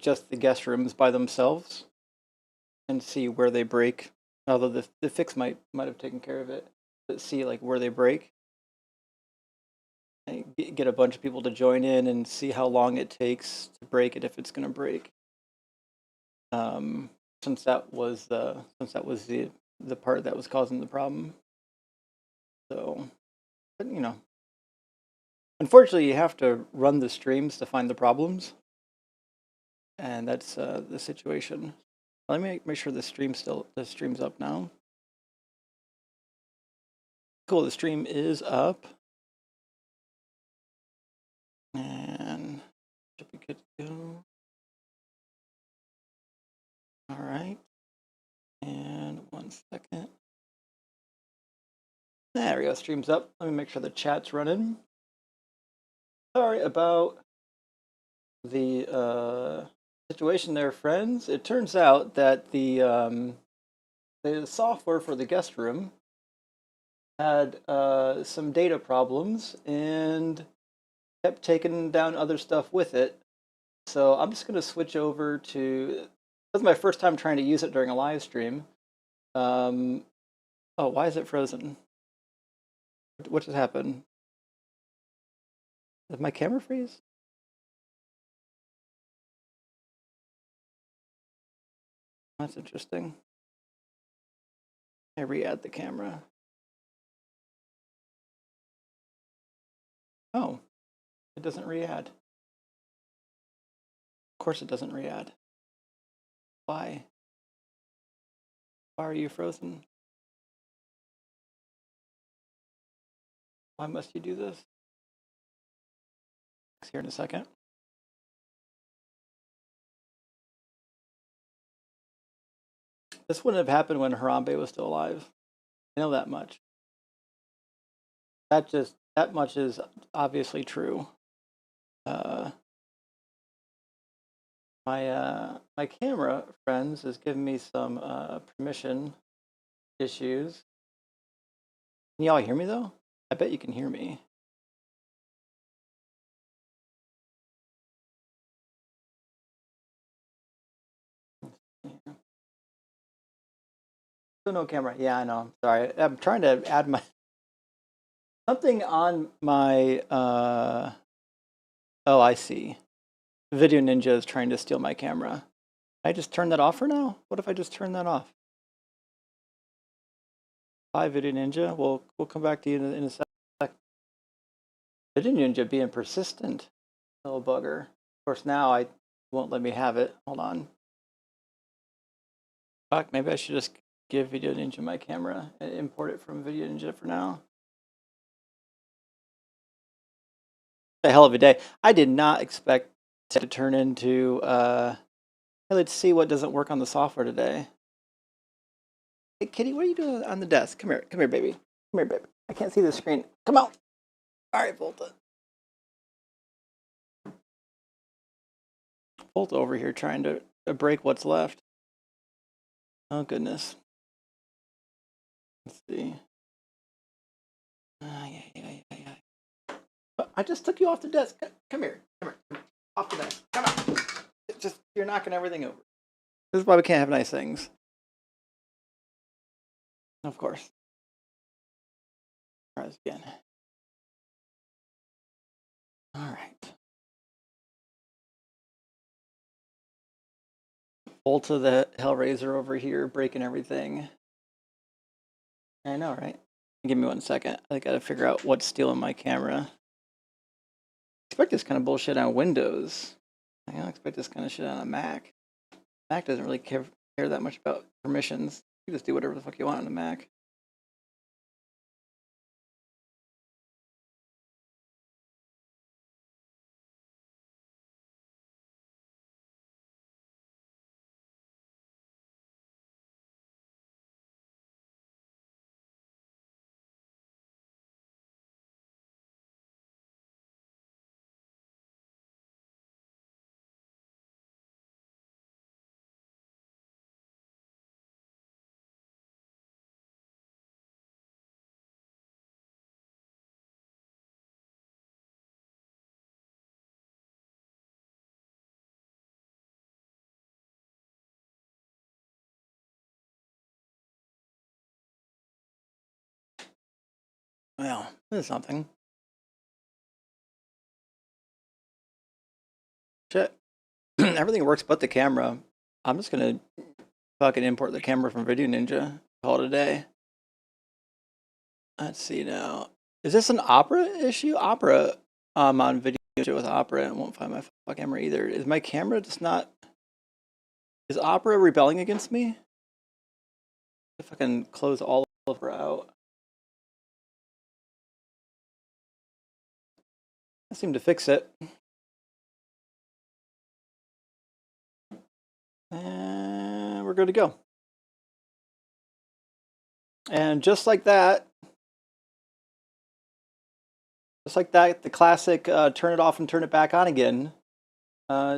just the guest rooms by themselves and see where they break. Although the fix might have taken care of it, but see like where they break. And get a bunch of people to join in and see how long it takes to break it if it's going to break. Um, since that was the part that was causing the problem. So, but unfortunately, you have to run the streams to find the problems, and that's the situation. Let me make sure the stream's up now. Cool, the stream is up, and should be good to go. All right, and 1 second. There we go. Stream's up. Let me make sure the chat's running. Sorry about the situation there, friends. It turns out that the software for the guest room had some data problems and kept taking down other stuff with it. So I'm just going to switch over to. This is my first time trying to use it during a live stream. Oh, why is it frozen? What just happened? Did my camera freeze? That's interesting. I re-add the camera. Oh, it doesn't re-add. Of course it doesn't re-add. Why? Why are you frozen? Why must you do this? Here in a second. This wouldn't have happened when Harambe was still alive. I know that much. That much is obviously true. My camera, friends, is giving me some permission issues. Can y'all hear me though? I bet you can hear me. Still no camera. Yeah, I know. Sorry. I'm trying to add my something on my oh, I see. Video Ninja is trying to steal my camera. I just turn that off for now? What if I just turn that off? Bye, Video Ninja. We'll come back to you in a sec. Video Ninja being persistent, little bugger. Of course, now I won't let me have it. Hold on. Fuck, maybe I should just give Video Ninja my camera and import it from Video Ninja for now. A hell of a day. I did not expect to turn into hey, let's see what doesn't work on the software today. Hey Kitty, what are you doing on the desk? Come here, baby. Come here, baby. I can't see the screen. Come on. All right, Volta. Volta over here trying to break what's left. Oh goodness. Let's see. Yeah. I just took you off the desk. Come here. Off the desk. Come on. It's just you're knocking everything over. This is why we can't have nice things. Of course. Try this again. All right. Volta the Hellraiser over here breaking everything. I know, right? Give me 1 second. I gotta figure out what's stealing my camera. I expect this kind of bullshit on Windows. I don't expect this kind of shit on a Mac. Mac doesn't really care that much about permissions. You just do whatever the fuck you want on a Mac. Well, this is something. Shit. Everything works but the camera. I'm just gonna fucking import the camera from Video Ninja. Call it a day. Let's see now. Is this an Opera issue? Opera. I'm on Video Ninja with Opera and won't find my camera either. Is my camera just not? Is Opera rebelling against me? If I can close all of her out. I seem to fix it. And we're good to go. And just like that, the classic turn it off and turn it back on again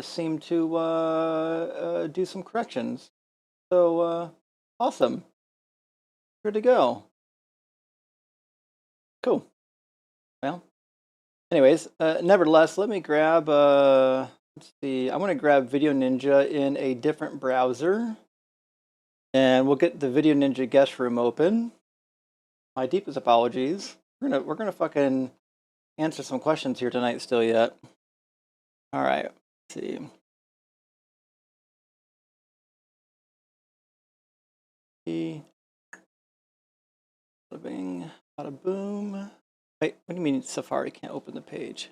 seemed to do some corrections. So awesome. Good to go. Cool. Well, anyways, nevertheless, let me grab, let's see, I want to grab Video Ninja in a different browser. And we'll get the Video Ninja guest room open. My deepest apologies. We're gonna fucking answer some questions here tonight still yet. All right, let's see. Bada bing, bada boom. Wait, what do you mean Safari can't open the page?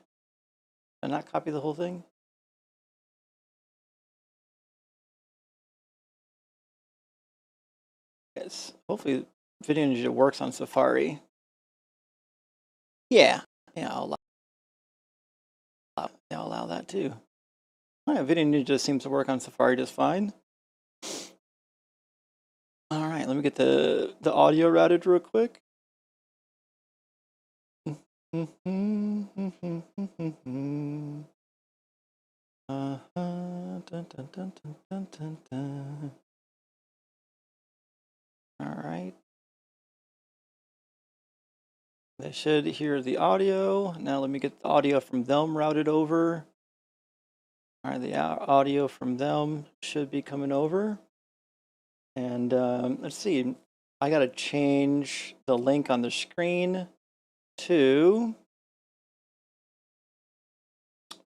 Did I not copy the whole thing? Yes, hopefully Video Ninja works on Safari. Yeah, I'll allow that too. All right, Video Ninja seems to work on Safari just fine. All right, let me get the audio routed real quick. All right. They should hear the audio. Now let me get the audio from them routed over. All right, the audio from them should be coming over. And let's see, I got to change the link on the screen to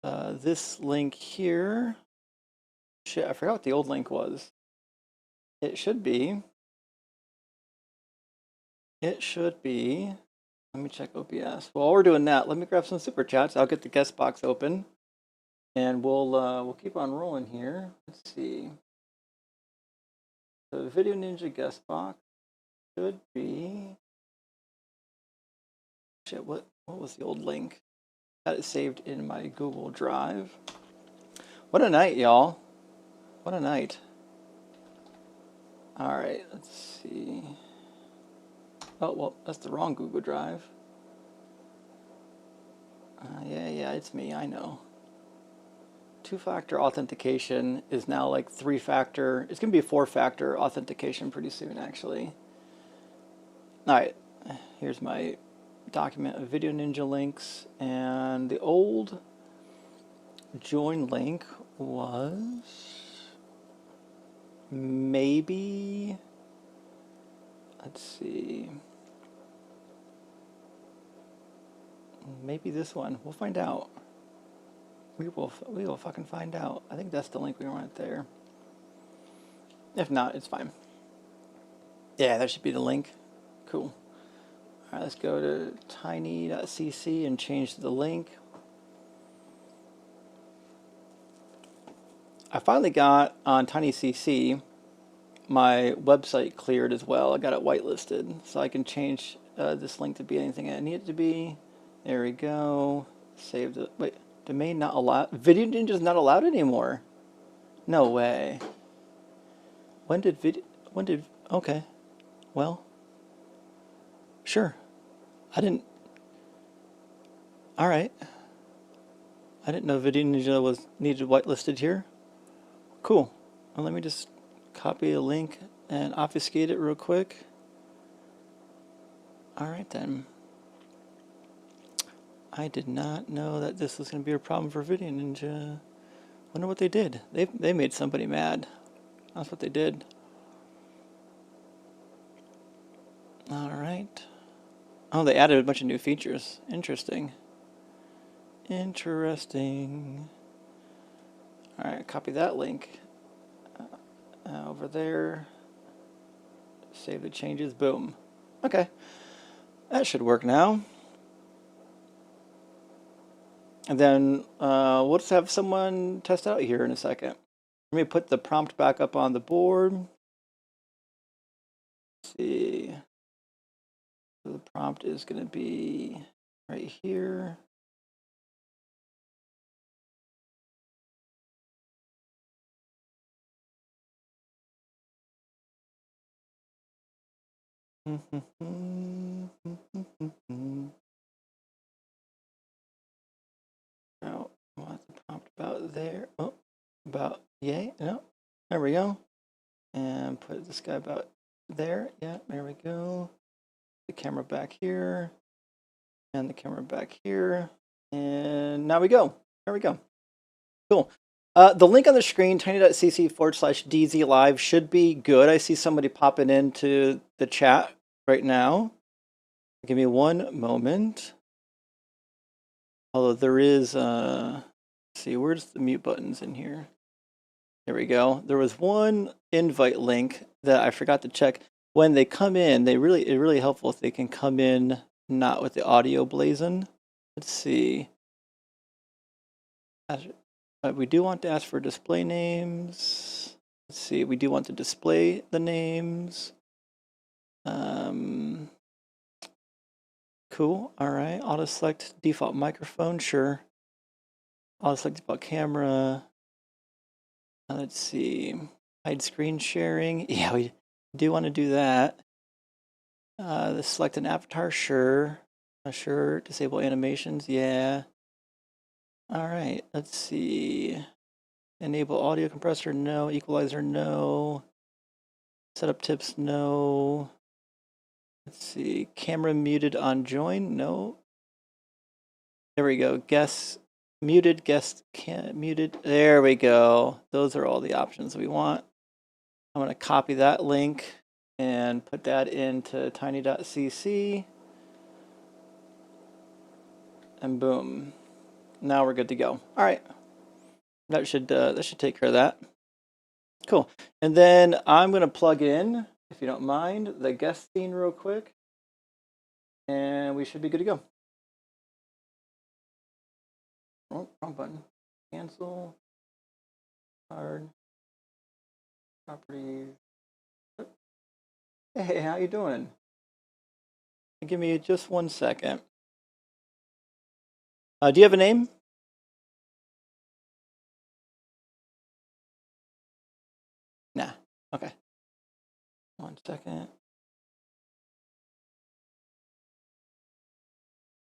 this link here. Shit, I forgot what the old link was. It should be. Let me check OBS. While we're doing that, let me grab some super chats. I'll get the guest box open, and we'll keep on rolling here. Let's see. The Video Ninja guest box should be. Shit, what was the old link? That is saved in my Google Drive. What a night, y'all. What a night. All right, let's see. Oh, well, that's the wrong Google Drive. Yeah, it's me, I know. Two-factor authentication is now like three-factor. It's going to be 4-factor authentication pretty soon, actually. All right, here's my document of Video Ninja links. And the old join link was maybe, let's see, maybe this one. We'll find out. We will fucking find out. I think that's the link we want there. If not, it's fine. Yeah, that should be the link. Cool. All right, let's go to tiny.cc and change the link. I finally got on tinycc my website cleared as well. I got it whitelisted, so I can change this link to be anything I need it to be. There we go. Save the, wait, domain not allowed. Video Ninja's not allowed anymore. No way. Okay. Well, sure. I didn't, all right. I didn't know Video Ninja was needed whitelisted here. Cool. Well, let me just copy a link and obfuscate it real quick. All right then. I did not know that this was going to be a problem for Video Ninja. Wonder what they did. They made somebody mad. That's what they did. All right. Oh, they added a bunch of new features. Interesting. Interesting. All right, copy that link over there. Save the changes. Boom. Okay, that should work now. And then we'll just have someone test out here in a second. Let me put the prompt back up on the board. Let's see. So the prompt is going to be right here. Oh, what's the prompt about there? Oh, about yay? No, there we go. And put this guy about there. Yeah, there we go. The camera back here, and the camera back here, and now we go. There we go. Cool. The link on the screen, tiny.cc/DZ live, should be good. I see somebody popping into the chat right now. Give me one moment. Although there is, let's see, where's the mute buttons in here? There we go. There was one invite link that I forgot to check. When they come in, it's really helpful if they can come in not with the audio blazing. Let's see. We do want to ask for display names. Let's see, we do want to display the names. Cool, all right. Auto select default microphone, sure. Auto select default camera. Let's see, hide screen sharing. Yeah, we do want to do that. Select an avatar, sure. Sure, disable animations, yeah. All right, let's see. Enable audio compressor, no. Equalizer, no. Setup tips, no. Let's see. Camera muted on join, no. There we go. Guest muted, guest muted. There we go. Those are all the options we want. I'm going to copy that link and put that into tiny.cc. And boom. Now we're good to go. All right. That should take care of that. Cool. And then I'm going to plug in, if you don't mind, the guest scene real quick. And we should be good to go. Oh, wrong button. Cancel. Card. Properties. Hey, how you doing? Give me just 1 second. Do you have a name? Nah. Okay. 1 second.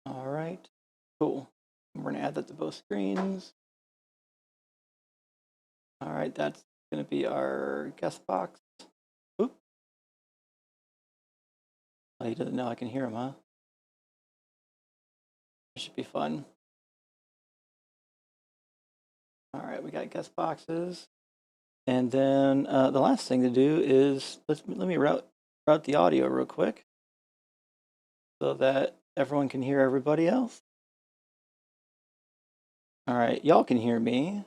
All right. Cool. We're going to add that to both screens. All right. That's going to be our guest box. Oop. Oh, he doesn't know I can hear him, huh? It should be fun. All right. We got guest boxes. And then the last thing to do is let me route the audio real quick so that everyone can hear everybody else. All right, y'all can hear me.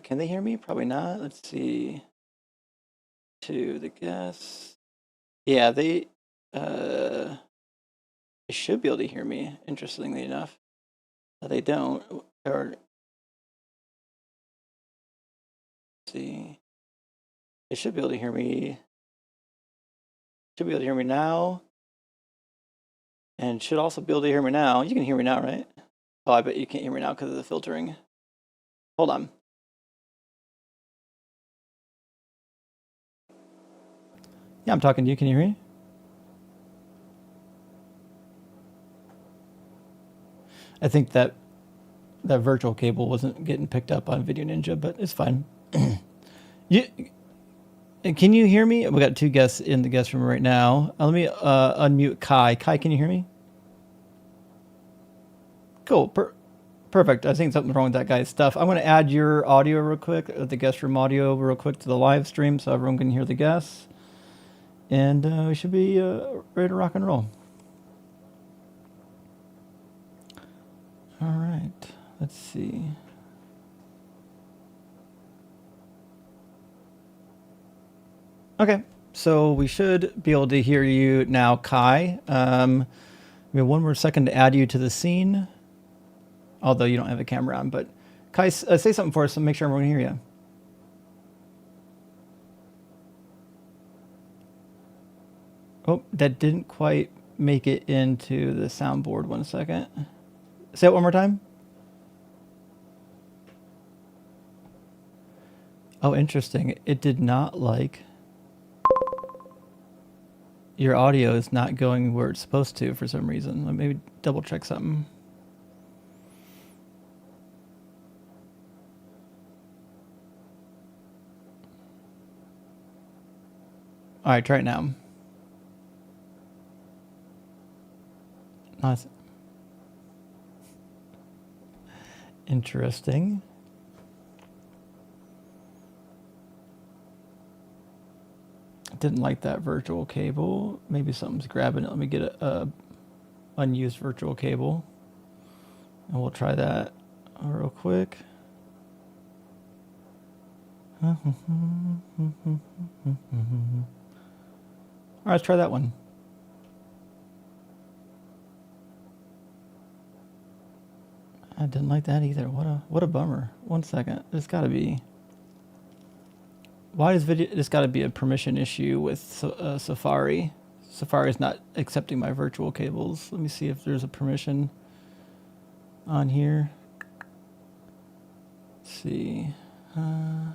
Can they hear me? Probably not. Let's see. To the guests. Yeah, they should be able to hear me, interestingly enough. They don't. Or let's see. They should be able to hear me. Should be able to hear me now. And should also be able to hear me now. You can hear me now, right? Oh, I bet you can't hear me now because of the filtering. Hold on. Yeah, I'm talking to you. Can you hear me? I think that virtual cable wasn't getting picked up on Video Ninja, but it's fine. Can you hear me? We got two guests in the guest room right now. Let me unmute Kai. Kai, can you hear me? Cool. Perfect. I think something's wrong with that guy's stuff. I'm going to add your audio real quick, the guest room audio real quick to the live stream so everyone can hear the guests. And we should be ready to rock and roll. All right. Let's see. Okay. So we should be able to hear you now, Kai. We have one more second to add you to the scene, although you don't have a camera on. But Kai, say something for us and make sure everyone can hear you. Oh, that didn't quite make it into the soundboard. 1 second. Say it one more time. Oh, interesting. It did not like your audio is not going where it's supposed to for some reason. Let me double check something. All right, try it now. Nice. Interesting. Didn't like that virtual cable. Maybe something's grabbing it. Let me get a unused virtual cable, and we'll try that real quick. All right, let's try that one. I didn't like that either. What a bummer. 1 second. There's got to be. Why is video? There's got to be a permission issue with Safari. Safari is not accepting my virtual cables. Let me see if there's a permission on here. Let's see. I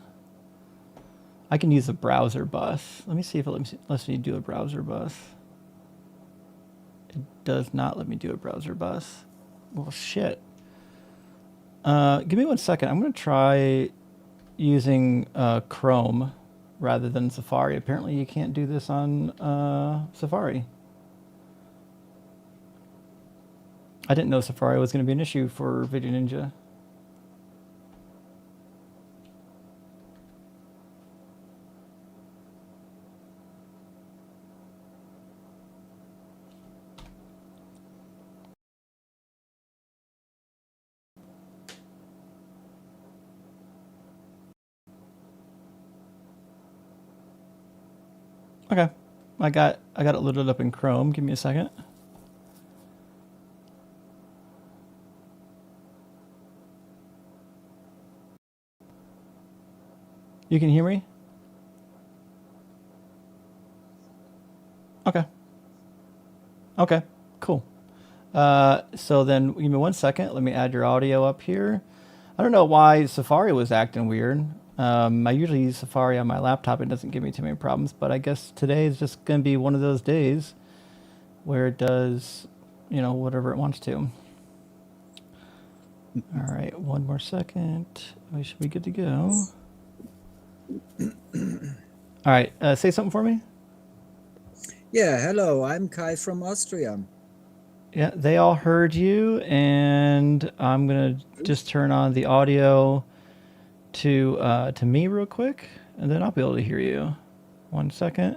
can use a browser bus. Let me see if it lets me do a browser bus. It does not let me do a browser bus. Well, shit. Give me 1 second. I'm going to try using Chrome rather than Safari. Apparently you can't do this on Safari. I didn't know Safari was going to be an issue for Video Ninja. Okay, I got it loaded up in Chrome. Give me a second. You can hear me? Okay. Okay, cool. So then give me 1 second. Let me add your audio up here. I don't know why Safari was acting weird. I usually use Safari on my laptop. It doesn't give me too many problems, but I guess today is just going to be one of those days where it does, whatever it wants to. All right, 1 more second. We should be good to go. All right, say something for me. Yeah, hello, I'm Kai from Austria. Yeah, they all heard you, and I'm gonna just turn on the audio to me real quick, and then I'll be able to hear you. 1 second.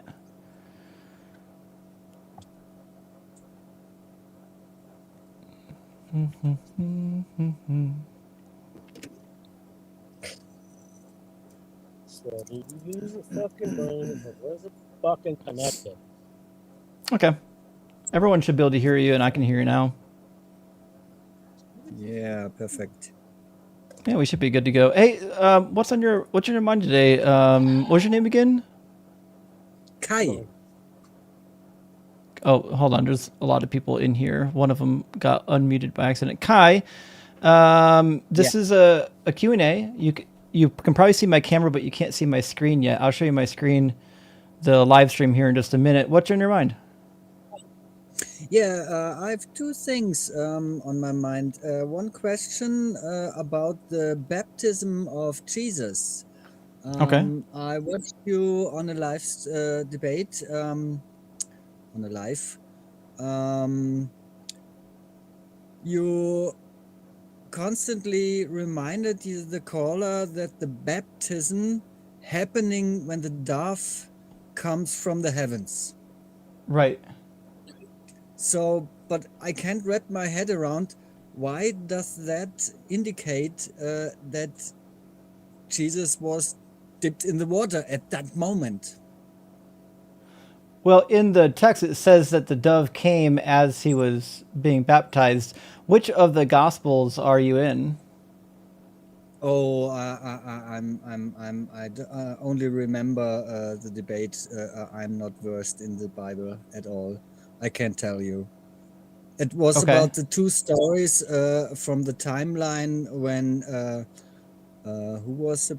So you use a fucking brain, but where's it fucking connected? Okay. Everyone should be able to hear you, and I can hear you now. Yeah, perfect. Yeah, we should be good to go. Hey, what's on your mind today? What's your name again? Kai. Oh, hold on. There's a lot of people in here. One of them got unmuted by accident. Kai, this is a Q&A. You can probably see my camera, but you can't see my screen yet. I'll show you my screen, the live stream here in just a minute. What's on your mind? Yeah, I have two things on my mind. One question about the baptism of Jesus. Okay. I watched you on a live debate, on a live. You constantly reminded the caller that the baptism happening when the dove comes from the heavens. Right. So, but I can't wrap my head around why does that indicate that Jesus was dipped in the water at that moment? Well, in the text, it says that the dove came as he was being baptized. Which of the Gospels are you in? Oh, only remember the debate. I'm not versed in the Bible at all. I can't tell you. It was Okay. about the two stories from the timeline when who was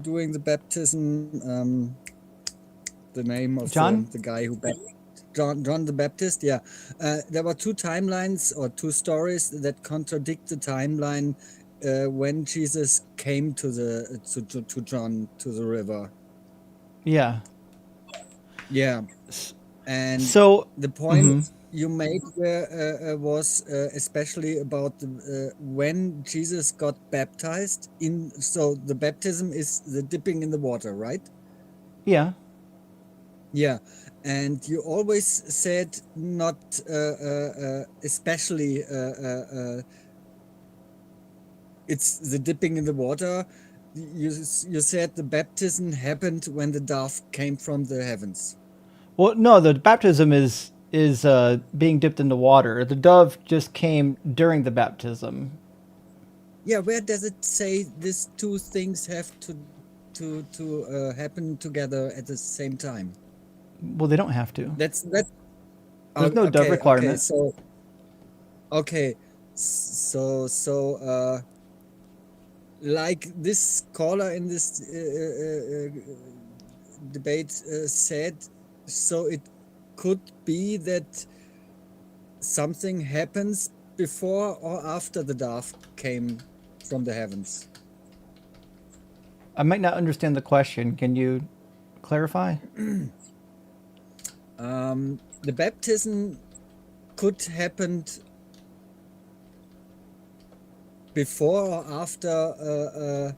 doing the baptism? The name of John? the guy who John the Baptist. Yeah, there were two timelines or two stories that contradict the timeline when Jesus came to the to John to the river. Yeah. Yeah, and So, the point mhm. you made was especially about when Jesus got baptized in. So the baptism is the dipping in the water, right? Yeah. Yeah, and you always said not especially it's the dipping in the water. You said the baptism happened when the dove came from the heavens. Well, no, the baptism is being dipped in the water. The dove just came during the baptism. Yeah, where does it say these two things have to happen together at the same time? Well, they don't have to. That. There's no dove Okay, okay. requirement. So okay, so like this caller in this debate said, so it could be that something happens before or after the dove came from the heavens. I might not understand the question. Can you clarify? The baptism could happen before or after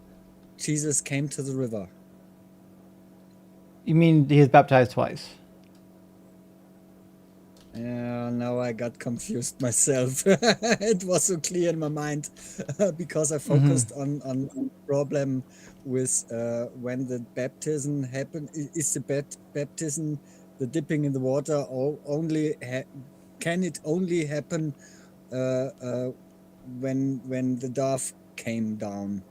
Jesus came to the river. You mean he was baptized twice? Now I got confused myself. It was so clear in my mind because I focused on the problem with when the baptism happened. Is the baptism, the dipping in the water, only can it only happen uh, uh, when the dove came down?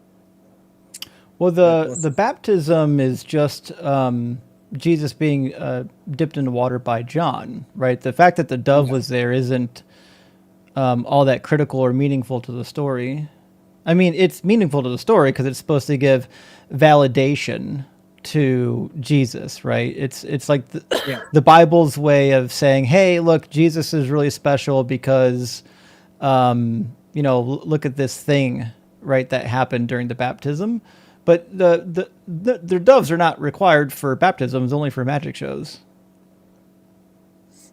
Well, That the was baptism is just Jesus being dipped in the water by John, right? The fact that the dove yeah, was there isn't all that critical or meaningful to the story. I mean, it's meaningful to the story because it's supposed to give validation to Jesus, right? It's like yeah. the Bible's way of saying, "Hey, look, Jesus is really special because, look at this thing, right, that happened during the baptism." But the doves are not required for baptisms, only for magic shows.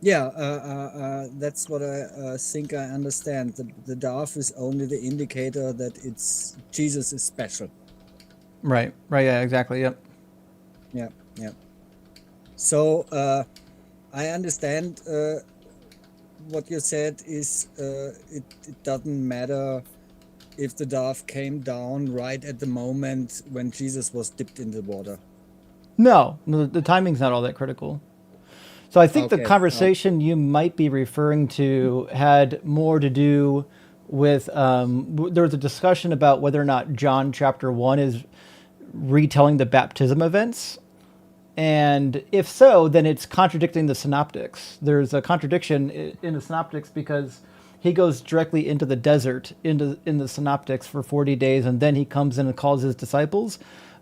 Yeah, that's what I think I understand. The dove is only the indicator that it's Jesus is special. Right. Right. Yeah. Exactly. Yep. Yeah, yeah. So I understand what you said is it doesn't matter if the dove came down right at the moment when Jesus was dipped in the water. No, the timing's not all that critical. So I think the Okay. conversation you might be referring to had more to do with there was a discussion about whether or not John chapter 1 is retelling the baptism events. And if so, then it's contradicting the synoptics. There's a contradiction in the synoptics because he goes directly into the desert in the synoptics for 40 days and then he comes in and calls his disciples.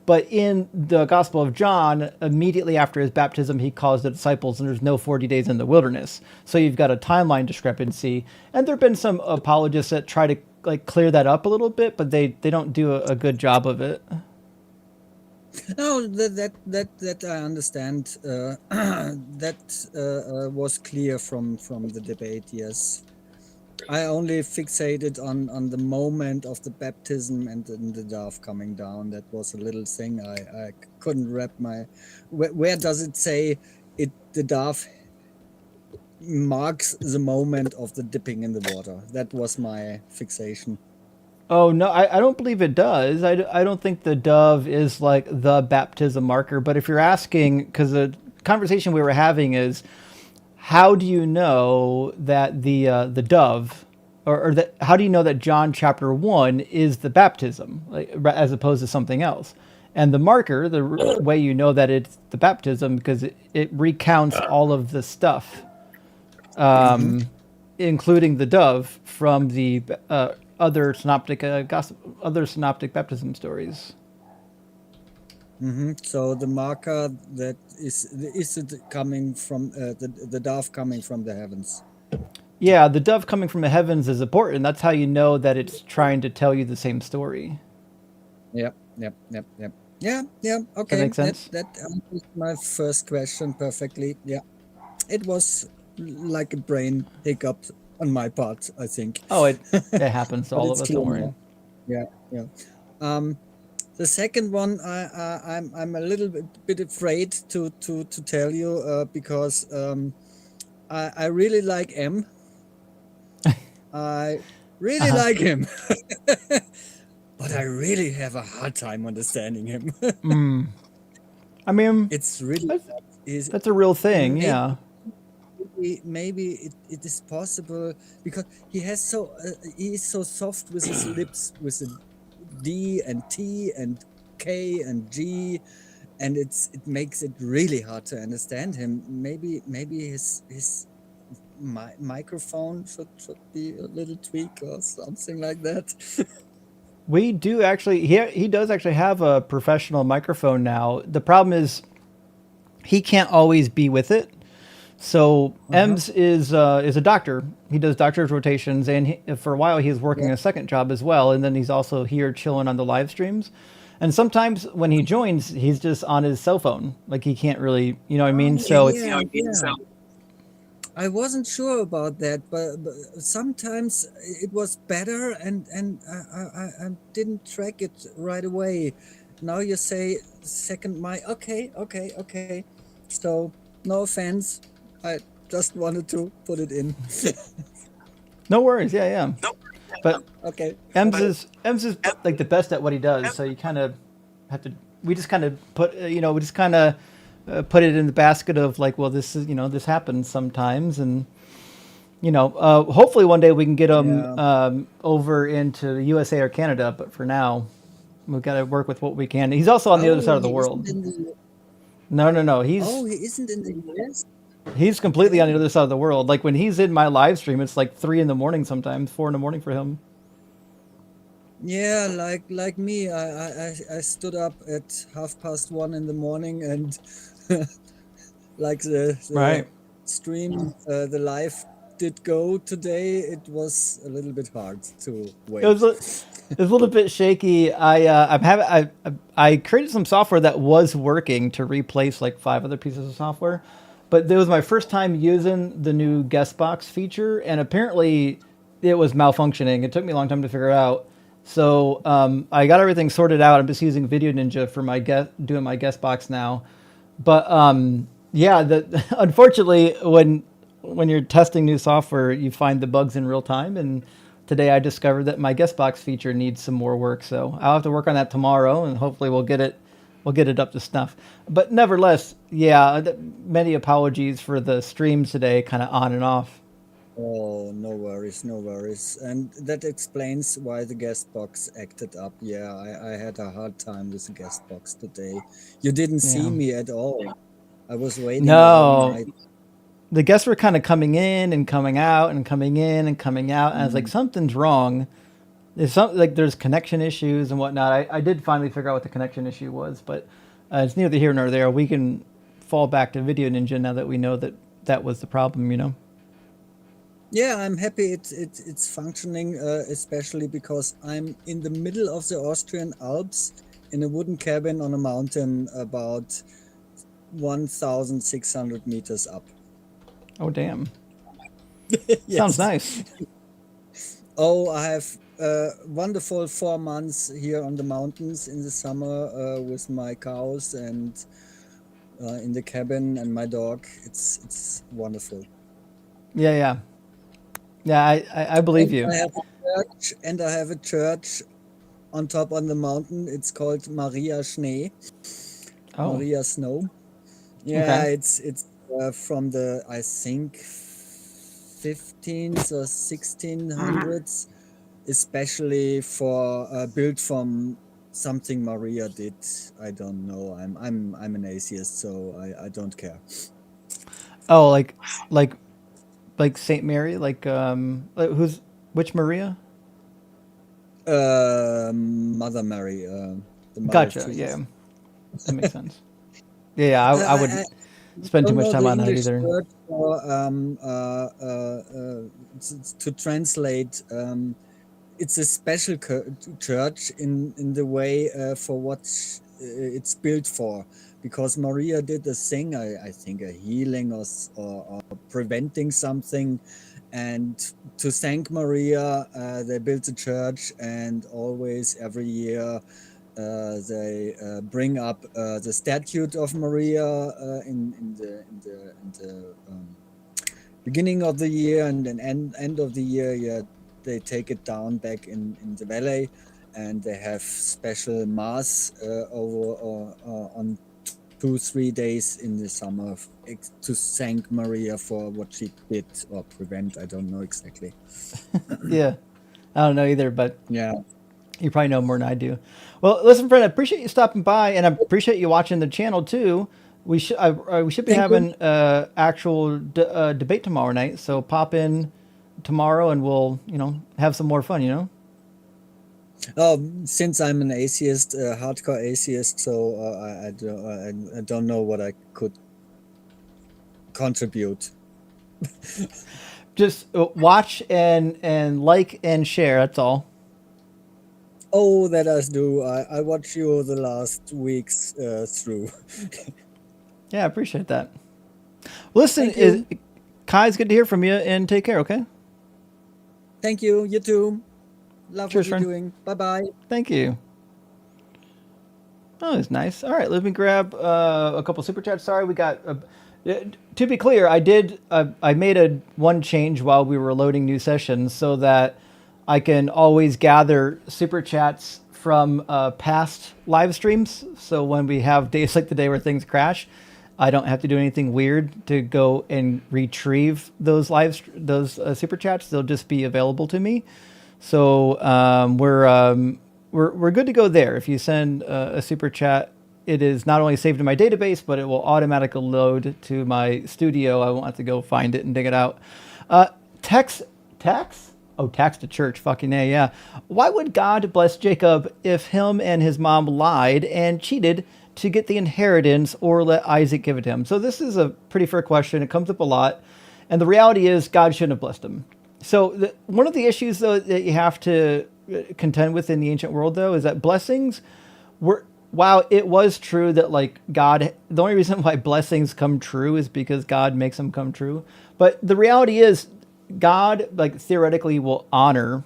But in the Gospel of John, immediately after his baptism, he calls the disciples, and there's no 40 days in the wilderness. So you've got a timeline discrepancy. And there have been some apologists that try to like clear that up a little bit, but they don't do a good job of it. No, that I understand. That was clear from the debate. Yes, I only fixated on the moment of the baptism and then the dove coming down. That was a little thing I couldn't wrap my. Where does it say it? The dove marks the moment of the dipping in the water. That was my fixation. Oh no, I don't believe it does. I don't think the dove is like the baptism marker. But if you're asking, because the conversation we were having is, how do you know that the dove, or that how do you know that John chapter 1 is the baptism, like, as opposed to something else? And the marker, way you know that it's the baptism, because it recounts all of the stuff, Mm-hmm. including the dove from the other synoptic other synoptic baptism stories. Mm-hmm. So the marker that is it coming from the dove coming from the heavens. Yeah, the dove coming from the heavens is important. That's how you know that it's trying to tell you the same story. Yep, yep, yep, yep. Yeah, yeah. Does that Okay, make sense? that answers my first question perfectly. Yeah, it was like a brain hiccup on my part, I think, Oh, it happens to but all of it's us. clear Don't worry. now. Yeah, yeah. Um, the second one, I'm a little bit afraid to tell you because I really like M. I really Uh-huh. like him, but I really have a hard time understanding him. I mean, It's really that's, hard. Is that's a real thing. maybe Yeah. maybe it is possible because he is so soft with his lips with a D and T and K and G, and it makes it really hard to understand him. Maybe his microphone should be a little tweak or something like that. We do actually. He does actually have a professional microphone now. The problem is he can't always be with it. So Uh-huh. Ems is a doctor. He does doctor's rotations, and for a while he was working Yeah. a second job as well. And then he's also here chilling on the live streams. And sometimes when he joins, he's just on his cell phone. Like he can't really, you know what I mean? Oh, So it's yeah, yeah. I wasn't sure about that, but sometimes it was better, and I didn't track it right away. Now you say second my okay, okay, okay. So no offense, I just wanted to put it in. no worries. Yeah, yeah. But Okay, okay. Ems is like the best at what he does. So you kind of have to. We just kind of put we just kind of put it in the basket of like, well, this is this happens sometimes, and hopefully one day we can get him Yeah. over into the USA or Canada. But for now, we've got to work with what we can. He's also on the other Oh, side of the he isn't world. in the. No, no, no. Oh, he isn't in the US. He's completely on the Okay. other side of the world. Like when he's in my live stream, it's like 3 in the morning sometimes, 4 in the morning for him. Yeah, like me, I stood up at 1:30 in the morning and like the Right. stream, the live did go today. It was a little bit hard to It was wait. it was a little bit shaky. I created some software that was working to replace like 5 other pieces of software, but it was my first time using the new guest box feature, and apparently it was malfunctioning. It took me a long time to figure it out. So I got everything sorted out. I'm just using Video Ninja for doing my guest box now. But yeah, unfortunately, when you're testing new software, you find the bugs in real time. And today I discovered that my guest box feature needs some more work. So I'll have to work on that tomorrow, and hopefully we'll get it up to snuff. But nevertheless, yeah, many apologies for the streams today, kind of on and off. Oh, no worries, no worries. And that explains why the guest box acted up. Yeah, I had a hard time with the guest box today. You didn't see Yeah. me at all. I was waiting the whole No, night. the guests were kind of coming in and coming out and coming in and coming out, and I was like, Mm. something's wrong. There's connection issues and whatnot. I did finally figure out what the connection issue was, but it's neither here nor there. We can fall back to Video Ninja now that we know that that was the problem. Yeah, I'm happy it's functioning, especially because I'm in the middle of the Austrian Alps in a wooden cabin on a mountain about 1,600 meters up. Oh damn, sounds Yes. nice. Oh, I have wonderful 4 months here on the mountains in the summer with my cows and in the cabin and my dog. It's wonderful. Yeah, yeah, yeah. I believe And you. I have a church, and I have a church on top on the mountain. It's called Maria Schnee, Oh, Maria Snow. Yeah, okay. it's from the, I think, 15s or 1600s, especially for built from something Maria did. I don't know. I'm an atheist, so I don't care. Oh, like like Saint Mary, like who's which Maria? Mother Mary, the Mother of Gotcha. Yeah, Jesus. that makes sense. Yeah, yeah. I I wouldn't spend too don't much know time the on that English either. word for to translate. It's a special church in the way for what it's built for, because Maria did a thing, I think a healing or preventing something, and to thank Maria, they built a church, and always every year they bring up the statute of Maria in the beginning of the year, and then end of the year. Yeah, they take it down back in the valley, and they have special mass over on 2 3 days in the summer to thank Maria for what she did or prevent. I don't know exactly. Yeah, I don't know either, but Yeah, you probably know more than I do. Well, listen, friend, I appreciate you stopping by, and I appreciate you watching the channel too. We should be thank you. having actual debate tomorrow night, so pop in tomorrow, and we'll have some more fun. Since I'm an atheist, hardcore atheist, so I don't know what I could contribute. Just watch and like and share. That's all. Oh, that I do. I watch you the last weeks through. Yeah, I appreciate that. Listen, Thank you. Kai, it's good to hear from you, and take care. Okay. Thank you. You too. Love what Cheers, you're friend. doing. Bye bye. Thank you. Oh, that's nice. All right, let me grab a couple super chats. Sorry, we got. To be clear, I did. I made a one change while we were loading new sessions so that I can always gather super chats from past live streams. So when we have days like today where things crash, I don't have to do anything weird to go and retrieve those super chats. They'll just be available to me. So we're good to go there. If you send a super chat, it is not only saved in my database, but it will automatically load to my studio. I won't have to go find it and dig it out. Text, tax? Oh, tax to church. Fucking A, yeah. Why would God bless Jacob if him and his mom lied and cheated to get the inheritance or let Isaac give it to him? So this is a pretty fair question. It comes up a lot. And the reality is God shouldn't have blessed him. So one of the issues, though, that you have to contend with in the ancient world, though, is that blessings were, while it was true that like God, the only reason why blessings come true is because God makes them come true. But the reality is God, like theoretically, will honor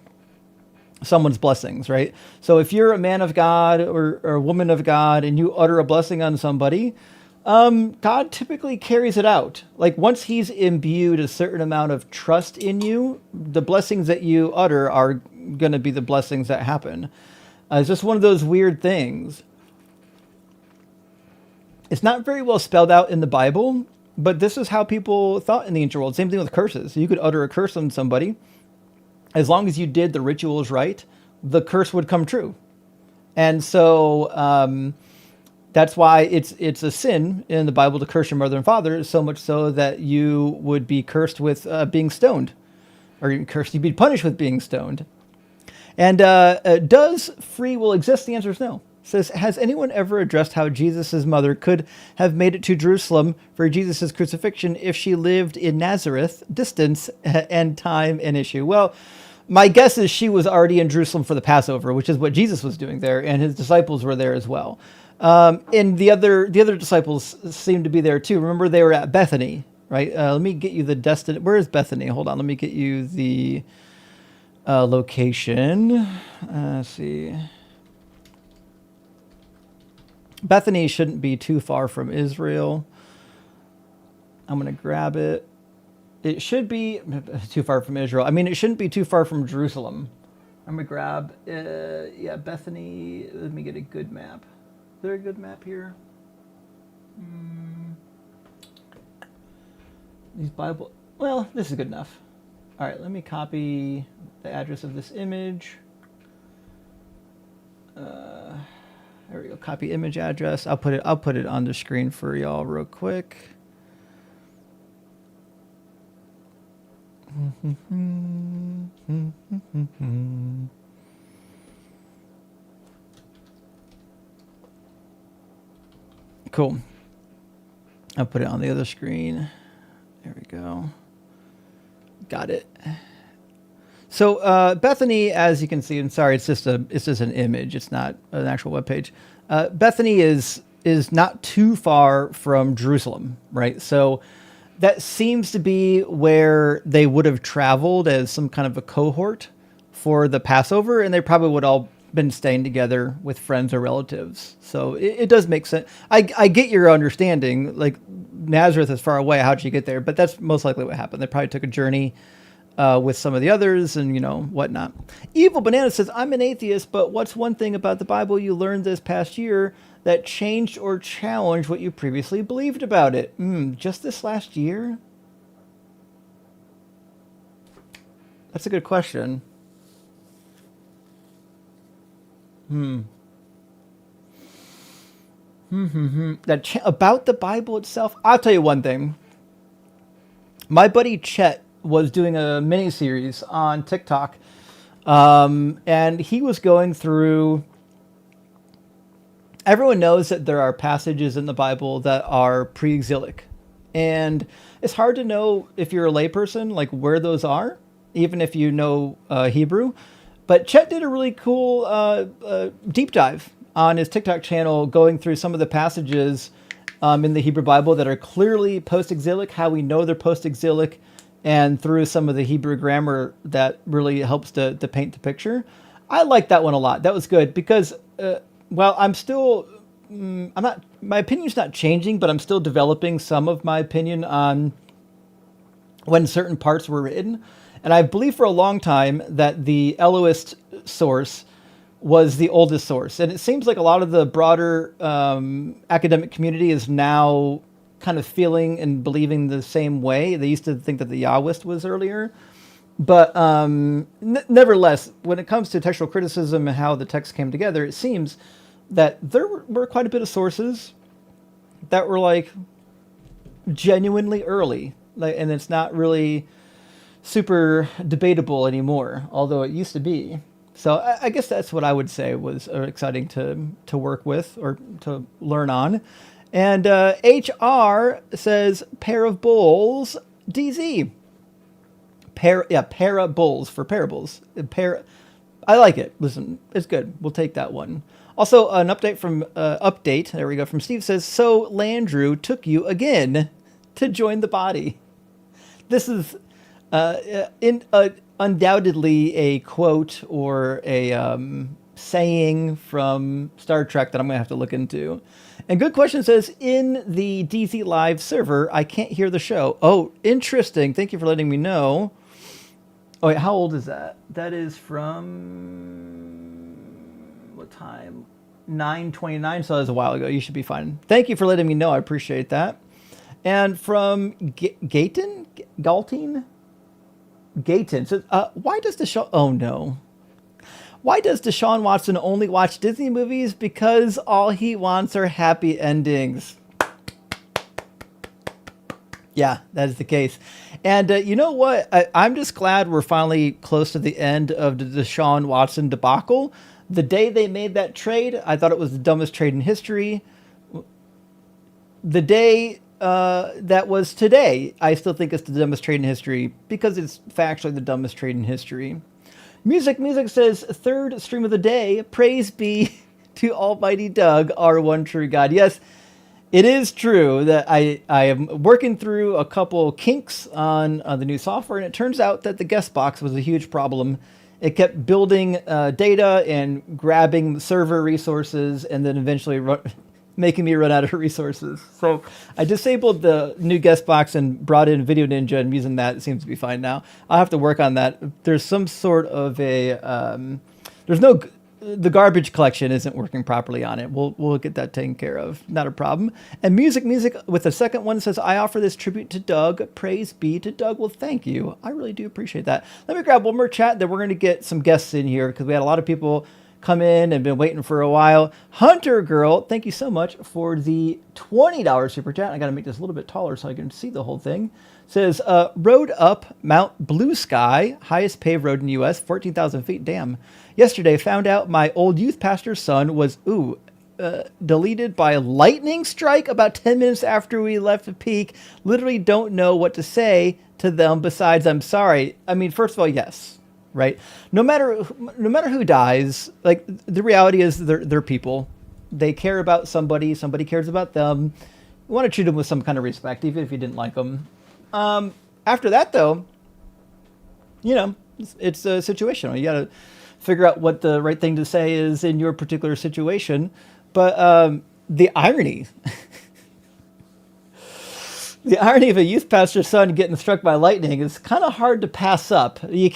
someone's blessings, right? So if you're a man of God or a woman of God and you utter a blessing on somebody, God typically carries it out. Like once he's imbued a certain amount of trust in you, the blessings that you utter are going to be the blessings that happen. It's just one of those weird things. It's not very well spelled out in the Bible, but this is how people thought in the ancient world. Same thing with curses. You could utter a curse on somebody. As long as you did the rituals right, the curse would come true. And so that's why it's a sin in the Bible to curse your mother and father, so much so that you would be cursed with being stoned, or you'd be punished with being stoned. And does free will exist? The answer is no. It says, has anyone ever addressed how Jesus' mother could have made it to Jerusalem for Jesus' crucifixion if she lived in Nazareth? Distance and time an issue. Well, my guess is she was already in Jerusalem for the Passover, which is what Jesus was doing there, and his disciples were there as well. And the other disciples seemed to be there too. Remember, they were at Bethany, right? Let me get you the destination. Where is Bethany? Hold on. Let me get you the location. Let's see. Bethany shouldn't be too far from Israel. I'm going to grab it. it should be too far from Israel. I mean, it shouldn't be too far from Jerusalem. I'm gonna grab, yeah, Bethany. Let me get a good map. Is there a good map here? These Bible. Well, this is good enough. All right, let me copy the address of this image. There we go. Copy image address. I'll put it on the screen for y'all real quick. Cool. I'll put it on the other screen. There we go. Got it. So Bethany, as you can see, and sorry, it's just an image. It's not an actual web page. Bethany is not too far from Jerusalem, right? So that seems to be where they would have traveled as some kind of a cohort for the Passover, and they probably would all been staying together with friends or relatives. So it does make sense. I get your understanding. Like Nazareth is far away. How'd you get there? But that's most likely what happened. They probably took a journey with some of the others and, whatnot. Evil Banana says, I'm an atheist, but what's one thing about the Bible you learned this past year that changed or challenged what you previously believed about it? Just this last year? That's a good question. About the Bible itself, I'll tell you one thing. My buddy Chet was doing a mini series on TikTok, and he was going through. Everyone knows that there are passages in the Bible that are pre-exilic, and it's hard to know if you're a layperson, like where those are, even if you know Hebrew. But Chet did a really cool deep dive on his TikTok channel, going through some of the passages in the Hebrew Bible that are clearly post-exilic, how we know they're post-exilic, and through some of the Hebrew grammar that really helps to paint the picture. I like that one a lot. That was good because, I'm still, my opinion's not changing, but I'm still developing some of my opinion on when certain parts were written. And I believe for a long time that the Elohist source was the oldest source. And it seems like a lot of the broader academic community is now kind of feeling and believing the same way. They used to think that the Yahwist was earlier. But nevertheless, when it comes to textual criticism and how the text came together, it seems that there were quite a bit of sources that were like genuinely early. And it's not really super debatable anymore, although it used to be. So I guess that's what I would say was exciting to work with or to learn on. And HR says pair of bulls DZ. Pair of bulls for parables. I like it. Listen, it's good. We'll take that one. Also, an update from there we go, from Steve says, so Landrew took you again to join the body. This is undoubtedly a quote or a saying from Star Trek that I'm going to have to look into. And Good Question says, in the DZ Live server, I can't hear the show. Oh, interesting. Thank you for letting me know. Oh, wait, how old is that? That is from what time? 9:29, so that was a while ago. You should be fine. Thank you for letting me know. I appreciate that. And from Galton? So, why does Deshaun... Oh, no. Why does Deshaun Watson only watch Disney movies? Because all he wants are happy endings. Yeah, that is the case. And you know what? I'm just glad we're finally close to the end of the Deshaun Watson debacle. The day they made that trade, I thought it was the dumbest trade in history. The day that was today, I still think it's the dumbest trade in history because it's factually the dumbest trade in history. Music says, third stream of the day, praise be to Almighty Doug, our one true God. Yes, it is true that I am working through a couple kinks on the new software, and it turns out that the guest box was a huge problem. It kept building data and grabbing server resources, and then eventually making me run out of resources. So I disabled the new guest box and brought in Video Ninja, and using that. It seems to be fine now. I'll have to work on that. There's some sort of a there's no the garbage collection isn't working properly on it. We'll get that taken care of. Not a problem. And music with the second one says, I offer this tribute to Doug. Praise be to Doug. Well, thank you. I really do appreciate that. Let me grab one more chat. Then we're going to get some guests in here because we had a lot of people come in and been waiting for a while. Hunter Girl, thank you so much for the $20 super chat. I got to make this a little bit taller so I can see the whole thing. Says, road up Mount Blue Sky, highest paved road in the U.S., 14,000 feet. Damn. Yesterday, found out my old youth pastor's son was, deleted by a lightning strike about 10 minutes after we left the peak. Literally don't know what to say to them besides I'm sorry. I mean, first of all, yes, right? No matter who dies, like the reality is they're people. They care about somebody. Somebody cares about them. You want to treat them with some kind of respect, even if you didn't like them. After that, though, it's situational. You got to figure out what the right thing to say is in your particular situation. But the irony, the irony of a youth pastor's son getting struck by lightning is kind of hard to pass up. You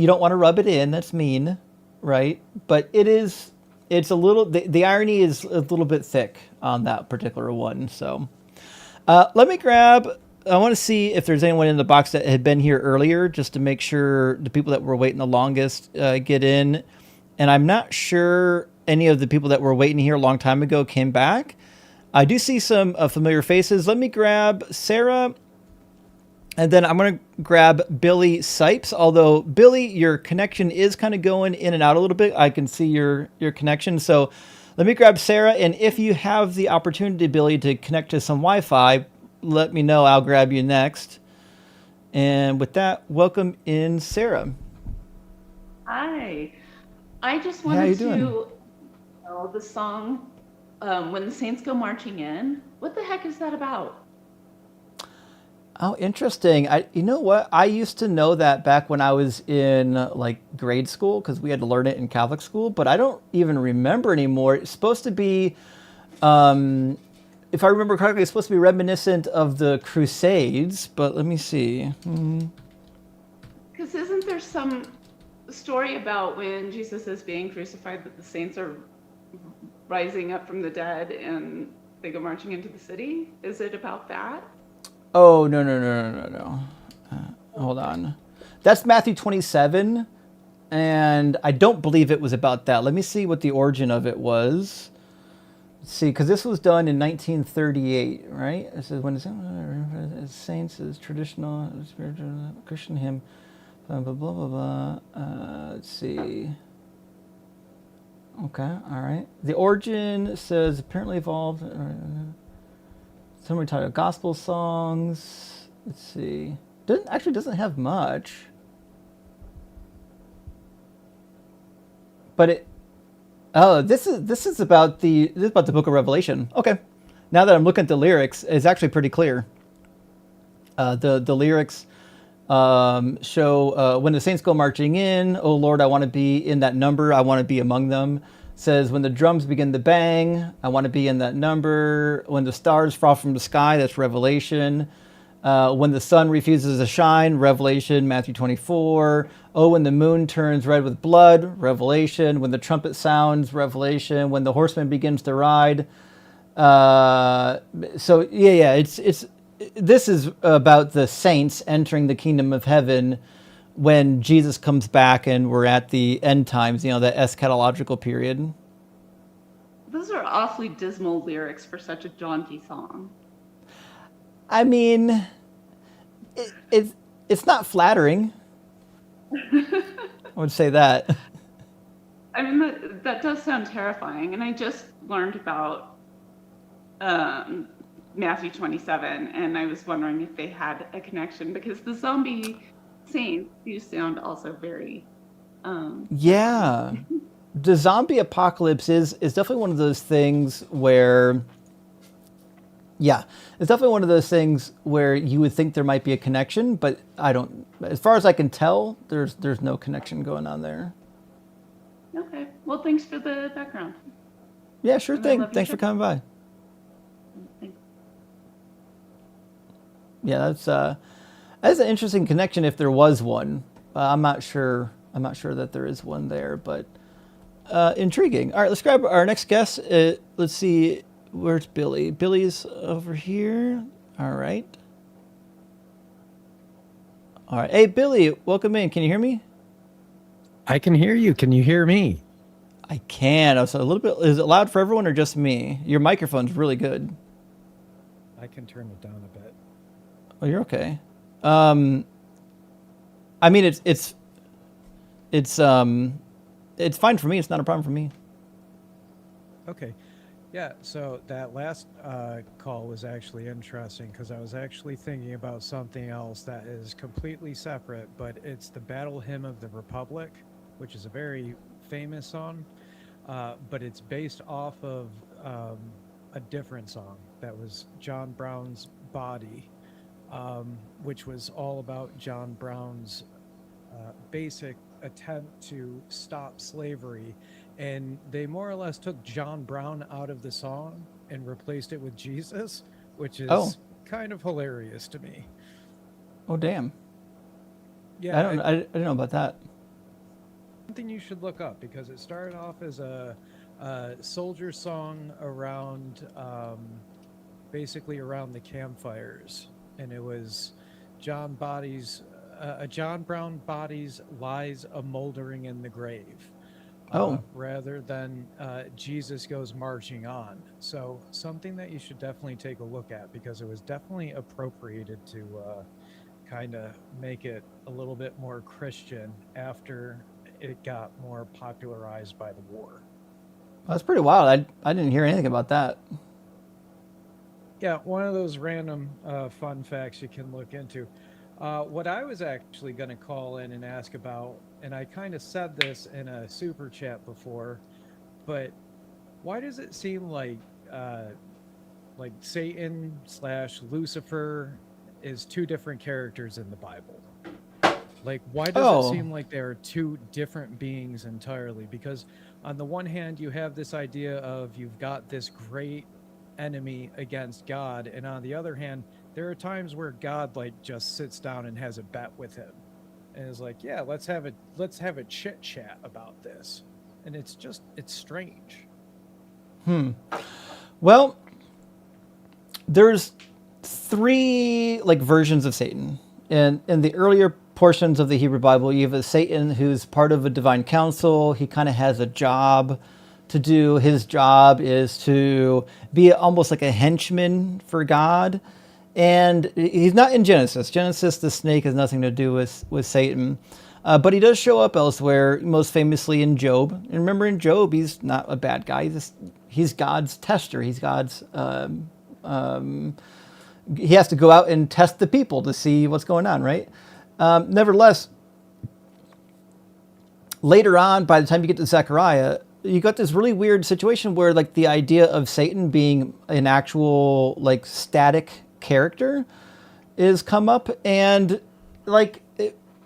don't want to rub it in. That's mean, right? But it's a little, the irony is a little bit thick on that particular one. So let me grab, I want to see if there's anyone in the box that had been here earlier, just to make sure the people that were waiting the longest get in. And I'm not sure any of the people that were waiting here a long time ago came back. I do see some familiar faces. Let me grab Sarah, and then I'm going to grab Billy Sipes. Although, Billy, your connection is kind of going in and out a little bit. I can see your connection. So let me grab Sarah, and if you have the opportunity, Billy, to connect to some Wi-Fi, let me know. I'll grab you next. And with that, welcome in Sarah. Hi. I just How you wanted doing? to know the song, When the Saints Go Marching In. What the heck is that about? Oh, interesting. You know what? I used to know that back when I was in like grade school because we had to learn it in Catholic school, but I don't even remember anymore. It's supposed to be, if I remember correctly, it's supposed to be reminiscent of the Crusades, but let me see. Because isn't there some story about when Jesus is being crucified that the saints are rising up from the dead and they go marching into the city? Is it about that? Oh, no. Hold on. That's Matthew 27, and I don't believe it was about that. Let me see what the origin of it was. Let's see, because this was done in 1938, right? It says, when the saints is traditional spiritual Christian hymn, blah, blah, blah, blah, blah. Let's see. Okay, all right. The origin says apparently evolved. Somebody talked about gospel songs. Let's see. Doesn't have much. But it. Oh, this is about the book of Revelation. Okay. Now that I'm looking at the lyrics, it's actually pretty clear. The lyrics show when the saints go marching in. Oh Lord, I want to be in that number. I want to be among them. Says when the drums begin to bang, I want to be in that number. When the stars fall from the sky, that's Revelation. When the sun refuses to shine, Revelation, Matthew 24. Oh, when the moon turns red with blood, Revelation. When the trumpet sounds, Revelation. When the horseman begins to ride. So yeah, it's this is about the saints entering the kingdom of heaven when Jesus comes back and we're at the end times, the eschatological period. Those are awfully dismal lyrics for such a jaunty song. I mean, it's not flattering. I would say that. I mean, that does sound terrifying. And I just learned about Matthew 27, and I was wondering if they had a connection because the zombie saints do sound also very Yeah. The zombie apocalypse is definitely one of those things where, yeah, it's definitely one of those things where you would think there might be a connection, but I don't, as far as I can tell, there's no connection going on there. Okay. Well, thanks for the background. Yeah, sure And I thing. love your Thanks for show. coming by. Yeah, that's an interesting connection if there was one. I'm not sure. I'm not sure that there is one there, but intriguing. All right, let's grab our next guest. Let's see, where's Billy? Billy's over here. All right. All right. Hey, Billy, welcome in. Can you hear me? I can hear you. Can you hear me? I can. I was a little bit. Is it loud for everyone or just me? Your microphone's really good. I can turn it down a bit. Oh, you're okay. I mean, it's fine for me. It's not a problem for me. Okay. Yeah, so that last call was actually interesting because I was actually thinking about something else that is completely separate, but it's the Battle Hymn of the Republic, which is a very famous song, but it's based off of a different song that was John Brown's Body, which was all about John Brown's basic attempt to stop slavery. And they more or less took John Brown out of the song and replaced it with Jesus, which is kind of hilarious to me. Oh, damn. Yeah, I don't know about that. something you should look up because it started off as a soldier song around, basically around the campfires, and it was John Brown bodies lies a moldering in the grave. Rather than Jesus goes marching on. So something that you should definitely take a look at because it was definitely appropriated to kind of make it a little bit more Christian after it got more popularized by the war. That's pretty wild. I didn't hear anything about that. Yeah, one of those random fun facts you can look into. What I was actually going to call in and ask about, and I kind of said this in a super chat before, but why does it seem like Satan / Lucifer is two different characters in the Bible? Like, why does it seem like there are two different beings entirely? Because on the one hand, you have this idea of you've got this great enemy against God, and on the other hand, there are times where God just sits down and has a bet with him, and is like, "Yeah, let's have a chit chat about this," and it's strange. Well, there's three versions of Satan, and in the earlier portions of the Hebrew Bible, you have a Satan who's part of a divine council. He kind of has a job to do. His job is to be almost like a henchman for God. And he's not in Genesis. Genesis, the snake, has nothing to do with Satan. But he does show up elsewhere, most famously in Job. And remember, in Job, he's not a bad guy. He's God's tester. He's God's... he has to go out and test the people to see what's going on, right? Nevertheless, later on, by the time you get to Zechariah, you got this really weird situation where the idea of Satan being an actual static character is come up, and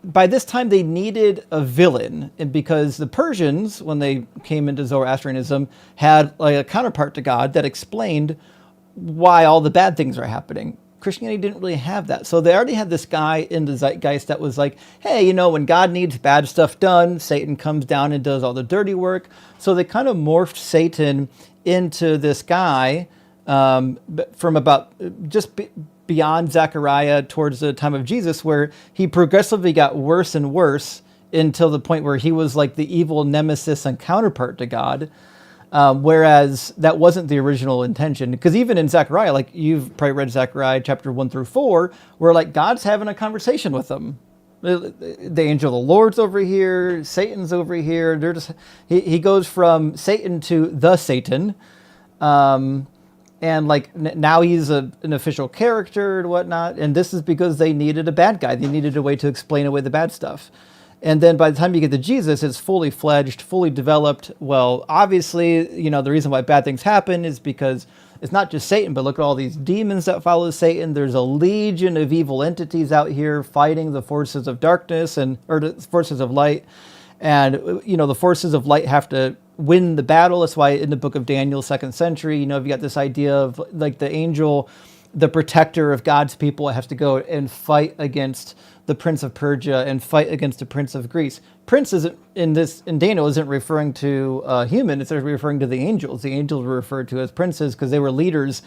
by this time they needed a villain, and because the Persians, when they came into Zoroastrianism, had a counterpart to God that explained why all the bad things are happening. Christianity didn't really have that. So they already had this guy in the zeitgeist that was like, hey, when God needs bad stuff done, Satan comes down and does all the dirty work. So they kind of morphed Satan into this guy from about beyond Zechariah towards the time of Jesus, where he progressively got worse and worse until the point where he was like the evil nemesis and counterpart to God. Whereas that wasn't the original intention, because even in Zechariah, you've probably read Zechariah chapter 1-4, where God's having a conversation with them. The angel of the Lord's over here, Satan's over here. They're just he goes from Satan to the Satan, and now he's an official character and whatnot. And this is because they needed a bad guy. They needed a way to explain away the bad stuff. And then by the time you get to Jesus, it's fully fledged, fully developed. Well, obviously, the reason why bad things happen is because it's not just Satan, but look at all these demons that follow Satan. There's a legion of evil entities out here fighting the forces of darkness or the forces of light. And, the forces of light have to win the battle. That's why in the book of Daniel, 2nd century, you've got this idea of the angel the protector of God's people has to go and fight against the prince of Persia and fight against the prince of Greece. Prince isn't in Daniel isn't referring to human; it's referring to the angels. The angels were referred to as princes because they were leaders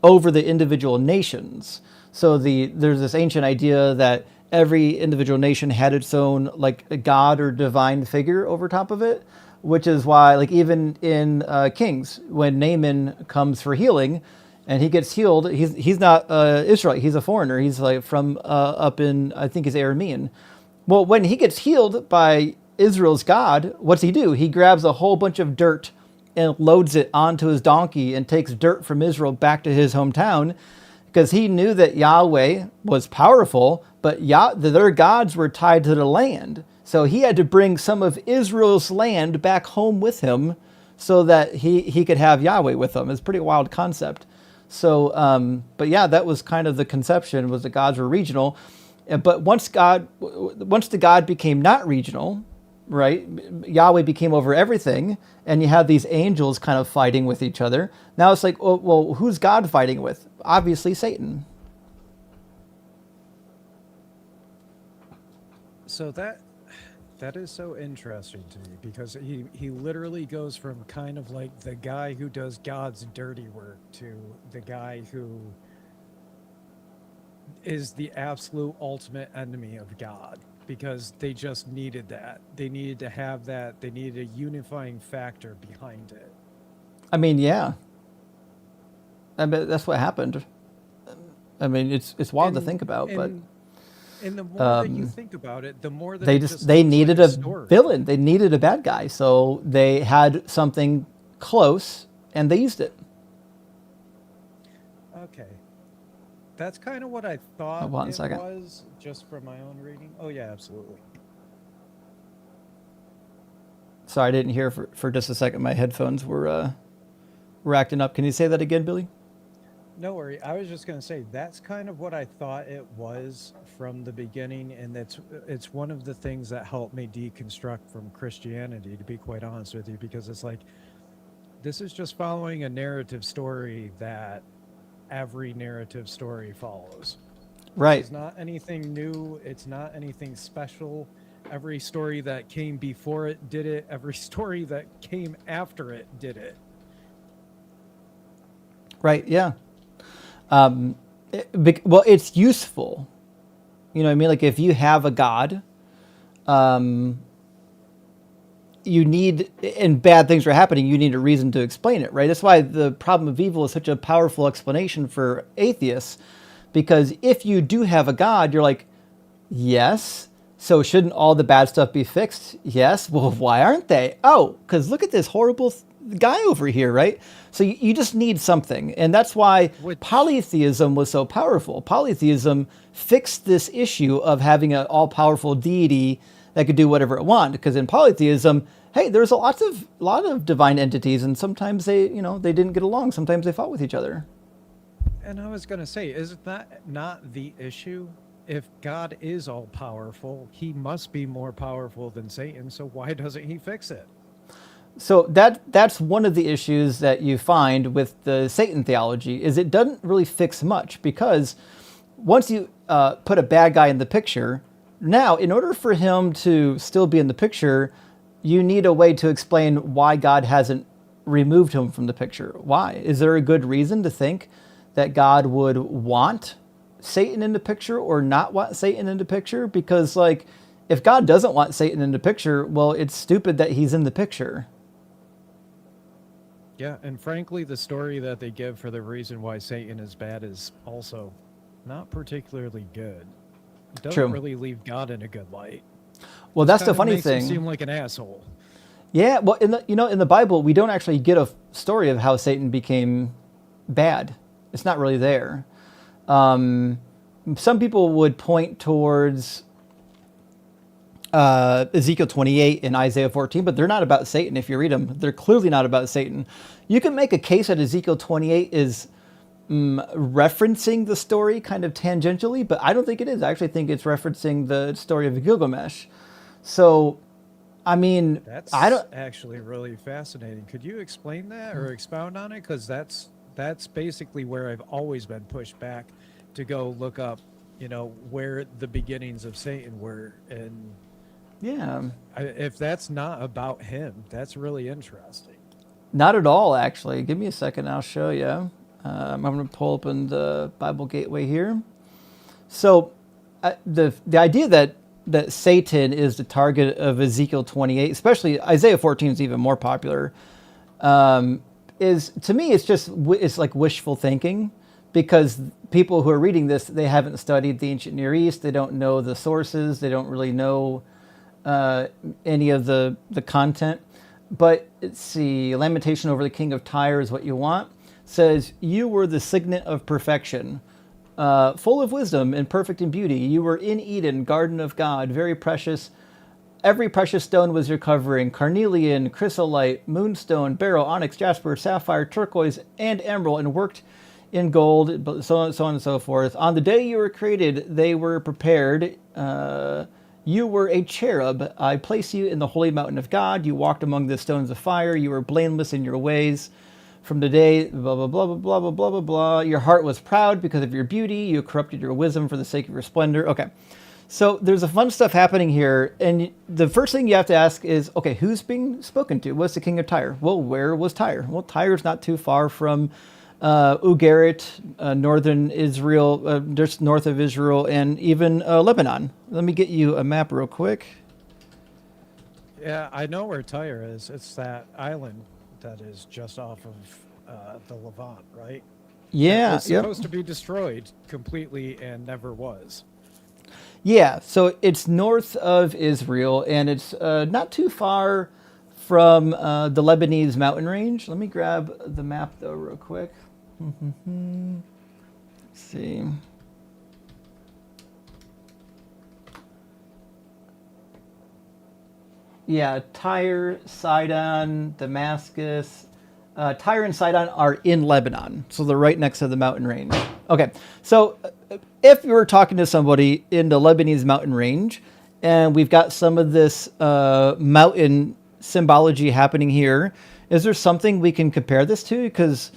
over the individual nations. So there's this ancient idea that every individual nation had its own like a god or divine figure over top of it, which is why like even in Kings, when Naaman comes for healing and he gets healed, he's not Israelite, he's a foreigner. He's like from up in, I think he's Aramean. Well, when he gets healed by Israel's God, what's he do? He grabs a whole bunch of dirt and loads it onto his donkey and takes dirt from Israel back to his hometown because he knew that Yahweh was powerful, but their gods were tied to the land. So he had to bring some of Israel's land back home with him so that he could have Yahweh with him. It's a pretty wild concept. So, but yeah, that was kind of the conception, was the gods were regional. But once the God became not regional, right? Yahweh became over everything, and you have these angels kind of fighting with each other. Now it's like, well, who's God fighting with? Obviously Satan. So that is so interesting to me because he literally goes from kind of like the guy who does God's dirty work to the guy who is the absolute ultimate enemy of God, because they just needed that. They needed to have that. They needed a unifying factor behind it. I mean, yeah. I mean, that's what happened. I mean, it's wild to think about, but and the more that you think about it, the more that they needed a story. villain. They needed a bad guy, so they had something close, and they used it. Okay. That's kind of what I thought it was, just from my own reading. Oh, yeah, absolutely. Sorry, I didn't hear for just a second. My headphones were acting up. Can you say that again, Billy? No worry. I was just going to say that's kind of what I thought it was from the beginning, and it's one of the things that helped me deconstruct from Christianity, to be quite honest with you, because it's like this is just following a narrative story that every narrative story follows. Right. It's not anything new. It's not anything special. Every story that came before it did it. Every story that came after it did it. Right. Yeah. Well, it's useful. You know what I mean? Like if you have a God, you need, and bad things are happening, you need a reason to explain it, right? That's why the problem of evil is such a powerful explanation for atheists, because if you do have a God, you're like, yes, so shouldn't all the bad stuff be fixed? Yes. Well, why aren't they? Oh, because look at this horrible guy over here, right? So you just need something. And that's why polytheism was so powerful. Polytheism fixed this issue of having an all-powerful deity that could do whatever it wanted. Because in polytheism, hey, there's a lot of divine entities, and sometimes they didn't get along. Sometimes they fought with each other. And I was going to say, is that not the issue? If God is all-powerful, he must be more powerful than Satan, so why doesn't he fix it? So that's one of the issues that you find with the Satan theology, is it doesn't really fix much, because once you put a bad guy in the picture, now in order for him to still be in the picture, you need a way to explain why God hasn't removed him from the picture. Why? Is there a good reason to think that God would want Satan in the picture or not want Satan in the picture? Because like, if God doesn't want Satan in the picture, well, it's stupid that he's in the picture. Yeah, and frankly, the story that they give for the reason why Satan is bad is also not particularly good. It doesn't really leave God in a good light. Well, that's the funny makes thing. Him seem like an asshole. Yeah, well, in the Bible, we don't actually get a story of how Satan became bad. It's not really there. Some people would point towards Ezekiel 28 and Isaiah 14, but they're not about Satan. If you read them, they're clearly not about Satan. You can make a case that Ezekiel 28 is referencing the story kind of tangentially, but I don't think it is. I actually think it's referencing the story of Gilgamesh. So, I mean, That's I don't actually really fascinating. Could you explain that or expound on it? Because that's that's basically where I've always been pushed back to go look up, where the beginnings of Satan were. And Yeah. if that's not about him, that's really interesting. Not at all, actually. Give me a second, I'll show you. I'm going to pull open the Bible Gateway here. So, the idea that Satan is the target of Ezekiel 28, especially Isaiah 14 is even more popular, is, to me, it's like wishful thinking, because people who are reading this, they haven't studied the ancient Near East, they don't know the sources, they don't really know any of the content. But let's see, lamentation over the king of Tyre is what you want. Says, you were the signet of perfection, full of wisdom and perfect in beauty. You were in Eden, garden of God, very precious. Every precious stone was your covering: carnelian, chrysolite, moonstone, beryl, onyx, jasper, sapphire, turquoise, and emerald, and worked in gold, so on and so forth. On the day you were created, they were prepared. You were a cherub. I placed you in the holy mountain of God. You walked among the stones of fire. You were blameless in your ways. From the day, blah, blah, blah, blah, blah, blah, blah, blah, blah. Your heart was proud because of your beauty. You corrupted your wisdom for the sake of your splendor. Okay. So there's a fun stuff happening here. And the first thing you have to ask is, okay, who's being spoken to? What's the king of Tyre? Well, where was Tyre? Well, Tyre's not too far from Ugarit, northern Israel, just north of Israel, and even Lebanon. Let me get you a map real quick. Yeah, I know where Tyre is. It's that island that is just off of the Levant, right? Yeah, It's supposed to be destroyed completely and never was. Yeah, so it's north of Israel, and it's not too far from the Lebanese mountain range. Let me grab the map, though, real quick. Let's see. Yeah, Tyre, Sidon, Damascus. Tyre and Sidon are in Lebanon, so they're right next to the mountain range. Okay, so if you were talking to somebody in the Lebanese mountain range, and we've got some of this mountain symbology happening here, is there something we can compare this to? Because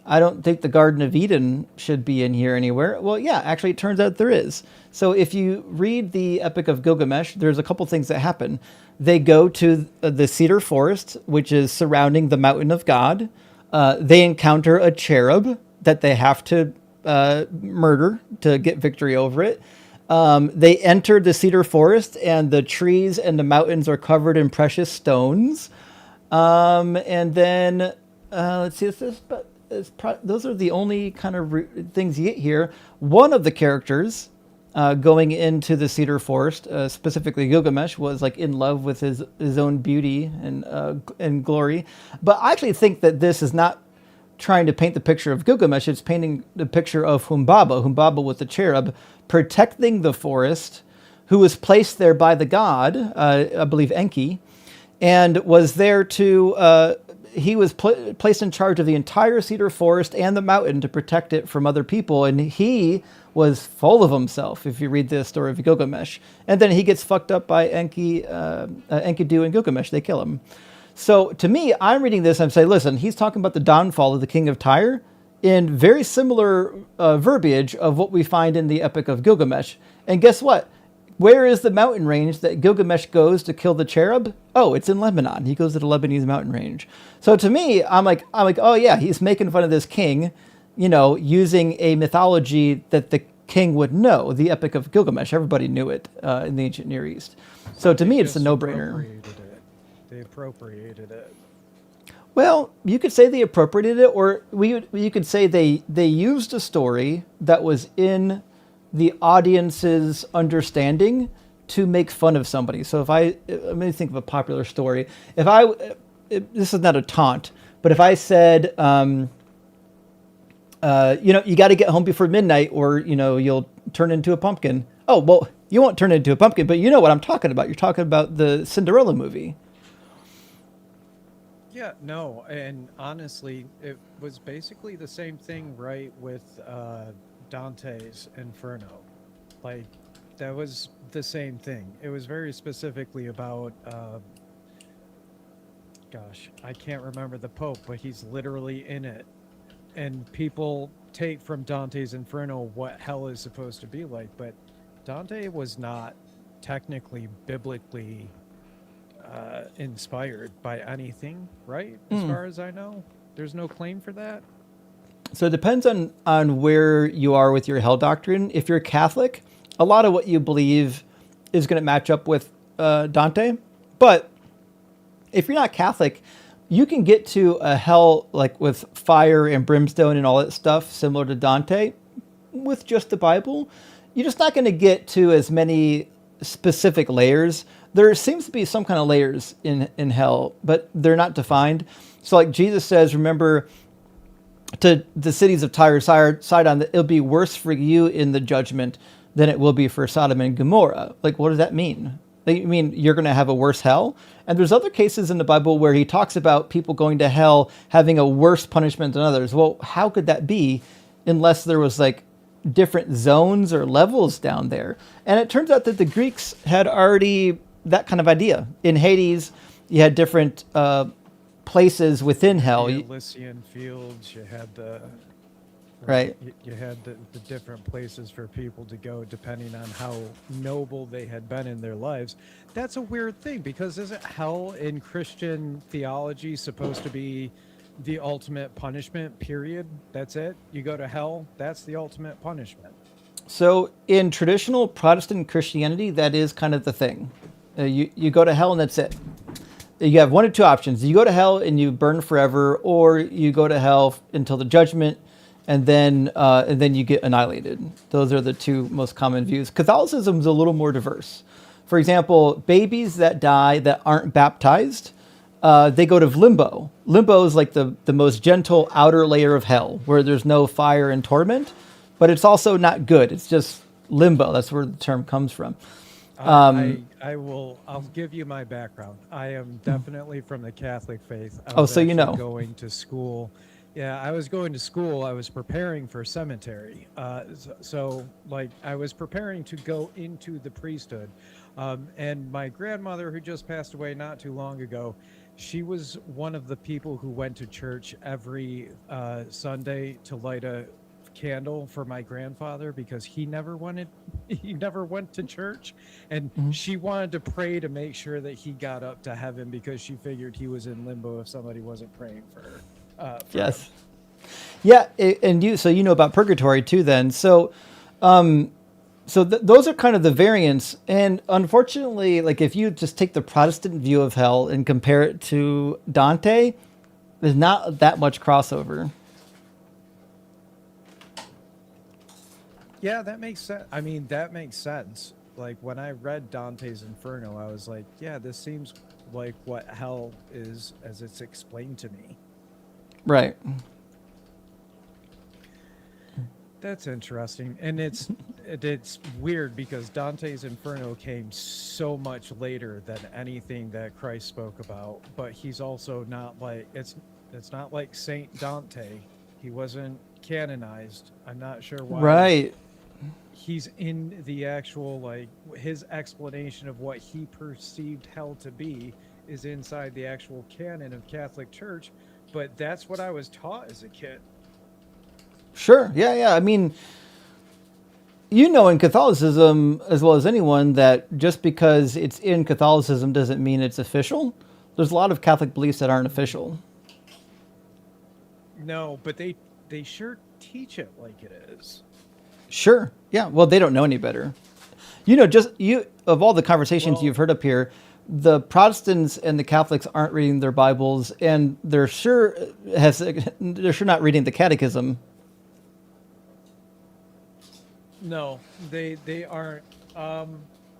I don't think the Garden of Eden should be in here anywhere. Well, yeah, actually, it turns out there is. So if you read the Epic of Gilgamesh, there's a couple things that happen. They go to the cedar forest, which is surrounding the mountain of God. They encounter a cherub that they have to murder to get victory over it. They enter the cedar forest, and the trees and the mountains are covered in precious stones. And then, let's see, those are the only kind of things you get here. One of the characters going into the cedar forest, specifically Gilgamesh, was like in love with his own beauty and glory. But I actually think that this is not trying to paint the picture of Gilgamesh. It's painting the picture of Humbaba. Humbaba was the cherub protecting the forest, who was placed there by the god, I believe Enki, and was there to. He was placed in charge of the entire cedar forest and the mountain to protect it from other people, and he was full of himself, if you read the story of Gilgamesh. And then he gets fucked up by Enkidu and Gilgamesh. They kill him. So to me, I'm reading this, I'm saying, listen, he's talking about the downfall of the king of Tyre in very similar verbiage of what we find in the Epic of Gilgamesh. And guess what? Where is the mountain range that Gilgamesh goes to kill the cherub? Oh, it's in Lebanon. He goes to the Lebanese mountain range. So to me, I'm like, oh yeah, he's making fun of this king, using a mythology that the king would know, the Epic of Gilgamesh. Everybody knew it in the ancient Near East. So to me, it's a no-brainer. They appropriated it. Well, you could say they appropriated it, or you could say they used a story that was in the audience's understanding to make fun of somebody. So let me think of a popular story. This is not a taunt, but if I said, you got to get home before midnight, or you'll turn into a pumpkin. Oh, well, you won't turn into a pumpkin, but you know what I'm talking about. You're talking about the Cinderella movie. Yeah, no, and honestly, it was basically the same thing, right, with Dante's Inferno. Like, that was the same thing. It was very specifically about, gosh, I can't remember the Pope, but he's literally in it. and people take from Dante's Inferno what hell is supposed to be like, but Dante was not technically biblically inspired by anything, right? As far as I know, there's no claim for that. So it depends on where you are with your hell doctrine. If you're Catholic, a lot of what you believe is going to match up with Dante. But if you're not Catholic, you can get to a hell like with fire and brimstone and all that stuff similar to Dante with just the Bible. You're just not going to get to as many specific layers. There seems to be some kind of layers in hell, but they're not defined. So like Jesus says, remember, to the cities of Tyre, Sidon, that it'll be worse for you in the judgment than it will be for Sodom and Gomorrah. Like, what does that mean? Like, you mean you're going to have a worse hell? And there's other cases in the Bible where he talks about people going to hell having a worse punishment than others. Well, how could that be unless there was like different zones or levels down there? And it turns out that the Greeks had already that kind of idea. In Hades, you had different places within hell. The Elysian fields, you had the Right. You had the different places for people to go depending on how noble they had been in their lives. That's a weird thing, because isn't hell in Christian theology supposed to be the ultimate punishment, period? That's it? You go to hell, that's the ultimate punishment. So in traditional Protestant Christianity, that is kind of the thing. You go to hell and that's it. You have one of two options. You go to hell and you burn forever, or you go to hell until the judgment, and then you get annihilated. Those are the two most common views. Catholicism is a little more diverse. For example, babies that die that aren't baptized, they go to limbo. Limbo is like the most gentle outer layer of hell, where there's no fire and torment, but it's also not good. It's just limbo. That's where the term comes from. I'll give you my background. I am definitely from the Catholic faith. So you know. Going to school. Yeah, I was going to school. I was preparing for seminary. So I was preparing to go into the priesthood. And my grandmother, who just passed away not too long ago, she was one of the people who went to church every Sunday to light a candle for my grandfather, because he never went to church, and she wanted to pray to make sure that he got up to heaven, because she figured he was in limbo if somebody wasn't praying for her. Yes. Him. Yeah, and you know about purgatory too then. So those are kind of the variants, and unfortunately, like if you just take the Protestant view of hell and compare it to Dante, there's not that much crossover. Yeah, that makes sense. I mean, that makes sense. Like when I read Dante's Inferno, I was like, yeah, this seems like what hell is as it's explained to me. Right. That's interesting. And it's weird because Dante's Inferno came so much later than anything that Christ spoke about, but he's also not like it's not like Saint Dante. He wasn't canonized. I'm not sure why. Right. He's in the actual, his explanation of what he perceived hell to be is inside the actual canon of Catholic Church, but that's what I was taught as a kid. Sure. Yeah. I mean, in Catholicism as well as anyone that just because it's in Catholicism doesn't mean it's official. There's a lot of Catholic beliefs that aren't official. No, but they sure teach it like it is. Sure. Yeah. Well, they don't know any better. Of all the conversations you've heard up here, the Protestants and the Catholics aren't reading their Bibles, and they're sure not reading the Catechism. No, they aren't.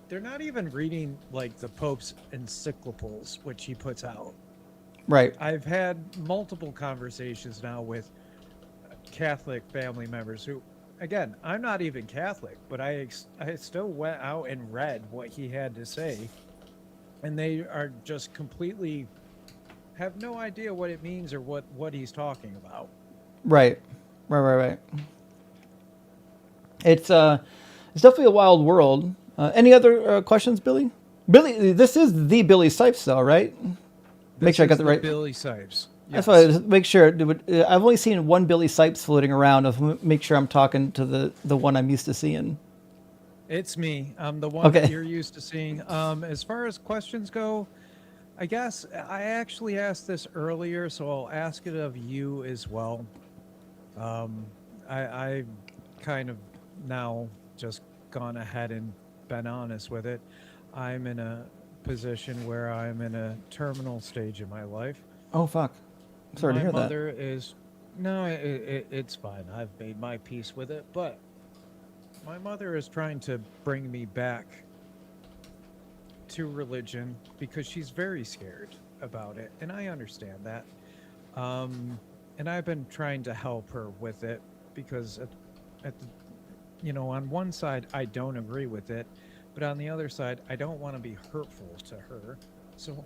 They're not even reading the Pope's encyclicals, which he puts out. Right. I've had multiple conversations now with Catholic family members who, again, I'm not even Catholic, but I still went out and read what he had to say, and they are just completely have no idea what it means or what he's talking about. Right. It's definitely a wild world. Any other questions, Billy? Billy, this is the Billy Sipes, though, right? Make sure I got the right. Billy Sipes. That's why I Yes. just make sure. I've only seen one Billy Sipes floating around. I'll make sure I'm talking to the one I'm used to seeing. It's me. I'm the one that Okay. you're used to seeing. As far as questions go, I guess I actually asked this earlier, so I'll ask it of you as well. Um, I kind of now just gone ahead and been honest with it. I'm in a position where I'm in a terminal stage of my life. Oh fuck. Sorry to My hear that. mother is no, it's fine. I've made my peace with it, but my mother is trying to bring me back to religion because she's very scared about it, and I understand that. Um, and I've been trying to help her with it because at the, on one side I don't agree with it, but on the other side I don't want to be hurtful to her. So,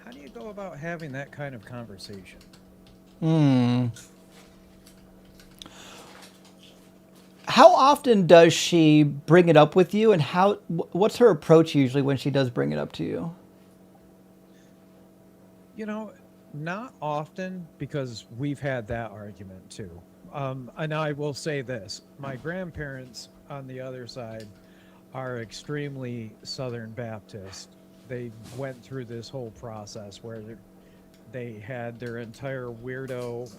how do you go about having that kind of conversation? Hmm. How often does she bring it up with you, and what's her approach usually when she does bring it up to you? You know, not often because we've had that argument too. And I will say this: my grandparents on the other side are extremely Southern Baptist. They went through this whole process where they had their entire weirdo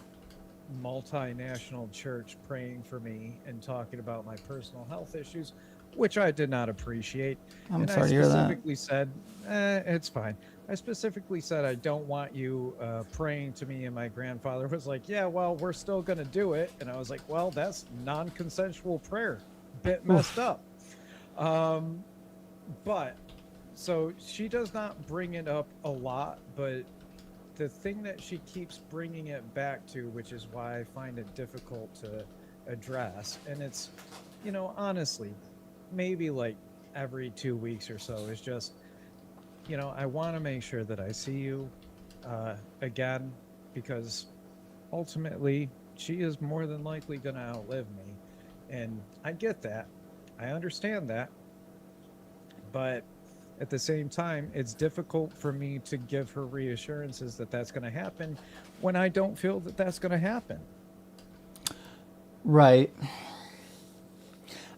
multinational church praying for me and talking about my personal health issues, which I did not appreciate. I'm And I sorry to hear that. specifically said, it's fine. I specifically said, I don't want you praying to me. And my grandfather was like, yeah, well, we're still going to do it. And I was like, well, that's non consensual prayer. Bit messed Oof. up. Um, but so she does not bring it up a lot, but the thing that she keeps bringing it back to, which is why I find it difficult to address, and it's, honestly, maybe like every 2 weeks or so, is just, I want to make sure that I see you again because ultimately she is more than likely going to outlive me. And I get that. I understand that. But at the same time, it's difficult for me to give her reassurances that that's going to happen when I don't feel that that's going to happen. Right.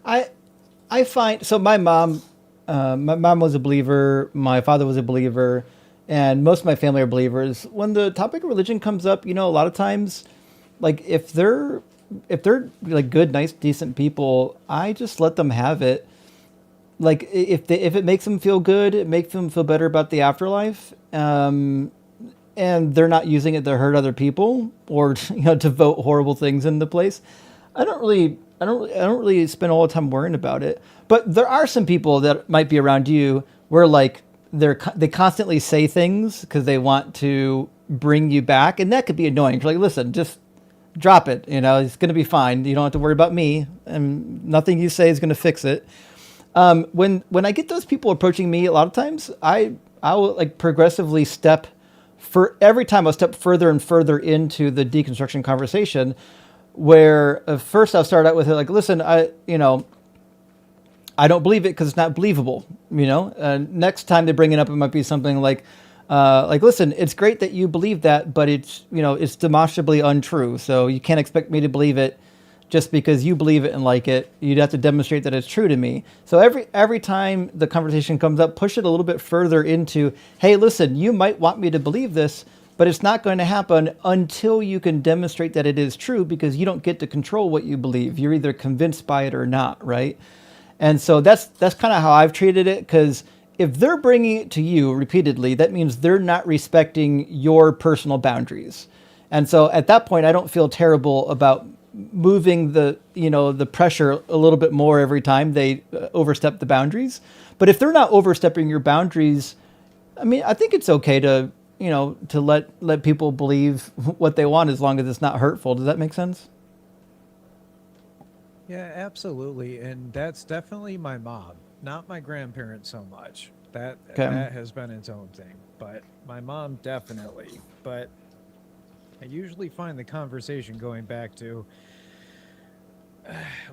I I find so. My mom was a believer. My father was a believer, and most of my family are believers. When the topic of religion comes up, a lot of times, like if they're like good, nice, decent people, I just let them have it. Like if it makes them feel good, it makes them feel better about the afterlife. And they're not using it to hurt other people or to vote horrible things in the place. I don't really spend all the time worrying about it. But there are some people that might be around you where like they constantly say things because they want to bring you back, and that could be annoying. You're like, listen, just drop it. It's going to be fine. You don't have to worry about me, and nothing you say is going to fix it. When I get those people approaching me, a lot of times I will like progressively step for every time I'll step further and further into the deconstruction conversation. Where first I'll start out with it like, listen, I don't believe it because it's not believable. Next time they bring it up, it might be something like, listen, it's great that you believe that, but it's demonstrably untrue. So you can't expect me to believe it just because you believe it and like it. You'd have to demonstrate that it's true to me. So every time the conversation comes up, push it a little bit further into, hey, listen, you might want me to believe this, but it's not going to happen until you can demonstrate that it is true because you don't get to control what you believe. You're either convinced by it or not, right? And so that's kind of how I've treated it, because if they're bringing it to you repeatedly, that means they're not respecting your personal boundaries. And so at that point, I don't feel terrible about moving the pressure a little bit more every time they overstep the boundaries. But if they're not overstepping your boundaries, I mean, I think it's okay to let people believe what they want as long as it's not hurtful. Does that make sense? Yeah, absolutely. And that's definitely my mom, not my grandparents so much. That Okay. that has been its own thing. But my mom definitely. But I usually find the conversation going back to,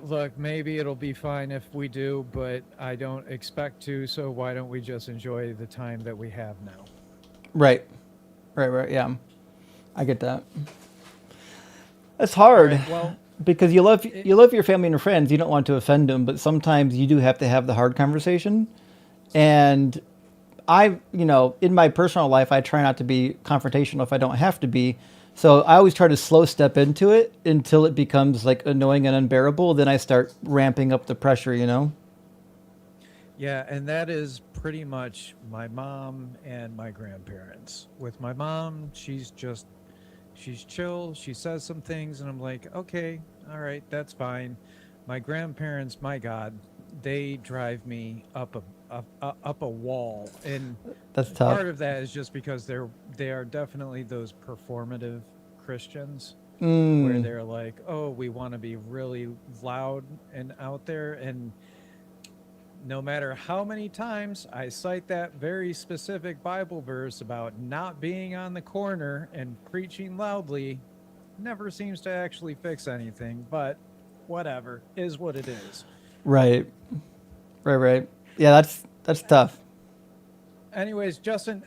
look, maybe it'll be fine if we do, but I don't expect to, so why don't we just enjoy the time that we have now? Right. Right. Right. Yeah. I get that. It's hard. All right, well, Because you love your family and your friends, you don't want to offend them, but sometimes you do have to have the hard conversation. And in my personal life, I try not to be confrontational if I don't have to be. So I always try to slow step into it until it becomes like annoying and unbearable. Then I start ramping up the pressure. yeah, and that is pretty much my mom and my grandparents. With my mom, she's chill. She says some things, and I'm like, okay, all right, that's fine. My grandparents, my God, they drive me up a wall, and That's tough. part of that is just because they are definitely those performative Christians where Mm, they're like, oh, we want to be really loud and out there, and no matter how many times I cite that very specific Bible verse about not being on the corner and preaching loudly, never seems to actually fix anything, but whatever, is what it is. right, right. Yeah, that's tough. Anyways, Justin,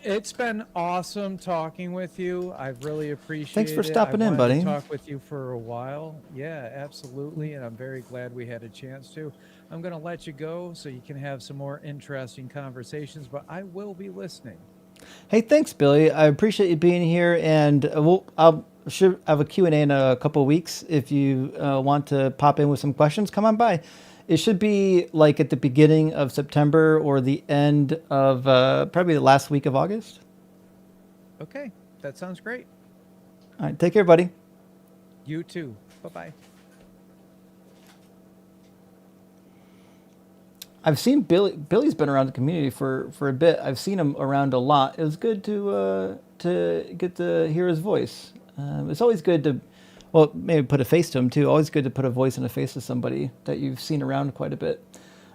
it's been awesome talking with you. I've really appreciated it. stopping I in, wanted buddy. to talk with you for a while. Yeah, absolutely, and I'm very glad we had a chance to. I'm going to let you go so you can have some more interesting conversations, but I will be listening. Hey, thanks, Billy. I appreciate you being here, and I'll should have a Q&A in a couple of weeks. If you want to pop in with some questions, come on by. It should be like at the beginning of September or the end of probably the last week of August. Okay, that sounds great. All right, take care, buddy. You too. Bye-bye. I've seen Billy. Billy's been around the community for a bit. I've seen him around a lot. It was good to get to hear his voice. It's always good to, well, maybe put a face to him too. Always good to put a voice and a face to somebody that you've seen around quite a bit.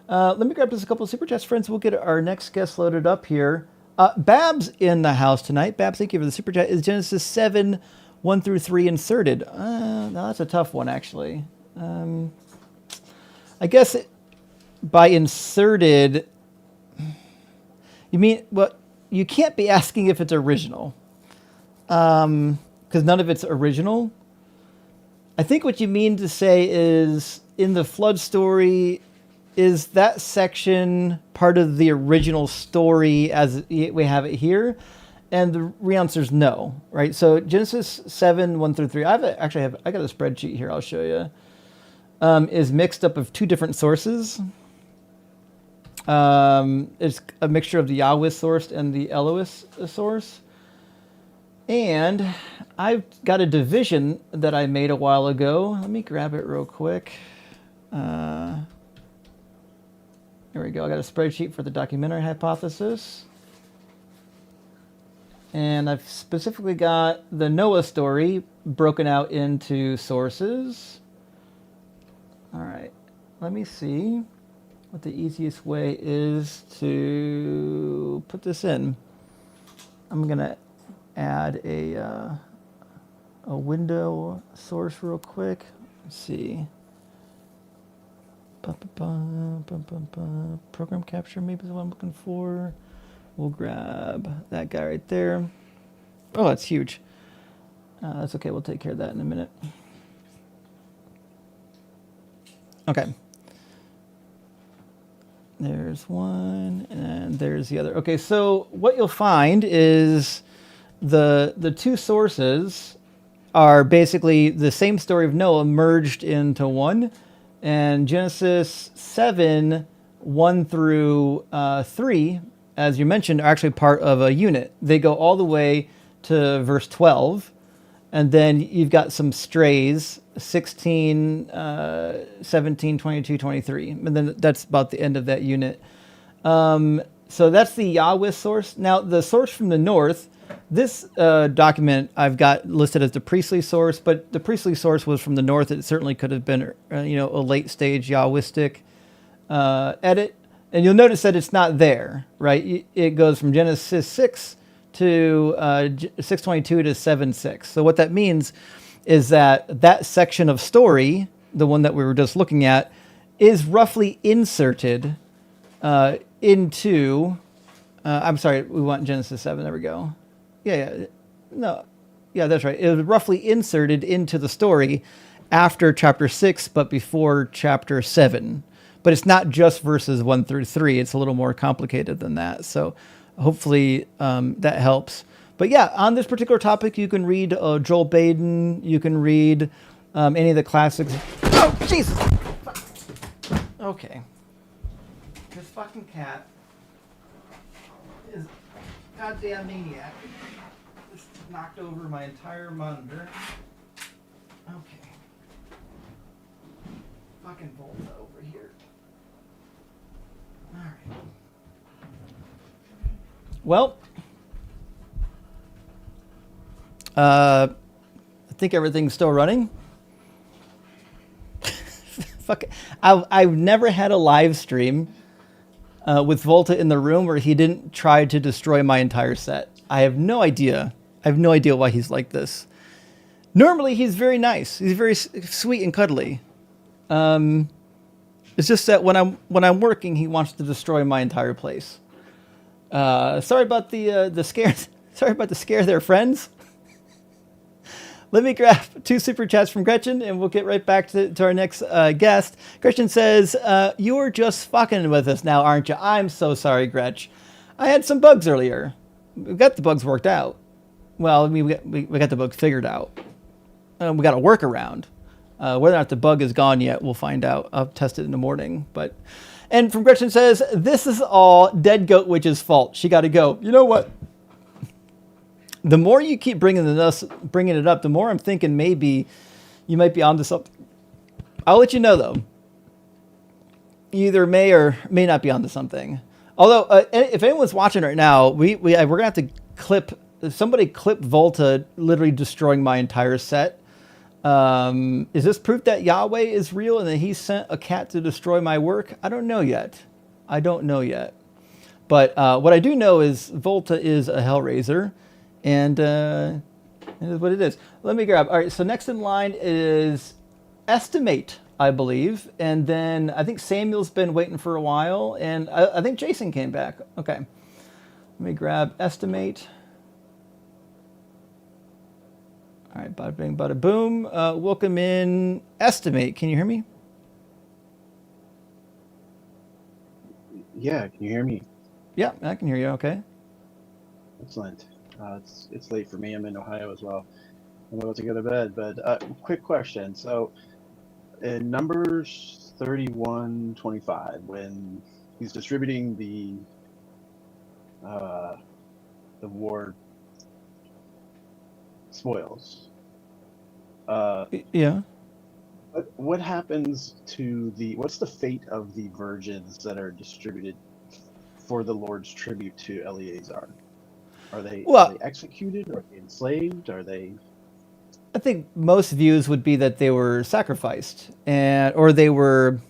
Let me grab just a couple of super chats, friends. We'll get our next guest loaded up here. Babs in the house tonight. Babs, thank you for the super chat. Is Genesis 7, 1 through 3 inserted? No, that's a tough one, actually. I guess by inserted, you mean, well, you can't be asking if it's original. Because none of it's original. I think what you mean to say is in the flood story, is that section part of the original story as we have it here? And the real answer is no, right? So Genesis 7, 1 through 3, I got a spreadsheet here, I'll show you, is mixed up of two different sources. It's a mixture of the Yahweh source and the Elohist source. And I've got a division that I made a while ago. Let me grab it real quick. Here we go. I got a spreadsheet for the documentary hypothesis. And I've specifically got the Noah story broken out into sources. All right. Let me see what the easiest way is to put this in. I'm going to add a window source real quick. Let's see. Program capture maybe is what I'm looking for. We'll grab that guy right there. Oh, that's huge. That's okay. We'll take care of that in a minute. Okay. There's one, and there's the other. Okay, so what you'll find is the two sources are basically the same story of Noah merged into one. And Genesis 7, 1 through 3, as you mentioned, are actually part of a unit. They go all the way to verse 12. And then you've got some strays, 16, 17, 22, 23. And then that's about the end of that unit. So that's the Yahweh source. Now, the source from the north, this document I've got listed as the priestly source, but the priestly source was from the north. It certainly could have been, a late stage Yahwistic edit. And you'll notice that it's not there, right? It goes from Genesis 6 to 6:22 to 7:6. So what that means is that section of story, the one that we were just looking at, is roughly inserted into. I'm sorry, we want Genesis 7. There we go. Yeah. no, yeah, that's right. It was roughly inserted into the story after chapter 6, but before chapter 7. But it's not just verses 1 through 3. It's a little more complicated than that. So hopefully that helps. But yeah, on this particular topic, you can read Joel Baden. You can read any of the classics. Oh, Jesus! Okay. This fucking cat is a goddamn maniac. Just knocked over my entire monitor. Okay. Fucking Volta over here. Alright. Well, I think everything's still running. Fuck it. I've never had a live stream with Volta in the room where he didn't try to destroy my entire set. I have no idea. I have no idea why he's like this. Normally, he's very nice. He's very sweet and cuddly. It's just that when I'm working, he wants to destroy my entire place. Sorry about the scare. Sorry about the scare there, friends. Let me grab 2 super chats from Gretchen, and we'll get right back to our next guest. Gretchen says, "You're just fucking with us now, aren't you?" I'm so sorry, Gretch. I had some bugs earlier. We got the bugs worked out. Well, I mean, we got the bugs figured out. We got a workaround. Whether or not the bug is gone yet, we'll find out. I'll test it in the morning. And from Gretchen says, "This is all Dead Goat Witch's fault. She got to go." You know what? The more you keep bringing it up, the more I'm thinking maybe you might be onto something. I'll let you know, though. You either may or may not be onto something. Although, if anyone's watching right now, we're gonna have to clip Volta literally destroying my entire set. Is this proof that Yahweh is real and that he sent a cat to destroy my work? I don't know yet. But what I do know is Volta is a Hellraiser, and it is what it is. Let me grab. All right, so next in line is Estimate, I believe. And then I think Samuel's been waiting for a while, and I think Jason came back. Okay. Let me grab Estimate. All right, bada bing, bada boom. Welcome in Estimate. Can you hear me? Yeah, can you hear me? Yeah, I can hear you. Okay. Excellent. It's late for me. I'm in Ohio as well. I'm about to go to bed, but quick question. So, in Numbers 31:25, when he's distributing the war spoils, Yeah. what happens to what's the fate of the virgins that are distributed for the Lord's tribute to Eleazar? Are they executed? Are they enslaved? Are they? I think most views would be that they were sacrificed, or they were.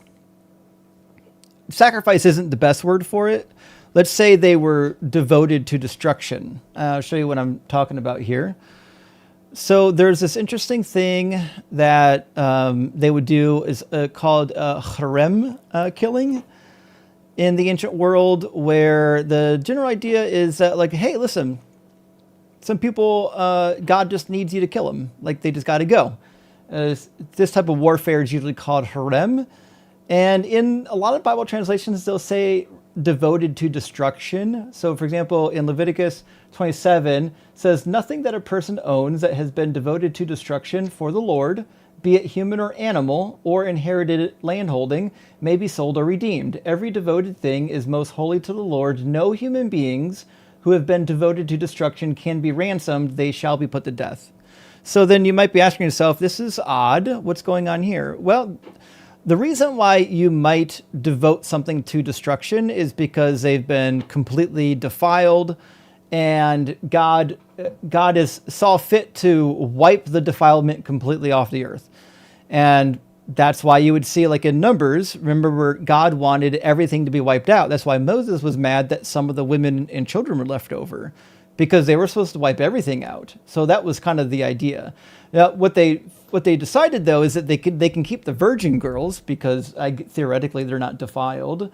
Sacrifice isn't the best word for it. Let's say they were devoted to destruction. I'll show you what I'm talking about here. So there's this interesting thing that they would do is called harem killing in the ancient world, where the general idea is that, like, hey, listen, some people, God just needs you to kill them. Like, they just got to go. This type of warfare is usually called harem. And in a lot of Bible translations, they'll say devoted to destruction. So, for example, in Leviticus 27, says, "Nothing that a person owns that has been devoted to destruction for the Lord, be it human or animal, or inherited landholding, may be sold or redeemed. Every devoted thing is most holy to the Lord. No human beings who have been devoted to destruction can be ransomed. They shall be put to death." So then you might be asking yourself, this is odd. What's going on here? Well, the reason why you might devote something to destruction is because they've been completely defiled, and God saw fit to wipe the defilement completely off the earth. And that's why you would see, like in Numbers, remember, where God wanted everything to be wiped out. That's why Moses was mad that some of the women and children were left over, because they were supposed to wipe everything out. So that was kind of the idea. Now, what they decided, though, is that they can keep the virgin girls, because theoretically they're not defiled,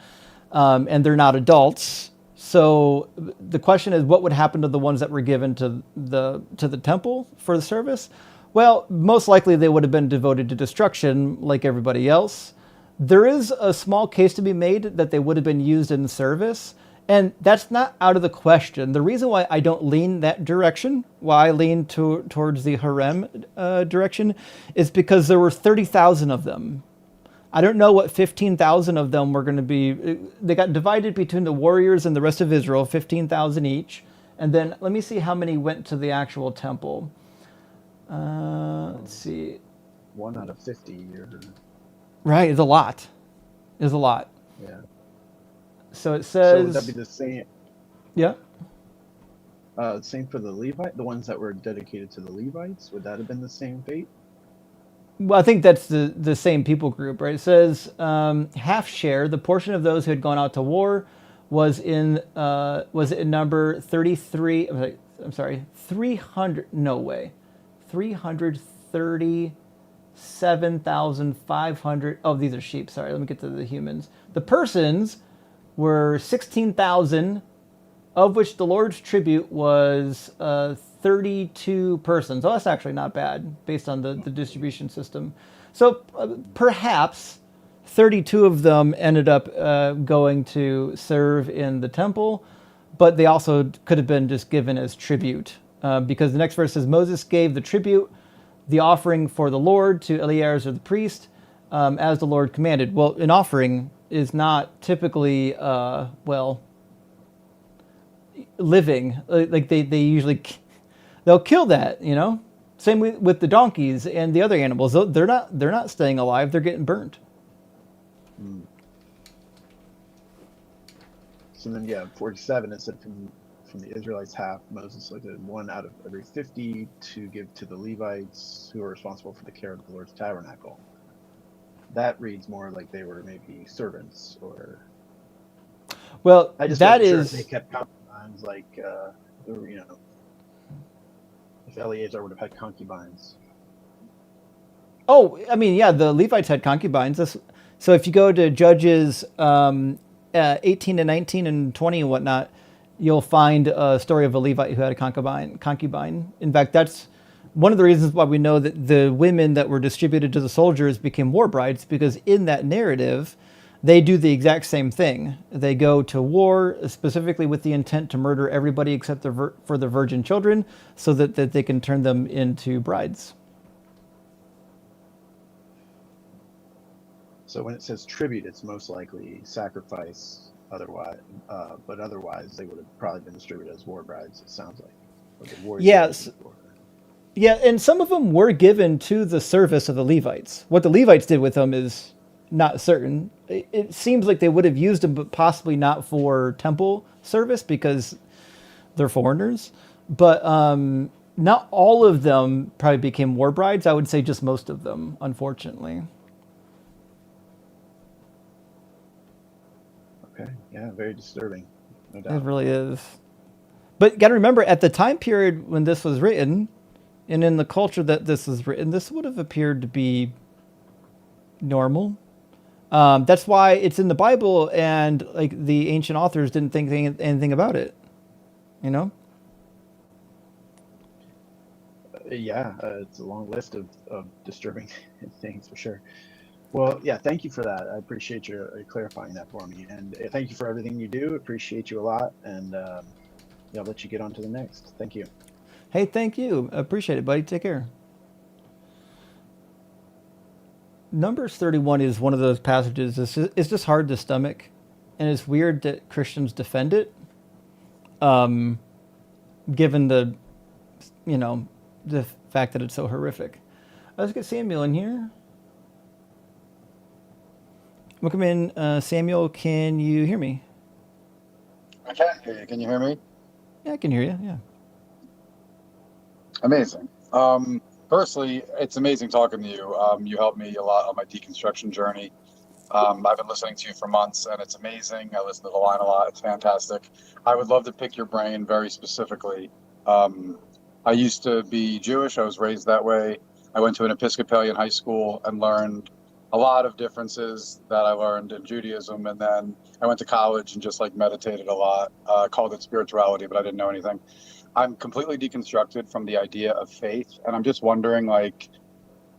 and they're not adults. So the question is, what would happen to the ones that were given to the temple for the service? Well, most likely they would have been devoted to destruction like everybody else. There is a small case to be made that they would have been used in service, and that's not out of the question. The reason why I don't lean that direction, why I lean towards the harem direction, is because there were 30,000 of them. I don't know what 15,000 of them were going to be. They got divided between the warriors and the rest of Israel, 15,000 each. And then let me see how many went to the actual temple. Let's see. 1 out of 50. Right, it's a lot. It's a lot. Yeah. So it So would says. that be the same? Yeah. Same for the Levite, the ones that were dedicated to the Levites. Would that have been the same fate? Well, I think that's the same people group, right? It says half share. The portion of those who had gone out to war was in number 33. I'm sorry, 300. No way, 337,500. Oh, these are sheep. Sorry, let me get to the humans. The persons were 16,000, of which the Lord's tribute was 32 persons. Oh, that's actually not bad based on the distribution system. So perhaps 32 of them ended up going to serve in the temple, but they also could have been just given as tribute because the next verse says, Moses gave the tribute, the offering for the Lord to Eleazar the priest, as the Lord commanded. Well, an offering is not typically, living. Like they usually, they'll kill that, you know? Same with the donkeys and the other animals. They're not staying alive. They're getting burnt. So then, yeah, 47, it said from the Israelites half, Moses selected 1 out of every 50 to give to the Levites who are responsible for the care of the Lord's tabernacle. That reads more like they were maybe servants, or Well, I just that wasn't sure is if they kept concubines, like if Eleazar would have had concubines. Oh, I mean, yeah, the Levites had concubines. So if you go to Judges 18 to 19 and 20 and whatnot, you'll find a story of a Levite who had a concubine. In fact, that's one of the reasons why we know that the women that were distributed to the soldiers became war brides, because in that narrative, they do the exact same thing. They go to war specifically with the intent to murder everybody except for the virgin children so that they can turn them into brides. So when it says tribute, it's most likely sacrifice. Otherwise, but otherwise they would have probably been distributed as war brides. It sounds like. Or the warriors. Yes. Yeah, and some of them were given to the service of the Levites. What the Levites did with them is not certain. It seems like they would have used them, but possibly not for temple service because they're foreigners. But not all of them probably became war brides. I would say just most of them, unfortunately. Okay, yeah, very disturbing, no doubt. It really is. But you got to remember, at the time period when this was written, and in the culture that this was written, this would have appeared to be normal. That's why it's in the Bible, and like the ancient authors didn't think anything about it. You know? Yeah, it's a long list of disturbing things for sure. Well, yeah, thank you for that. I appreciate your clarifying that for me, and thank you for everything you do. Appreciate you a lot, and I'll let you get on to the next. Thank you. Hey, thank you. Appreciate it, buddy. Take care. Numbers 31 is one of those passages. It's just hard to stomach, and it's weird that Christians defend it, given the fact that it's so horrific. Let's get Samuel in here. Welcome in, Samuel. Can you hear me? I can hear you. Can you hear me? Yeah, I can hear you. Yeah. Amazing. Firstly, it's amazing talking to you. You helped me a lot on my deconstruction journey. I've been listening to you for months, and it's amazing. I listen to the line a lot. It's fantastic. I would love to pick your brain very specifically. I used to be Jewish. I was raised that way. I went to an Episcopalian high school and learned a lot of differences that I learned in Judaism. And then I went to college and just like meditated a lot, called it spirituality, but I didn't know anything. I'm completely deconstructed from the idea of faith. And I'm just wondering, like,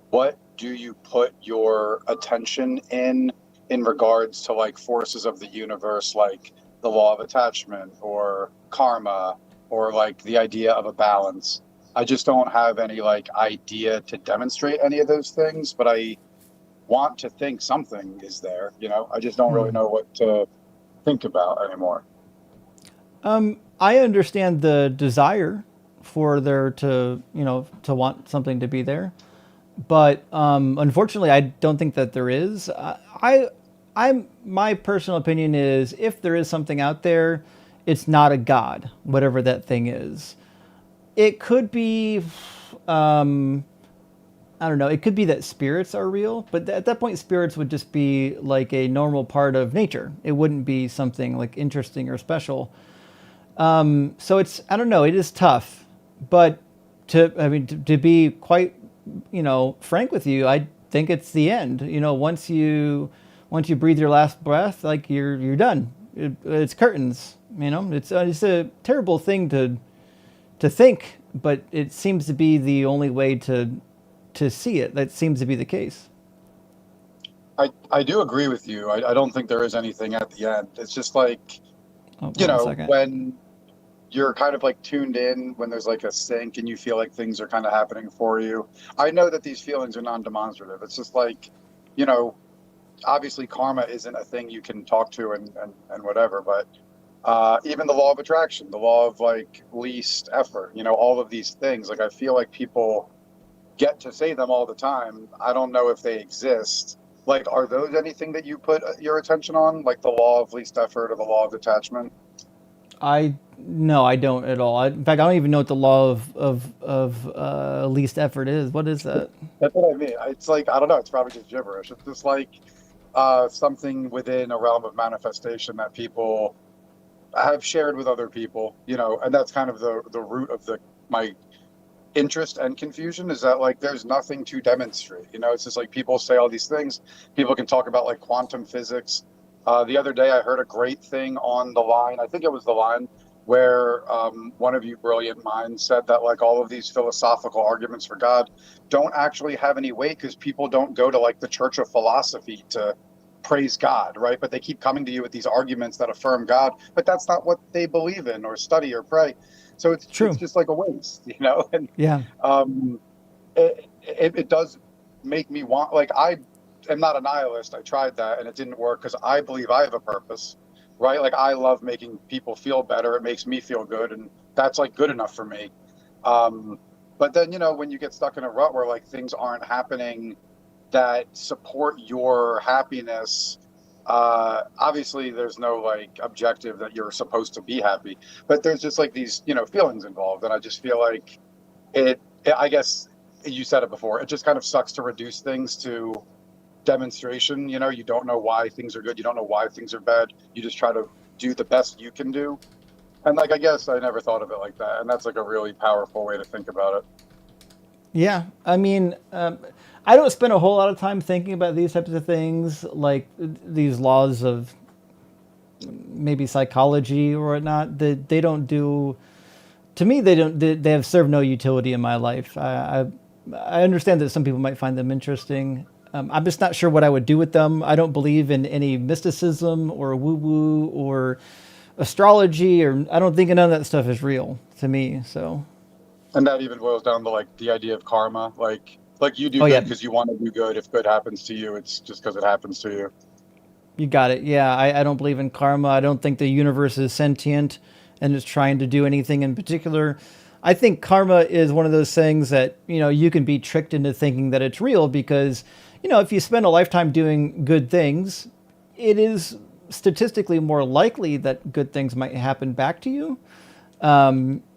what do you put your attention in regards to like forces of the universe, like the law of attachment or karma, or like the idea of a balance? I just don't have any like idea to demonstrate any of those things, but I want to think something is there, you know? I just don't really know what to think about anymore. I understand the desire for there to, to want something to be there, but unfortunately, I don't think that there is. My personal opinion is if there is something out there, it's not a god, whatever that thing is. It could be, I don't know. It could be that spirits are real, but at that point, spirits would just be like a normal part of nature. It wouldn't be something like interesting or special. So it's, I don't know. It is tough, but to be quite, frank with you, I think it's the end. Once you breathe your last breath, like you're done. It's curtains. It's a terrible thing to think, but it seems to be the only way to see it. That seems to be the case. I do agree with you. I don't think there is anything at the end. It's just like, when you're kind of like tuned in, when there's like a sync and you feel like things are kind of happening for you. I know that these feelings are non-demonstrative. It's just like, obviously karma isn't a thing you can talk to and whatever, but even the law of attraction, the law of like least effort, all of these things, like I feel like people get to say them all the time. I don't know if they exist. Like, are those anything that you put your attention on, like the law of least effort or the law of detachment? No, I don't at all. In fact, I don't even know what the law of least effort is. What is that? That's what I mean. It's like, I don't know. It's probably just gibberish. It's just like something within a realm of manifestation that people have shared with other people, and that's kind of the root of my interest and confusion, is that like there's nothing to demonstrate. It's just like people say all these things. People can talk about like quantum physics. The other day I heard a great thing on the line. I think it was the line where one of you brilliant minds said that like all of these philosophical arguments for God don't actually have any weight because people don't go to like the Church of Philosophy to praise God, right? But they keep coming to you with these arguments that affirm God, but that's not what they believe in or study or pray. So it's True. It's just like a waste, And Yeah. It does make me want, like, I am not a nihilist. I tried that and it didn't work because I believe I have a purpose, right? Like I love making people feel better. It makes me feel good, and that's like good enough for me. But then when you get stuck in a rut where like things aren't happening that support your happiness, obviously there's no like objective that you're supposed to be happy, but there's just like these feelings involved, and I just feel like I guess you said it before, it just kind of sucks to reduce things to demonstration. You don't know why things are good, you don't know why things are bad, you just try to do the best you can do. And like I guess I never thought of it like that, and that's like a really powerful way to think about it. Yeah, I mean, I don't spend a whole lot of time thinking about these types of things, like these laws of maybe psychology or whatnot. They don't do, to me, they have served no utility in my life. I understand that some people might find them interesting. I'm just not sure what I would do with them. I don't believe in any mysticism or woo-woo or astrology, or I don't think none of that stuff is real to me. So. And that even boils down to like the idea of karma, like you do Oh, yeah. good because you want to do good. If good happens to you, it's just because it happens to you. You got it. Yeah, I don't believe in karma. I don't think the universe is sentient and is trying to do anything in particular. I think karma is one of those things that, you can be tricked into thinking that it's real because, if you spend a lifetime doing good things, it is statistically more likely that good things might happen back to you.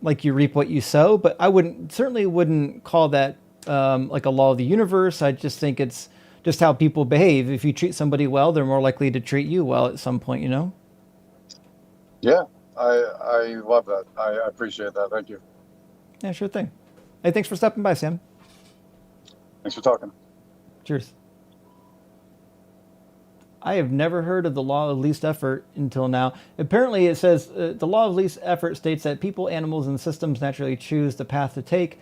Like you reap what you sow, but I certainly wouldn't call that like a law of the universe. I just think it's just how people behave. If you treat somebody well, they're more likely to treat you well at some point, Yeah, I love that. I appreciate that. Thank you. Yeah, sure thing. Hey, thanks for stopping by, Sam. Thanks for talking. Cheers. I have never heard of the law of least effort until now. Apparently, it says the law of least effort states that people, animals, and systems naturally choose the path to take.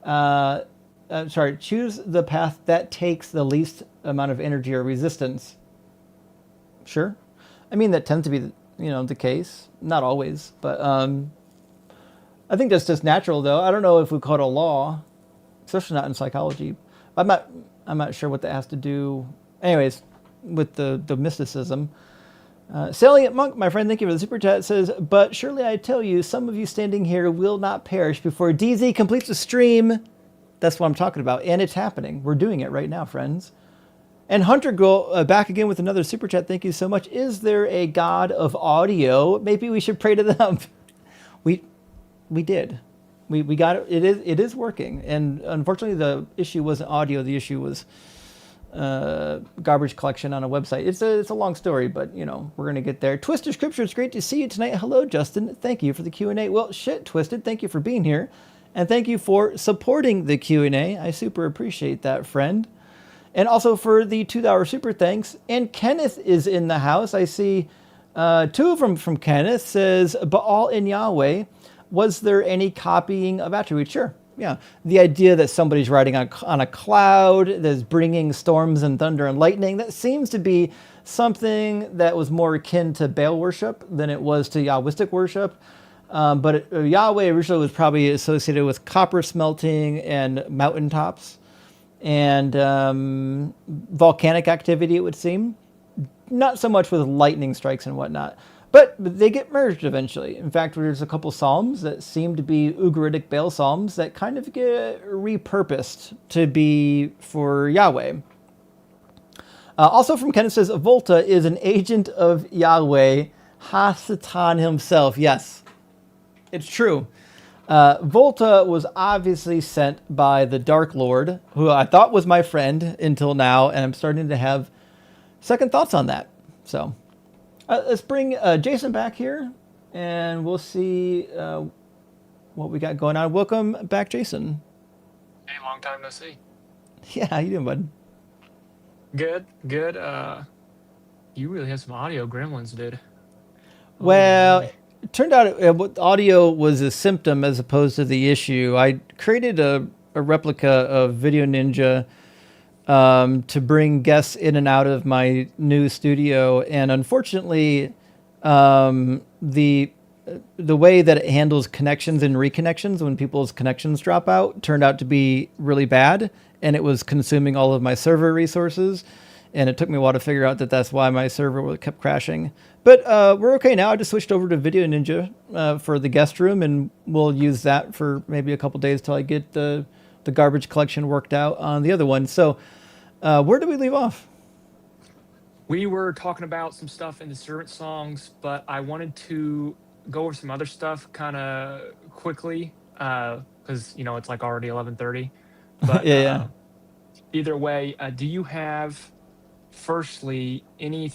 Choose the path that takes the least amount of energy or resistance. Sure, I mean that tends to be the case. Not always, but I think that's just natural, though. I don't know if we call it a law, especially not in psychology. I'm not sure what that has to do. Anyways, with the mysticism. Salient Monk, my friend, thank you for the super chat, says, but surely I tell you, some of you standing here will not perish before DZ completes the stream. That's what I'm talking about, and it's happening. We're doing it right now, friends. And Hunter Girl, back again with another super chat, thank you so much. Is there a god of audio? Maybe we should pray to them. we did. We got it. It is working, and unfortunately the issue wasn't audio, the issue was garbage collection on a website. It's a long story, but we're gonna get there. Twisted Scripture, it's great to see you tonight. Hello, Justin. Thank you for the Q&A. Well, shit, Twisted. Thank you for being here, and thank you for supporting the Q&A. I super appreciate that, friend. And also for the $2 super thanks. And Kenneth is in the house. I see two of them from Kenneth. Says, Baal in Yahweh. Was there any copying of attributes? Sure. Yeah, the idea that somebody's riding on a cloud that's bringing storms and thunder and lightning, that seems to be something that was more akin to Baal worship than it was to Yahwistic worship. But Yahweh originally was probably associated with copper smelting and mountaintops and volcanic activity, it would seem. Not so much with lightning strikes and whatnot. But they get merged eventually. In fact, there's a couple psalms that seem to be Ugaritic Baal psalms that kind of get repurposed to be for Yahweh. Also from Kenneth says, Volta is an agent of Yahweh, Hasatan himself. Yes, it's true. Volta was obviously sent by the Dark Lord, who I thought was my friend until now, and I'm starting to have second thoughts on that. So... let's bring Jason back here, and we'll see what we got going on. Welcome back, Jason. Hey, long time no see. Yeah, how you doing, bud? Good. You really have some audio gremlins, dude. Well, it turned out audio was a symptom as opposed to the issue. I created a replica of Video Ninja to bring guests in and out of my new studio, and unfortunately, the way that it handles connections and reconnections when people's connections drop out turned out to be really bad, and it was consuming all of my server resources, and it took me a while to figure out that that's why my server kept crashing. But we're okay now. I just switched over to Video Ninja for the guest room, and we'll use that for maybe a couple days till I get the garbage collection worked out on the other one. So where did we leave off? We were talking about some stuff in the servant songs, but I wanted to go over some other stuff kind of quickly because it's like already 11:30. But yeah. Either way, do you have firstly any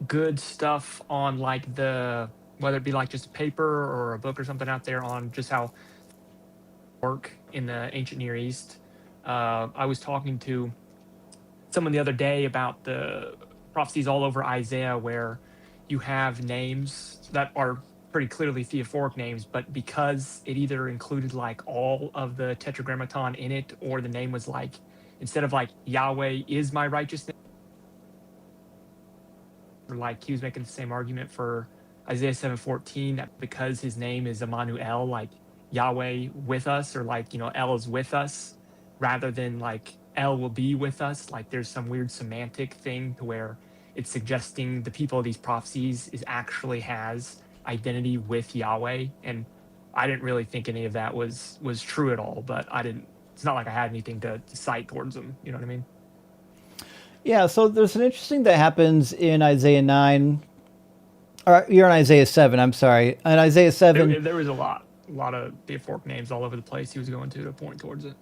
good stuff on like whether it be like just a paper or a book or something out there on just how work in the ancient Near East? I was talking to someone the other day about the prophecies all over Isaiah where you have names that are pretty clearly theophoric names, but because it either included like all of the tetragrammaton in it, or the name was like, instead of like Yahweh is my righteousness, or like he was making the same argument for Isaiah 7:14, that because his name is Emmanuel, like Yahweh with us, or like El is with us, rather than like El will be with us. Like there's some weird semantic thing to where it's suggesting the people of these prophecies actually has identity with Yahweh. And I didn't really think any of that was true at all, but it's not like I had anything to cite towards them. You know what I mean? Yeah, so there's an interesting that happens in Isaiah 9. Or you're in Isaiah 7, I'm sorry. In Isaiah 7... There was a lot of theophoric names all over the place he was going to point towards it.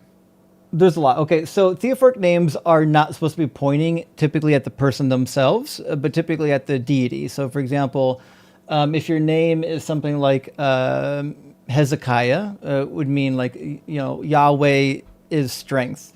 There's a lot. Okay, so theophoric names are not supposed to be pointing typically at the person themselves, but typically at the deity. So, for example, if your name is something like Hezekiah, would mean like, Yahweh is strength,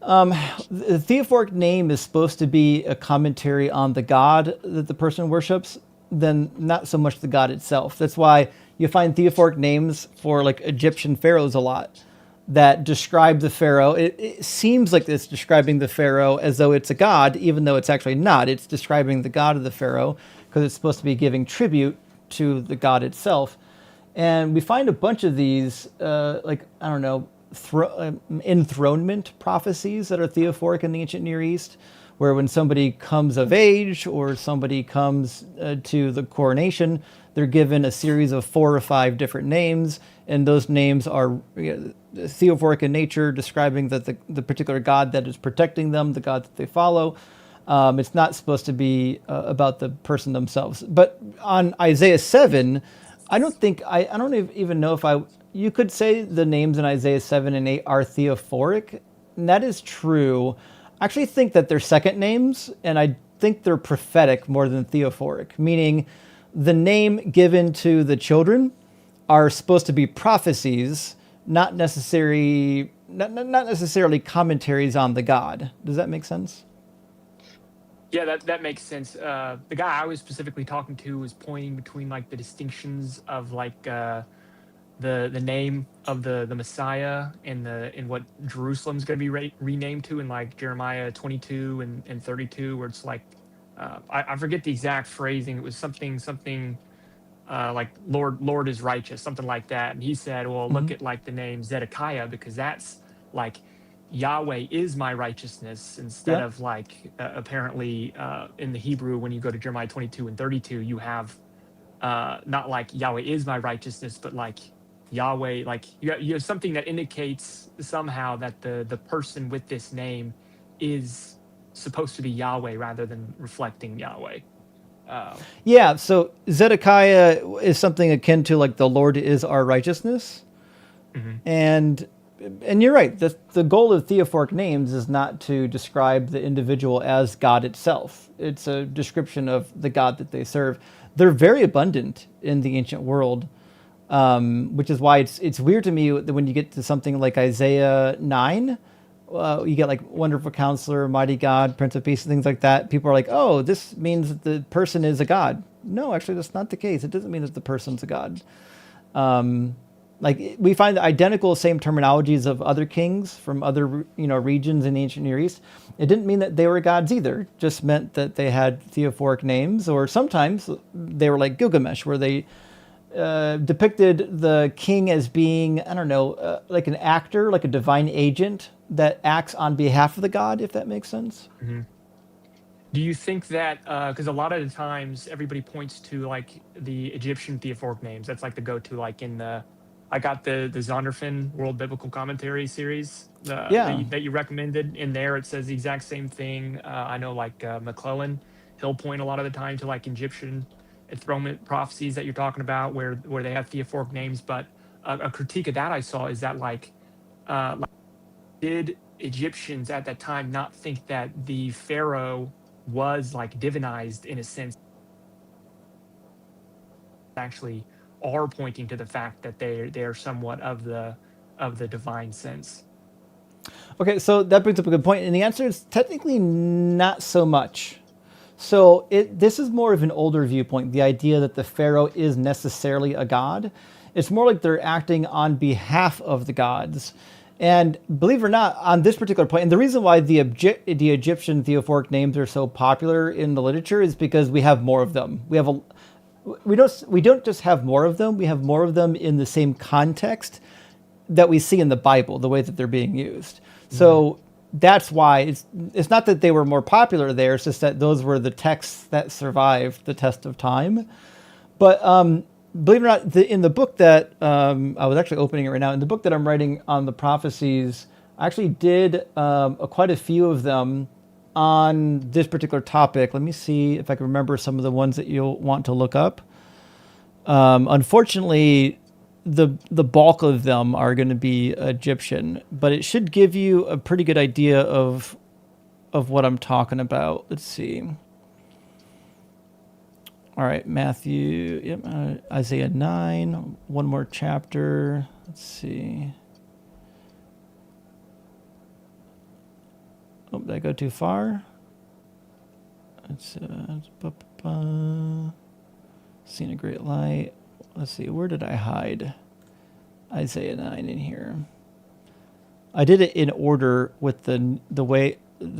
The theophoric name is supposed to be a commentary on the god that the person worships, then not so much the god itself. That's why you find theophoric names for like Egyptian pharaohs a lot that describe the pharaoh. It seems like it's describing the pharaoh as though it's a god, even though it's actually not. It's describing the god of the pharaoh because it's supposed to be giving tribute to the god itself. And we find a bunch of these, like, I don't know, enthronement prophecies that are theophoric in the ancient Near East, where when somebody comes of age or somebody comes to the coronation, they're given a series of 4 or 5 different names, and those names are theophoric in nature, describing that the particular god that is protecting them, the god that they follow. It's not supposed to be about the person themselves. But on Isaiah 7, I don't even know if you could say the names in Isaiah 7 and 8 are theophoric, and that is true. I actually think that they're second names, and I think they're prophetic more than theophoric, meaning the name given to the children are supposed to be prophecies, not necessarily commentaries on the God. Does that make sense? Yeah, that makes sense. The guy I was specifically talking to was pointing between like the distinctions of like the name of the Messiah and what Jerusalem's going to be renamed to in like Jeremiah 22 and 32, where it's like I forget the exact phrasing. It was something like Lord is righteous, something like that. And he said, well, look at like the name Zedekiah, because that's like Yahweh is my righteousness, instead of like apparently in the Hebrew, when you go to Jeremiah 22 and 32, you have not like Yahweh is my righteousness, but like Yahweh, like you have something that indicates somehow that the person with this name is supposed to be Yahweh rather than reflecting Yahweh. Yeah, so Zedekiah is something akin to like the Lord is our righteousness. Mm-hmm. And you're right. The goal of theophoric names is not to describe the individual as God itself. It's a description of the God that they serve. They're very abundant in the ancient world, which is why it's weird to me that when you get to something like Isaiah 9, you get like Wonderful Counselor, Mighty God, Prince of Peace, and things like that. People are like, oh, this means that the person is a god. No, actually, that's not the case. It doesn't mean that the person's a god. Like we find the identical same terminologies of other kings from other regions in the ancient Near East. It didn't mean that they were gods either. It just meant that they had theophoric names, or sometimes they were like Gilgamesh, where they depicted the king as being, I don't know, like an actor, like a divine agent that acts on behalf of the god, if that makes sense. Mm-hmm. Do you think that because a lot of the times everybody points to like the Egyptian theophoric names, that's like the go-to, like in I got the Zondervan World Biblical Commentary series that you recommended. In there, it says the exact same thing. I know like McClellan, he'll point a lot of the time to like Egyptian enthronement prophecies that you're talking about, where they have theophoric names. But a critique of that I saw is that like did Egyptians at that time not think that the pharaoh was like divinized in a sense, actually are pointing to the fact that they're somewhat of the divine sense? Okay, so that brings up a good point, and the answer is technically not so much. So this is more of an older viewpoint, the idea that the pharaoh is necessarily a god. It's more like they're acting on behalf of the gods. And believe it or not, on this particular point, and the reason why the Egyptian theophoric names are so popular in the literature is because we have more of them. We don't just have more of them, we have more of them in the same context that we see in the Bible, the way that they're being used. Mm-hmm. So that's why it's not that they were more popular there, it's just that those were the texts that survived the test of time. But believe it or not, in the book that I was actually opening it right now, in the book that I'm writing on the prophecies, I actually did quite a few of them on this particular topic. Let me see if I can remember some of the ones that you'll want to look up. Unfortunately, the bulk of them are going to be Egyptian, but it should give you a pretty good idea of what I'm talking about. Let's see. All right, Matthew, Isaiah 9, one more chapter. Let's see. Oh, did I go too far? It's seen a great light. Let's see, where did I hide Isaiah 9 in here? I did it in order with the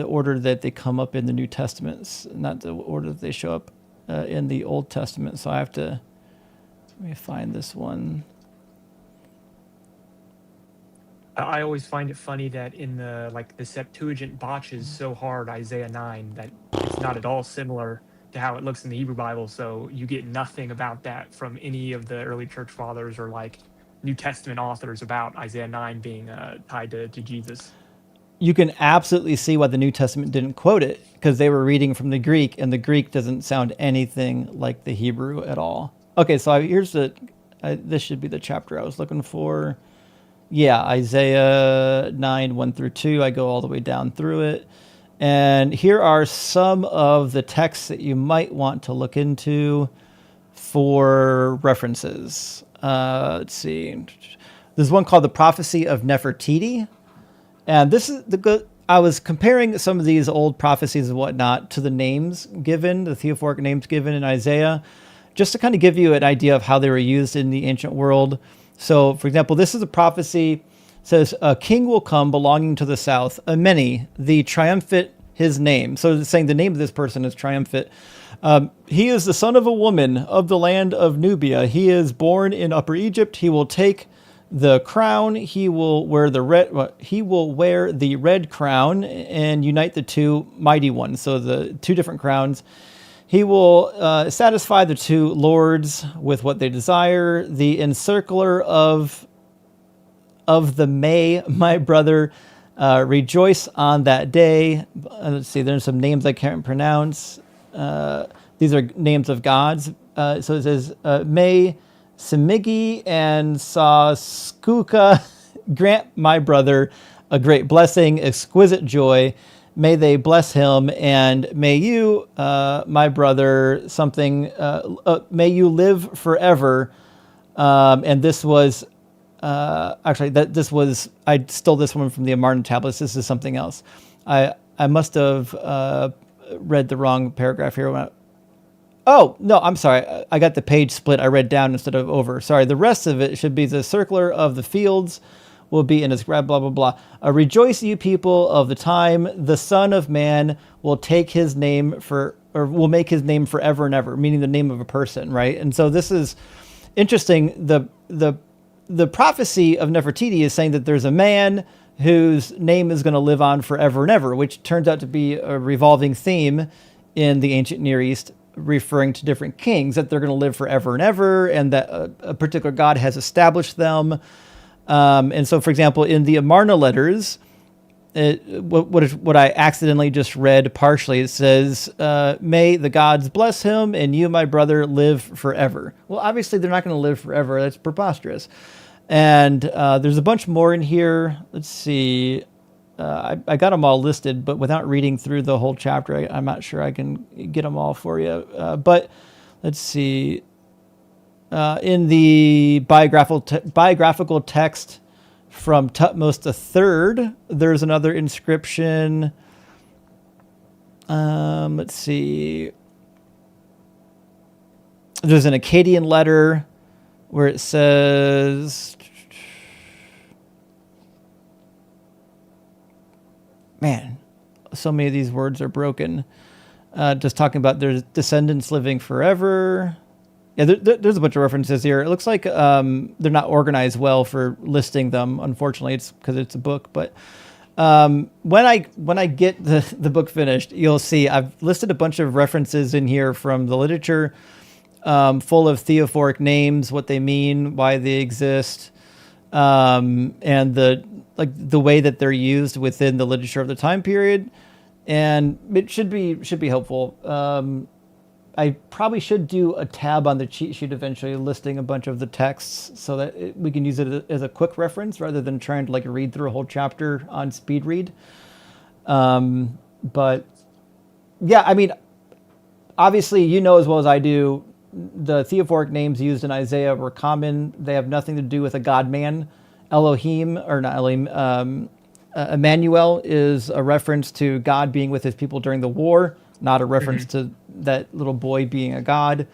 order that they come up in the New Testaments, not the order that they show up in the Old Testament. So I have to, let me find this one. I always find it funny that in the Septuagint botches so hard Isaiah 9 that it's not at all similar to how it looks in the Hebrew Bible. So you get nothing about that from any of the early church fathers or like New Testament authors about Isaiah 9 being tied to Jesus. You can absolutely see why the New Testament didn't quote it, because they were reading from the Greek, and the Greek doesn't sound anything like the Hebrew at all. Okay, so here's this should be the chapter I was looking for. Yeah, Isaiah 9, 1 through 2. I go all the way down through it. And here are some of the texts that you might want to look into for references. Let's see. There's one called the Prophecy of Nefertiti. And this is I was comparing some of these old prophecies and whatnot to the names given, the theophoric names given in Isaiah, just to kind of give you an idea of how they were used in the ancient world. So, for example, this is a prophecy. It says, a king will come belonging to the south, a many, the triumphant his name. So it's saying the name of this person is triumphant. He is the son of a woman of the land of Nubia. He is born in Upper Egypt. He will take the crown. He will wear the red crown and unite the two mighty ones. So the two different crowns. He will satisfy the two lords with what they desire. The encircler of the May, my brother, rejoice on that day. Let's see, there's some names I can't pronounce. These are names of gods. So it says, May Semigi and Saskuka grant my brother a great blessing, exquisite joy. May they bless him, and may you, my brother, may you live forever. And this was, I stole this one from the Amarna tablets. This is something else. I must have read the wrong paragraph here. Oh, no, I'm sorry. I got the page split. I read down instead of over. Sorry, the rest of it should be the circler of the fields will be in his grab, blah, blah, blah. Rejoice, you people of the time. The Son of Man will take his name will make his name forever and ever, meaning the name of a person, right? And so this is interesting. The prophecy of Nefertiti is saying that there's a man whose name is going to live on forever and ever, which turns out to be a revolving theme in the ancient Near East, referring to different kings, that they're going to live forever and ever, and that a particular God has established them. And so, for example, in the Amarna letters, what I accidentally just read partially, it says, may the gods bless him, and you, my brother, live forever. Well, obviously, they're not going to live forever. That's preposterous. And there's a bunch more in here. Let's see. I got them all listed, but without reading through the whole chapter, I'm not sure I can get them all for you. But let's see. In the biographical text from Tutmos III, there's another inscription. Let's see. There's an Akkadian letter where it says, man, so many of these words are broken. Just talking about their descendants living forever. Yeah, there's a bunch of references here. It looks like they're not organized well for listing them. Unfortunately, it's because it's a book. But when I get the book finished, you'll see I've listed a bunch of references in here from the literature, full of theophoric names, what they mean, why they exist, and the way that they're used within the literature of the time period. And it should be helpful. I probably should do a tab on the cheat sheet eventually, listing a bunch of the texts so that we can use it as a quick reference rather than trying to read through a whole chapter on speed read. But yeah, I mean, obviously, you know as well as I do, the theophoric names used in Isaiah were common. They have nothing to do with a God-man, Elohim, or not Elohim, Emmanuel is a reference to God being with his people during the war, not a reference to that little boy being a god.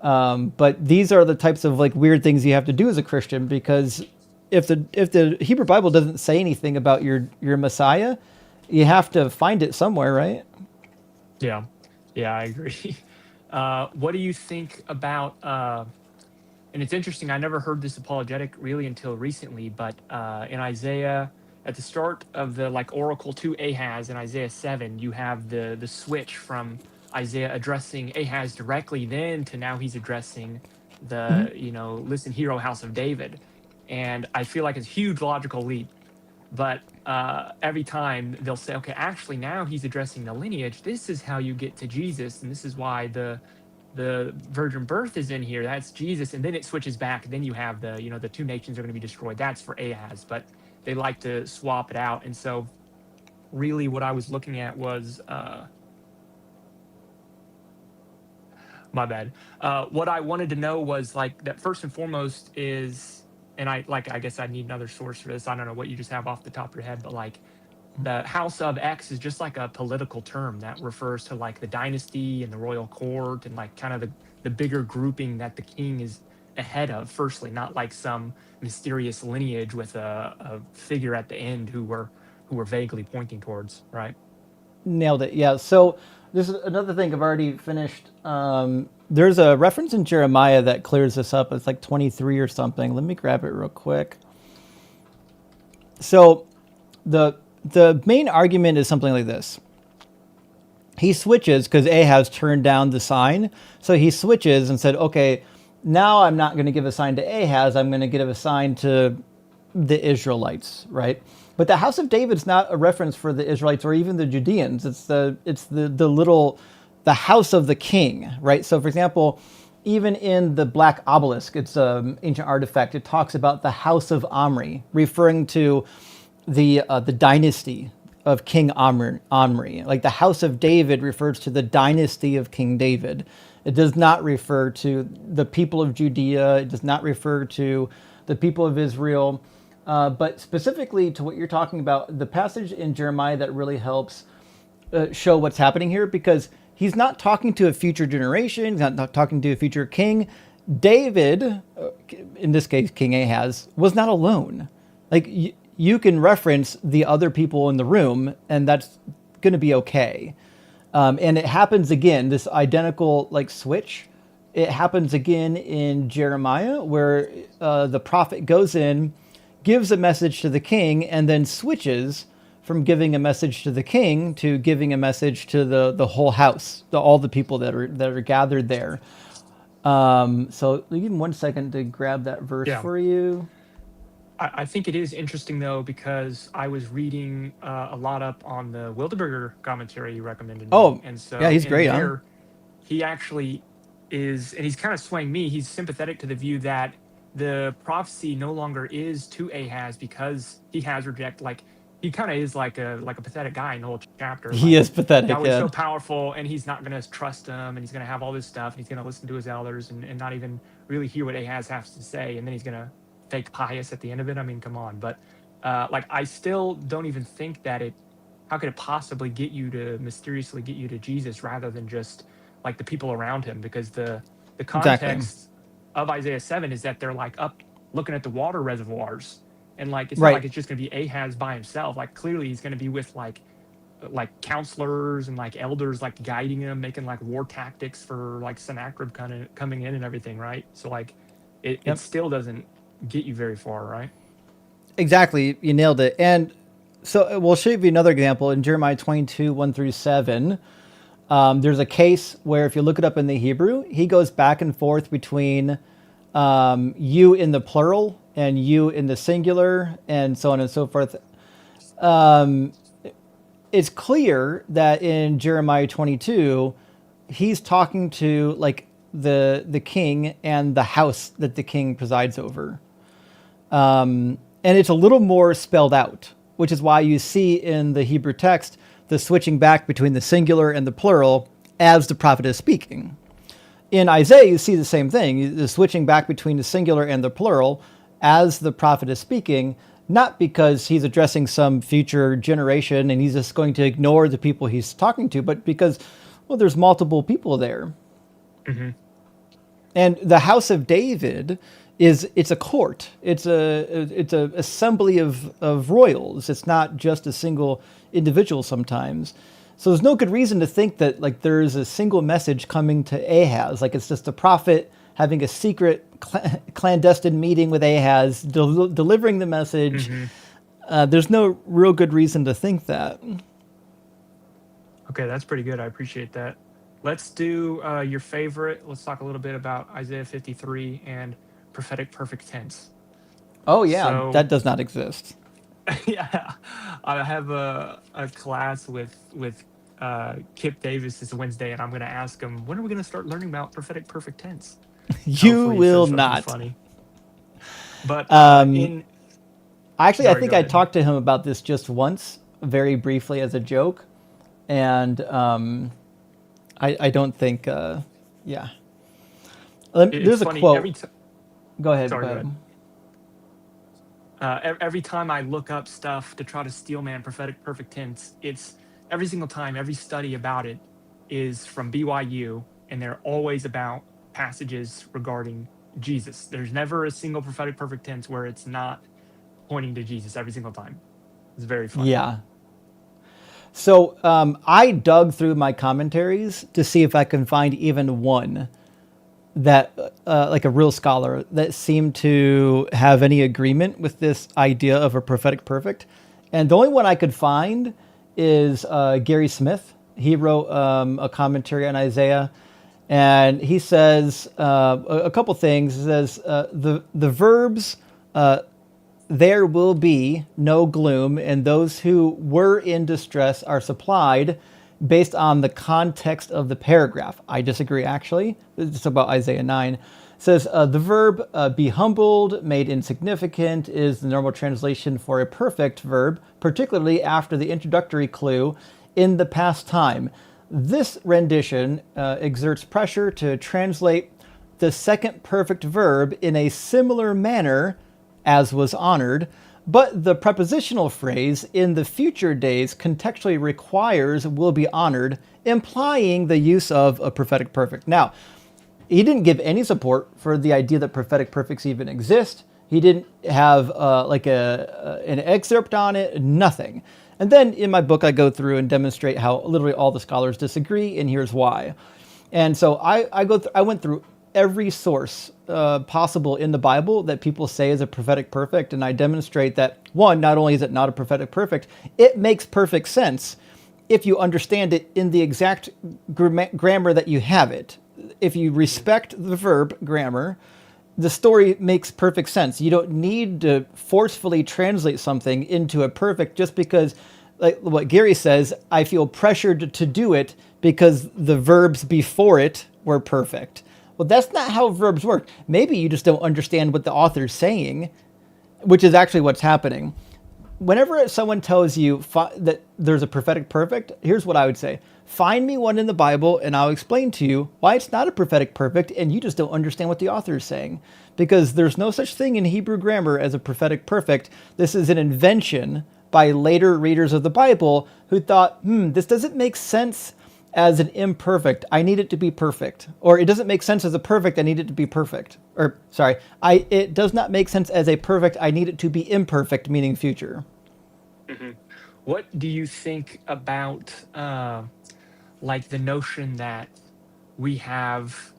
But these are the types of like weird things you have to do as a Christian, because if the Hebrew Bible doesn't say anything about your Messiah, you have to find it somewhere, right? Yeah, yeah, I agree. What do you think about? And it's interesting. I never heard this apologetic really until recently, but in Isaiah, at the start of the like oracle to Ahaz in Isaiah 7, you have the switch from Isaiah addressing Ahaz directly, then to now he's addressing the listen, hero house of David, and I feel like it's a huge logical leap. But every time they'll say, okay, actually now he's addressing the lineage. This is how you get to Jesus, and this is why the virgin birth is in here. That's Jesus, and then it switches back. Then you have the two nations are going to be destroyed. That's for Ahaz, but they like to swap it out. And so, really, what I was looking at was my bad. What I wanted to know was like that first and foremost is, and I guess I need another source for this. I don't know what you just have off the top of your head, but like the House of X is just like a political term that refers to like the dynasty and the royal court and like kind of the bigger grouping that the king is ahead of. Firstly, not like some mysterious lineage with a figure at the end who we're vaguely pointing towards, right? Nailed it. Yeah. So this is another thing I've already finished. There's a reference in Jeremiah that clears this up. It's like 23 or something. Let me grab it real quick. So the main argument is something like this. He switches because Ahaz turned down the sign. So he switches and said, okay, now I'm not going to give a sign to Ahaz. I'm going to give a sign to the Israelites, right? But the house of David's not a reference for the Israelites or even the Judeans. It's the house of the king, right? So for example, even in the black obelisk, it's an ancient artifact. It talks about the house of Omri, referring to the dynasty of King Omri. Like the house of David refers to the dynasty of King David. It does not refer to the people of Judea. It does not refer to the people of Israel. But specifically to what you're talking about, the passage in Jeremiah that really helps show what's happening here, because he's not talking to a future generation. He's not talking to a future king. David, in this case, King Ahaz, was not alone. Like you can reference the other people in the room, and that's going to be okay. And it happens again, this identical like switch. It happens again in Jeremiah, where the prophet goes in, gives a message to the king, and then switches from giving a message to the king to giving a message to the whole house, to all the people that are gathered there. So give me 1 second to grab that verse for you. I think it is interesting though, because I was reading a lot up on the Wildeberger commentary you recommended. Oh, and so yeah, he's great. There, he actually is, and he's kind of swaying me. He's sympathetic to the view that the prophecy no longer is to Ahaz because he has rejected. Like he kind of is like a pathetic guy in the whole chapter. He is pathetic. That was so powerful, and he's not going to trust him, and he's going to have all this stuff, and he's going to listen to his elders, and not even really hear what Ahaz has to say, and then he's going to fake pious at the end of it. I mean, come on. But like I still don't even think that how could it possibly mysteriously get you to Jesus rather than just like the people around him? Because the context of Isaiah 7 is that they're like up looking at the water reservoirs, and like it's not like it's just going to be Ahaz by himself. Like clearly he's going to be with like counselors and like elders like guiding him, making like war tactics for like Sennacherib kind of coming in and everything, right? So like it still doesn't get you very far, right? Exactly, you nailed it. And so we'll show you another example in Jeremiah 22, 1-7. There's a case where if you look it up in the Hebrew, he goes back and forth between you in the plural and you in the singular, and so on and so forth. It's clear that in Jeremiah 22, he's talking to like the king and the house that the king presides over. And it's a little more spelled out, which is why you see in the Hebrew text the switching back between the singular and the plural as the prophet is speaking. In Isaiah, you see the same thing, the switching back between the singular and the plural as the prophet is speaking. not because he's addressing some future generation and he's just going to ignore the people he's talking to, but because, well, there's multiple people there. Mm-hmm. And the house of David it's a court. It's a assembly of royals. It's not just a single individual sometimes. So there's no good reason to think that like there's a single message coming to Ahaz. Like it's just a prophet having a secret clandestine meeting with Ahaz, delivering the message. Mm-hmm. There's no real good reason to think that. Okay, that's pretty good. I appreciate that. Let's do your favorite. Let's talk a little bit about Isaiah 53 and prophetic perfect tense. Oh yeah, So- that does not exist. Yeah, I have a class with Kip Davis this Wednesday, and I'm going to ask him, when are we going to start learning about prophetic perfect tense? You Hopefully he will says something not. funny. But Actually, I Sorry, think go I ahead. talked to him about this just once, very briefly as a joke, and I don't think, yeah. it's There's a funny. quote. Go ahead. Sorry, go go ahead. Every time I look up stuff to try to steelman prophetic perfect tense, it's every single time, every study about it is from BYU, and they're always about passages regarding Jesus. There's never a single prophetic perfect tense where it's not pointing to Jesus every single time. It's very funny. Yeah. So I dug through my commentaries to see if I can find even one that, like a real scholar, that seemed to have any agreement with this idea of a prophetic perfect. And the only one I could find is Gary Smith. He wrote a commentary on Isaiah, and he says a couple things. He says the verbs there will be no gloom, and those who were in distress are supplied based on the context of the paragraph. I disagree, actually. It's about Isaiah 9. It says the verb be humbled, made insignificant is the normal translation for a perfect verb, particularly after the introductory clue in the past time. This rendition exerts pressure to translate the second perfect verb in a similar manner as was honored, but the prepositional phrase in the future days contextually requires will be honored, implying the use of a prophetic perfect. Now, he didn't give any support for the idea that prophetic perfects even exist. He didn't have an excerpt on it, nothing. And then in my book, I go through and demonstrate how literally all the scholars disagree, and here's why. And so I went through every source possible in the Bible that people say is a prophetic perfect, and I demonstrate that, one, not only is it not a prophetic perfect, it makes perfect sense if you understand it in the exact grammar that you have it. If you respect the verb grammar, the story makes perfect sense. You don't need to forcefully translate something into a perfect just because, like what Gary says, I feel pressured to do it because the verbs before it were perfect. Well, that's not how verbs work. Maybe you just don't understand what the author's saying, which is actually what's happening. Whenever someone tells you that there's a prophetic perfect, here's what I would say. Find me one in the Bible and I'll explain to you why it's not a prophetic perfect and you just don't understand what the author is saying. Because there's no such thing in Hebrew grammar as a prophetic perfect. This is an invention by later readers of the Bible who thought, this doesn't make sense as an imperfect. I need it to be perfect. Or it doesn't make sense as a perfect. I need it to be perfect. Or sorry, it does not make sense as a perfect. I need it to be imperfect, meaning future. Mm-hmm. What do you think about like the notion that we have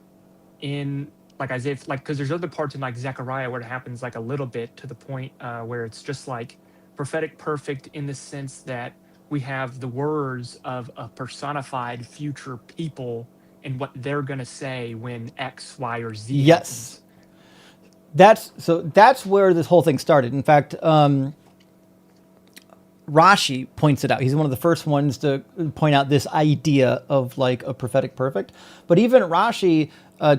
in like Isaiah, like, because there's other parts in like Zechariah where it happens like a little bit to the point where it's just like prophetic perfect in the sense that we have the words of a personified future people and what they're going to say when X, Y, or Z Yes. happens. That's where this whole thing started. In fact, Rashi points it out. He's one of the first ones to point out this idea of like a prophetic perfect. But even Rashi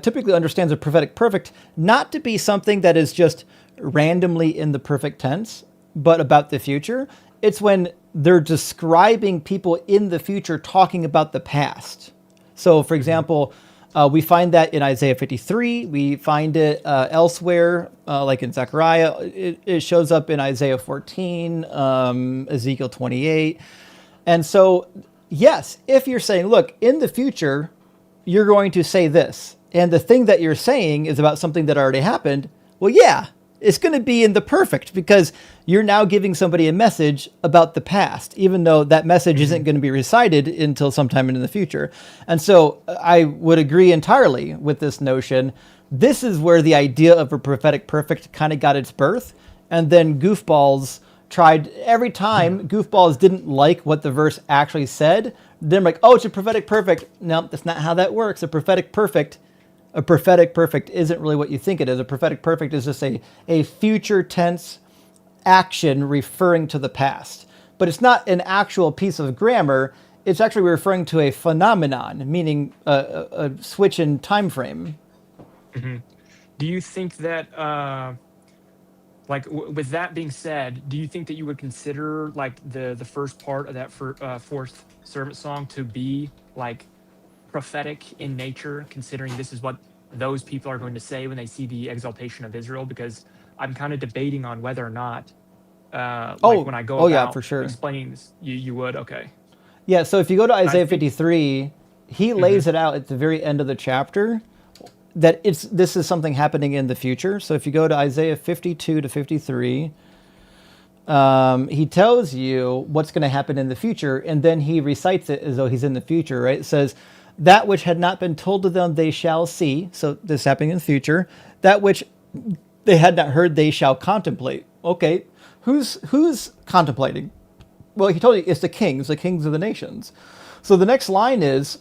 typically understands a prophetic perfect not to be something that is just randomly in the perfect tense, but about the future. It's when they're describing people in the future talking about the past. So, for example, We find that in Isaiah 53. We find it elsewhere, like in Zechariah. It shows up in Isaiah 14, Ezekiel 28. And so, yes, if you're saying, look, in the future, you're going to say this, and the thing that you're saying is about something that already happened, well, yeah, it's going to be in the perfect because you're now giving somebody a message about the past, even though that message isn't going to be recited until sometime in the future. And so I would agree entirely with this notion. This is where the idea of a prophetic perfect kind of got its birth. And then goofballs tried every time goofballs didn't like what the verse actually said. They're like, oh, it's a prophetic perfect. No, that's not how that works. A prophetic perfect isn't really what you think it is. A prophetic perfect is just a future tense action referring to the past. But it's not an actual piece of grammar. It's actually referring to a phenomenon, meaning a switch in time frame. Do you think that, with that being said, do you think that you would consider like the first part of that fourth servant song to be like prophetic in nature, considering this is what those people are going to say when they see the exaltation of Israel? Because I'm kind of debating on whether or not, when I go Oh yeah, about for sure. explaining this, you would. Okay. Yeah, so if you go to I Isaiah think. 53, he lays it out at the very end of the chapter that this is something happening in the future. So if you go to Isaiah 52 to 53, he tells you what's going to happen in the future, and then he recites it as though he's in the future, right? It says, that which had not been told to them they shall see. So this is happening in the future. That which they had not heard they shall contemplate. Okay, who's contemplating? Well, he told you it's the kings of the nations. So the next line is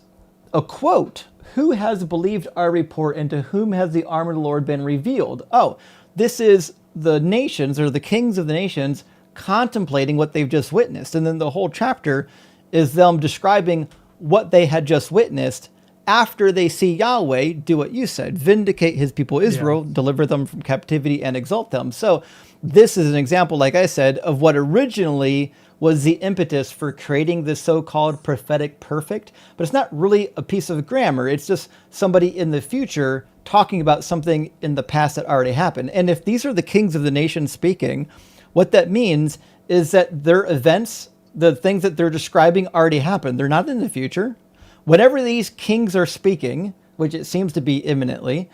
a quote. Who has believed our report, and to whom has the arm of the Lord been revealed? Oh, this is the nations, or the kings of the nations, contemplating what they've just witnessed. And then the whole chapter is them describing what they had just witnessed after they see Yahweh do what you said, vindicate his people Israel, deliver them from captivity, and exalt them. So this is an example, like I said, of what originally was the impetus for creating this so-called prophetic perfect. But it's not really a piece of grammar. It's just somebody in the future talking about something in the past that already happened. And if these are the kings of the nation speaking, what that means is that their events, the things that they're describing, already happened. They're not in the future. Whenever these kings are speaking, which it seems to be imminently,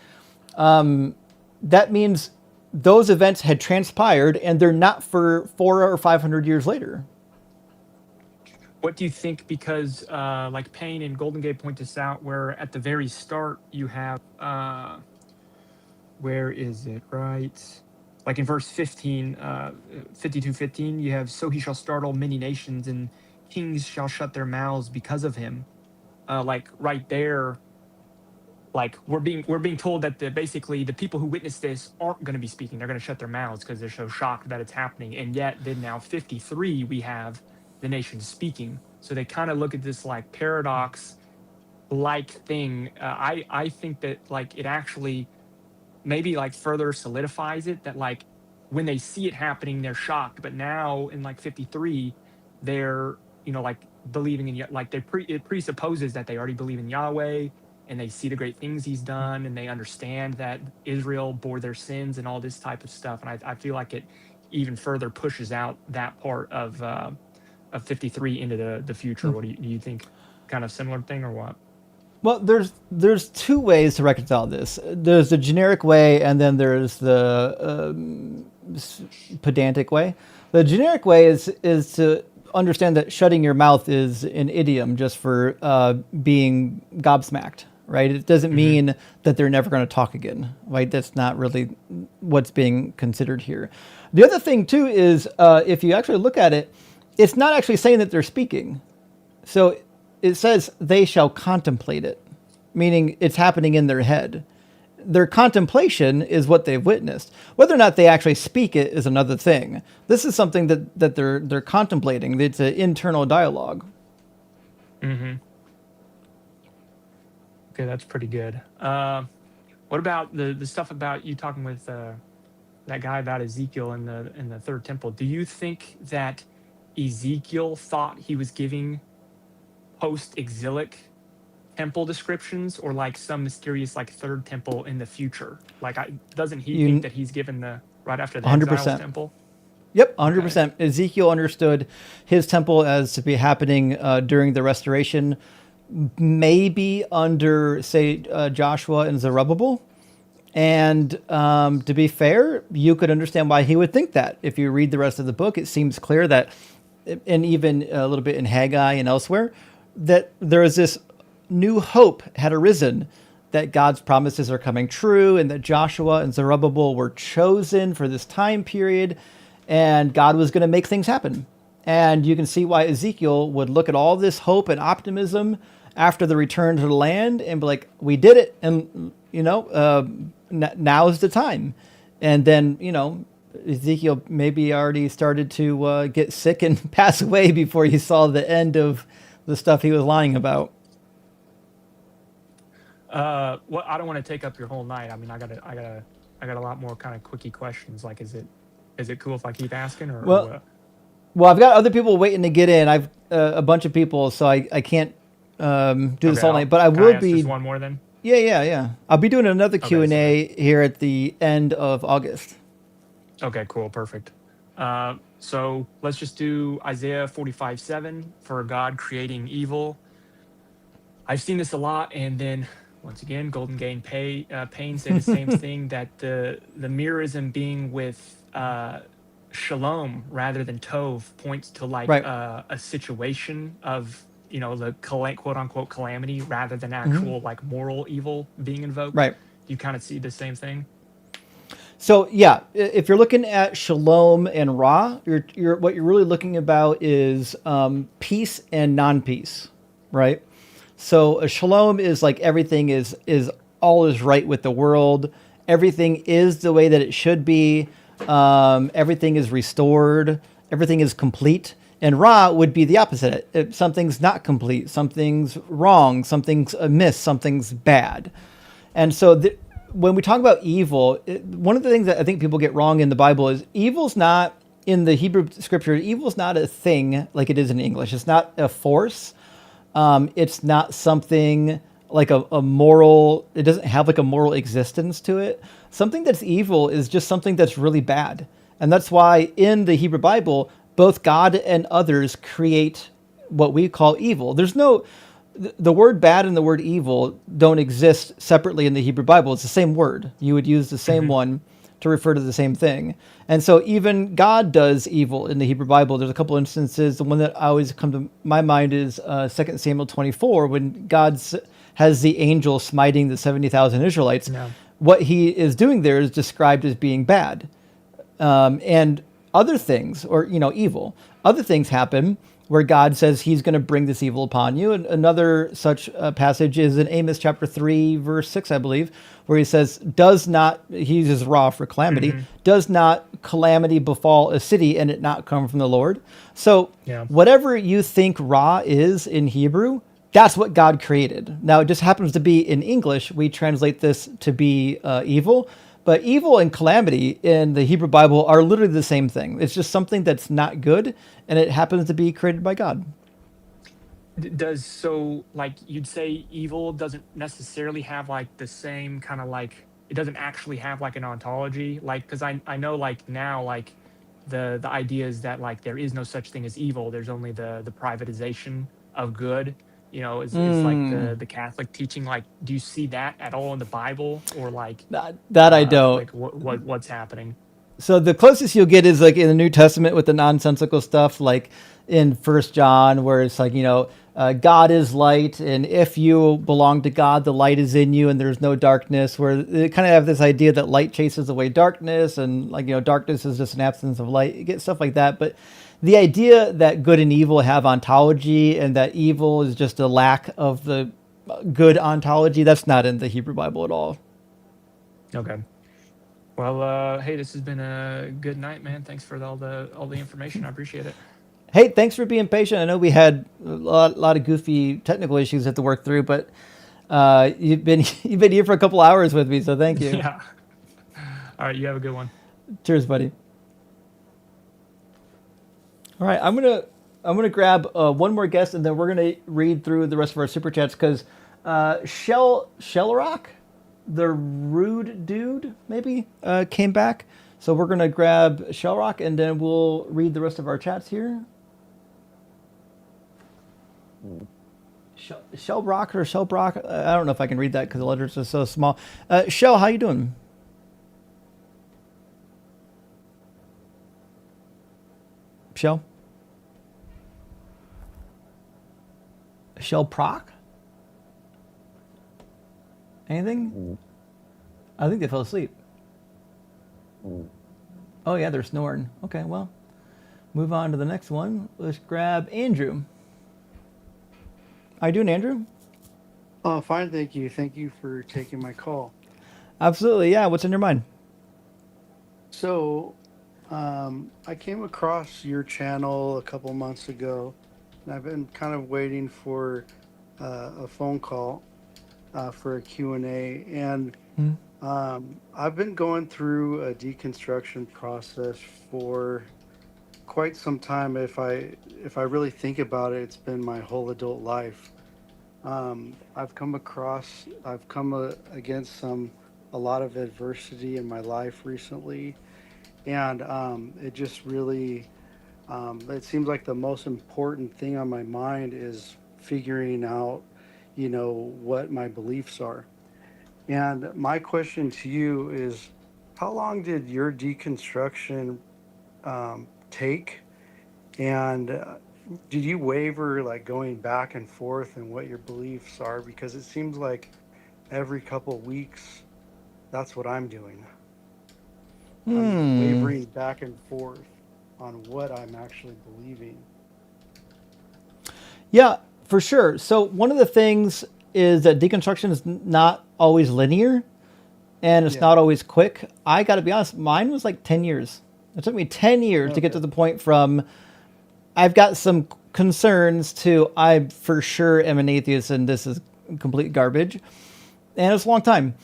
that means those events had transpired, and they're not for 400 or 500 years later. What do you think? Because like Payne and Golden Gate point this out, where at the very start you have, where is it, right? Like in verse 15, 52:15, you have, so he shall startle many nations, and kings shall shut their mouths because of him. Like right there, like we're being told that basically the people who witness this aren't going to be speaking. They're going to shut their mouths because they're so shocked that it's happening. And yet then now 53, we have the nation speaking. So they kind of look at this like paradox like thing. I think that like it actually maybe like further solidifies it, that like when they see it happening, they're shocked. But now in like 53, they're, like believing in, like it presupposes that they already believe in Yahweh, and they see the great things he's done, and they understand that Israel bore their sins and all this type of stuff. And I feel like it even further pushes out that part of 53 into the future. What do you think? Kind of similar thing or what? Well, there's two ways to reconcile this. There's the generic way, and then there's the pedantic way. The generic way is to understand that shutting your mouth is an idiom just for being gobsmacked, right? It doesn't mean that they're never going to talk again, right? That's not really what's being considered here. The other thing too is if you actually look at it, it's not actually saying that they're speaking. So it says they shall contemplate it, meaning it's happening in their head. Their contemplation is what they've witnessed. Whether or not they actually speak it is another thing. This is something that they're contemplating. It's an internal dialogue. Mm-hmm. Okay, that's pretty good. What about the stuff about you talking with that guy about Ezekiel in the third temple? Do you think that Ezekiel thought he was giving post-exilic temple descriptions or like some mysterious like third temple in the future? Like, doesn't he think You that he's given the right after the exiles 100%. temple? Yep, Okay. 100%. Ezekiel understood his temple as to be happening during the restoration, maybe under, say, Joshua and Zerubbabel. And to be fair, you could understand why he would think that. If you read the rest of the book, it seems clear that, and even a little bit in Haggai and elsewhere, that there is this new hope had arisen that God's promises are coming true and that Joshua and Zerubbabel were chosen for this time period and God was going to make things happen. And you can see why Ezekiel would look at all this hope and optimism after the return to the land and be like, we did it. And, now is the time. And then, Ezekiel maybe already started to get sick and pass away before he saw the end of the stuff he was lying about. Well, I don't want to take up your whole night. I mean, I got a lot more kind of quickie questions. Like, is it cool if I keep asking or Well, what? well, I've got other people waiting to get in. I've a bunch of people, so I can't do this Okay, all night. But I can I will ask just be. one more then? Yeah. I'll be doing another Okay, Q&A here at the end of August. okay, cool, perfect. So let's just do Isaiah 45:7 for God creating evil. I've seen this a lot, and then once again, Golden Gain Payne say the same thing, that the mirrorism being with shalom rather than tov points to like Right. a situation of the quote unquote calamity rather than Hmm. actual like moral evil being invoked. Right. You kind of see the same thing. So yeah, if you're looking at Shalom and Ra, what you're really looking about is peace and non-peace, right? So a Shalom is like everything is all is right with the world. Everything is the way that it should be. Everything is restored. Everything is complete. And Ra would be the opposite. If something's not complete, something's wrong, something's amiss, something's bad. And so when we talk about evil, one of the things that I think people get wrong in the Bible is evil's not, in the Hebrew scripture, evil's not a thing like it is in English. It's not a force. It's not something like a moral, it doesn't have like a moral existence to it. Something that's evil is just something that's really bad. And that's why in the Hebrew Bible, both God and others create what we call evil. The word bad and the word evil don't exist separately in the Hebrew Bible. It's the same word. You would use the same Hmm. one to refer to the same thing. And so even God does evil in the Hebrew Bible. There's a couple instances. The one that always come to my mind is 2 Samuel 24, when God has the angel smiting the 70,000 Israelites. Yeah. What he is doing there is described as being bad. And other things, or evil, other things happen where God says he's going to bring this evil upon you. And another such passage is in Amos chapter 3, verse 6, I believe, where he says, he uses Ra for calamity, Hmm. does not calamity befall a city and it not come from the Lord? So Yeah. whatever you think Ra is in Hebrew, that's what God created. Now, it just happens to be in English, we translate this to be evil. But evil and calamity in the Hebrew Bible are literally the same thing. It's just something that's not good, and it happens to be created by God. Like you'd say evil doesn't necessarily have like the same kind of like, it doesn't actually have like an ontology, like because I know like now like the idea is that like there is no such thing as evil, there's only the privatization of good, is like Mm, the Catholic teaching. Like, do you see that at all in the Bible, or like that I don't. what's happening? So the closest you'll get is like in the New Testament with the nonsensical stuff, like in First John, where it's like God is light, and if you belong to God, the light is in you, and there's no darkness. Where they kind of have this idea that light chases away darkness, and like darkness is just an absence of light. You get stuff like that, but the idea that good and evil have ontology, and that evil is just a lack of the good ontology, that's not in the Hebrew Bible at all. Okay. Well, hey, this has been a good night, man. Thanks for all the information. I appreciate it. Hey, thanks for being patient. I know we had a lot of goofy technical issues to have to work through, but you've been you've been here for a couple hours with me, so thank you. Yeah. All right, you have a good one. Cheers, buddy. All right, I'm gonna grab one more guest, and then we're gonna read through the rest of our super chats because Shellrock, the rude dude, maybe came back. So we're gonna grab Shellrock, and then we'll read the rest of our chats here. Shellrock or Shellbrock? I don't know if I can read that because the letters are so small. Shell, how you doing? Shell? Shell Proc? Anything? I think they fell asleep. Oh yeah, they're snoring. Okay, well, move on to the next one. Let's grab Andrew. How you doing, Andrew? Oh, fine, thank you. Thank you for taking my call. Absolutely, yeah. What's in your mind? So, I came across your channel a couple months ago, and I've been kind of waiting for a phone call for a Q&A. And I've been going through a deconstruction process for quite some time. If I really think about it, it's been my whole adult life. I've come against a lot of adversity in my life recently, and it just really it seems like the most important thing on my mind is figuring out, what my beliefs are. And my question to you is, how long did your deconstruction take? And did you waver, like going back and forth and what your beliefs are? Because it seems like every couple weeks, that's what I'm doing. I'm wavering back and forth on what I'm actually believing. Yeah, for sure. So one of the things is that deconstruction is not always linear, and it's not always quick. I got to be honest, mine was like 10 years. It took me 10 years to get to the point from I've got some concerns to I for sure am an atheist and this is complete garbage. And it's a long time.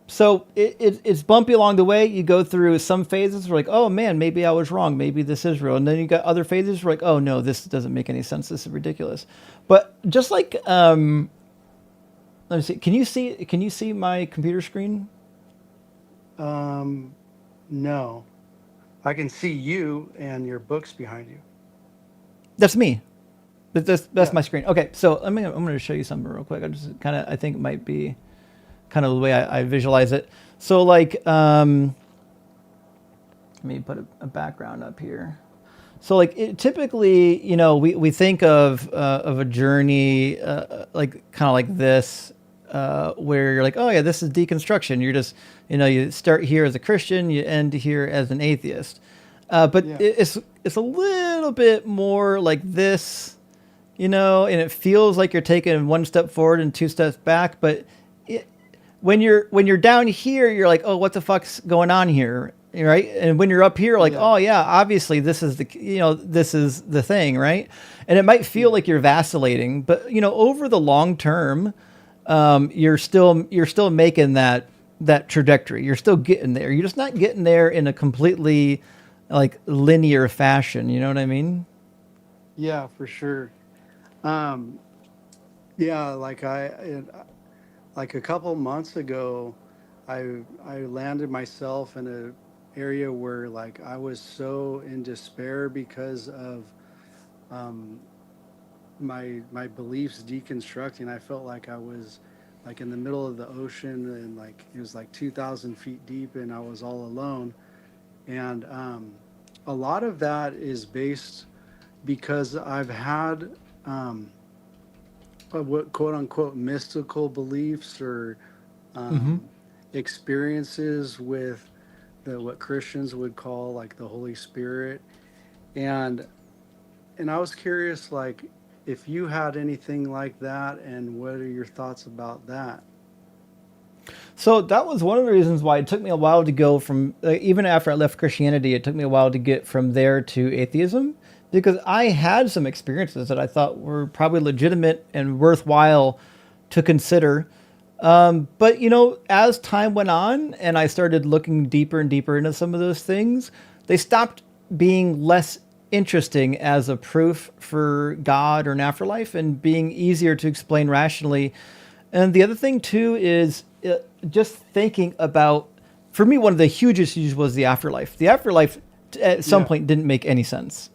So it's bumpy along the way. You go through some phases where like, oh man, maybe I was wrong. Maybe this is real. And then you got other phases where like, oh no, this doesn't make any sense. This is ridiculous. But just like, let me see. Can you see my computer screen? No. I can see you and your books behind you. That's me. That's my screen. Okay, so I'm going to show you something real quick. I think it might be kind of the way I visualize it. So like, let me put a background up here. So like typically, we think of a journey like kind of like this, where you're like, oh yeah, this is deconstruction. You're just, you start here as a Christian, you end here as an atheist. But it's a little bit more like this, and it feels like you're taking one step forward and two steps back. But when you're down here, you're like, oh, what the fuck's going on here, right? And when you're up here, like, oh yeah, obviously this is this is the thing, right? And it might feel like you're vacillating, but over the long term, you're still making that trajectory. You're still getting there. You're just not getting there in a completely like linear fashion. You know what I mean? Yeah, for sure. Yeah, like a couple months ago, I landed myself in an area where like I was so in despair because of my beliefs deconstructing. I felt like I was like in the middle of the ocean, and like it was like 2,000 feet deep and I was all alone. And a lot of that is based because I've had what quote unquote mystical beliefs or experiences with what Christians would call like the Holy Spirit. And I was curious, like, if you had anything like that, and what are your thoughts about that? So that was one of the reasons why it took me a while to go from, even after I left Christianity, it took me a while to get from there to atheism, because I had some experiences that I thought were probably legitimate and worthwhile to consider. But, as time went on and I started looking deeper and deeper into some of those things, they stopped being less interesting as a proof for God or an afterlife and being easier to explain rationally And the other thing too is just thinking about, for me, one of the huge issues was the afterlife. The afterlife at some Yeah, point didn't make any sense.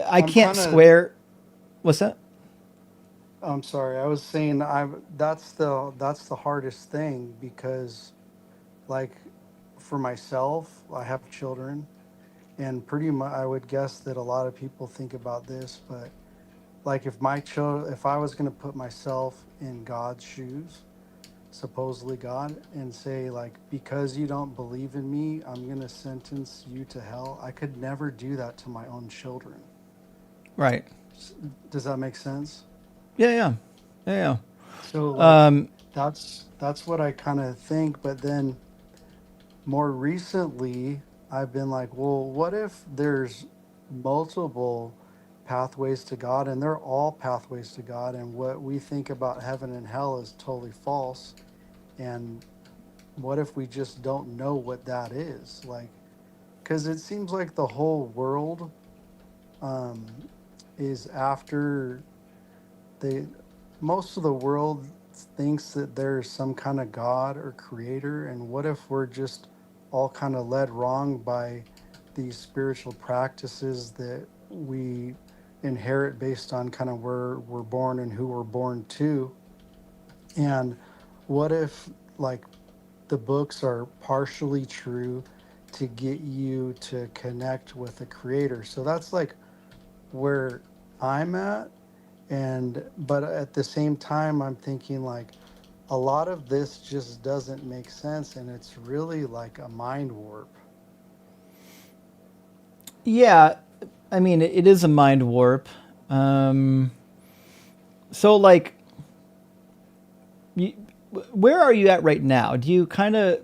I I'm can't kind of. square. What's that? I'm sorry. I was saying that's the hardest thing because, like, for myself, I have children, and pretty much I would guess that a lot of people think about this, but like if I was going to put myself in God's shoes, supposedly God, and say like, because you don't believe in me, I'm going to sentence you to hell. I could never do that to my own children. Right. S- Does that make sense? Yeah, yeah, yeah, So like yeah. that's what I kind of think, but then more recently I've been like, well, what if there's multiple pathways to God and they're all pathways to God, and what we think about heaven and hell is totally false? And what if we just don't know what that is? Like, because it seems like the whole world um, is after they, most of the world thinks that there's some kind of God or creator. And what if we're just all kind of led wrong by these spiritual practices that we inherit based on kind of where we're born and who we're born to? And what if, like, the books are partially true to get you to connect with the creator? So that's like where I'm at. And but at the same time I'm thinking like a lot of this just doesn't make sense, and it's really like a mind warp. Yeah, I mean, it is a mind warp. Um, so, like, you, where are you at right now? Do you kind of,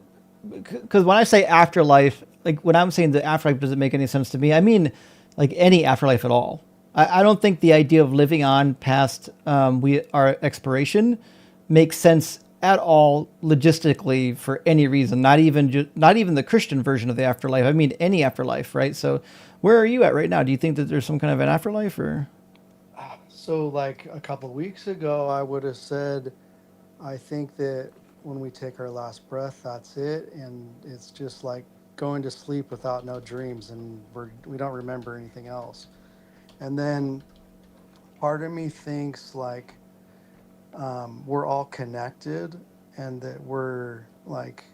because when I say afterlife, like when I'm saying the afterlife doesn't make any sense to me, I mean like any afterlife at all. I don't think the idea of living on past our expiration makes sense at all logistically for any reason. Not even the Christian version of the afterlife. I mean any afterlife, right? So, where are you at right now? Do you think that there's some kind of an afterlife, or? So like a couple weeks ago I would have said I think that when we take our last breath, that's it, and it's just like going to sleep without no dreams, and we don't remember anything else. And then part of me thinks like we're all connected, and that we're like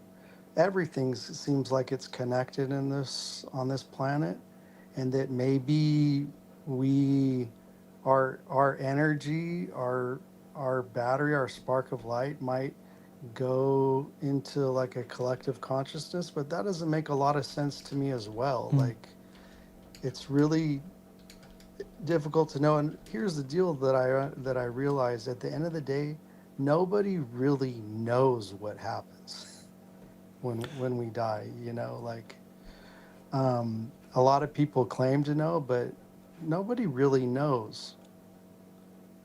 everything seems like it's connected in this on this planet, and that maybe we our energy, our battery, our spark of light might go into like a collective consciousness, but that doesn't make a lot of sense to me as well. Hmm. Like it's really difficult to know. And here's the deal that I realized at the end of the day, nobody really knows what happens when we die. You know, like a lot of people claim to know, but nobody really knows.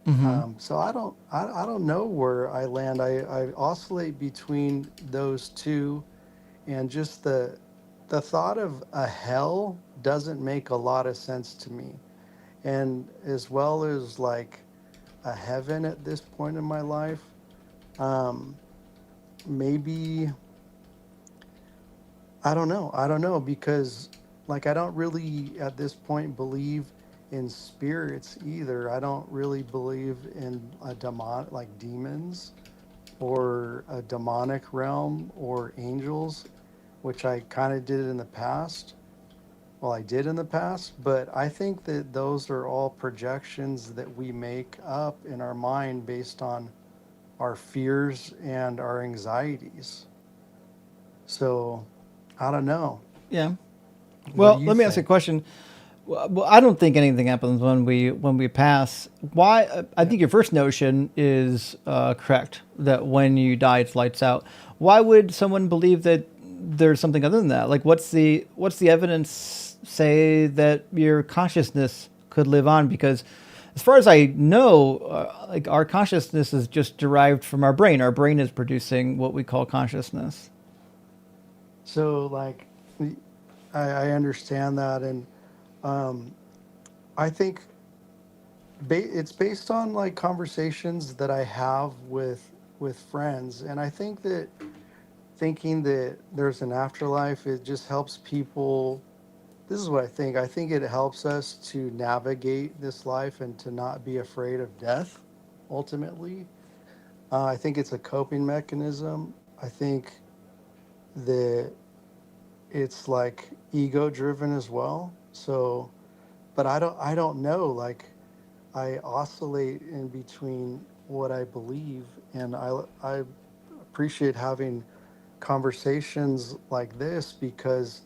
Mm-hmm. So I don't know where I land. I oscillate between those two, and just the thought of a hell doesn't make a lot of sense to me. And as well as like a heaven at this point in my life, um, maybe I don't know because like I don't really at this point believe in spirits either. I don't really believe in a demon like demons or a demonic realm or angels, which I kind of did in the past. Well, I did in the past, but I think that those are all projections that we make up in our mind based on our fears and our anxieties. So I don't know. Yeah. What do Well, you let me ask you a think? question. Well, I don't think anything happens when we pass. Why? I Yeah. think your first notion is correct. That when you die, it's lights out. Why would someone believe that there's something other than that? Like, what's the evidence say that your consciousness could live on? Because, as far as I know, like our consciousness is just derived from our brain. Our brain is producing what we call consciousness. So like I understand that, and um, I think It's based on like conversations that I have with friends, and I think that thinking that there's an afterlife, it just helps people. This is what I think. I think it helps us to navigate this life and to not be afraid of death. Ultimately, I think it's a coping mechanism. I think that it's like ego driven as well. So, but I don't know. Like I oscillate in between what I believe, and I appreciate having conversations like this because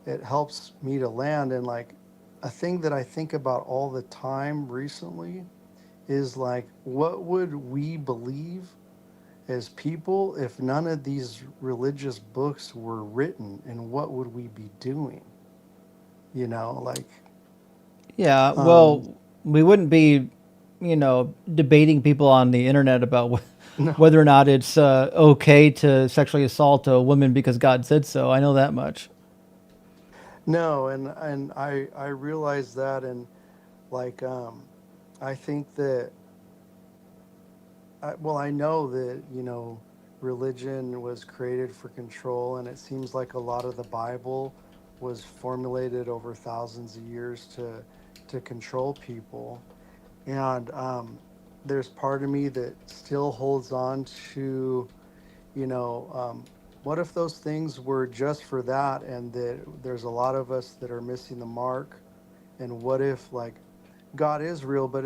it helps me to land. And like a thing that I think about all the time recently is like, what would we believe as people if none of these religious books were written, and what would we be doing? Like, Yeah, um, well, we wouldn't be, debating people on the internet about no, whether or not it's okay to sexually assault a woman because God said so. I know that much. no, and I realize that, and like, I think that well, I know that, religion was created for control, and it seems like a lot of the Bible was formulated over thousands of years to control people. And there's part of me that still holds on to, you know, what if those things were just for that, and that there's a lot of us that are missing the mark? And what if, like, God is real, but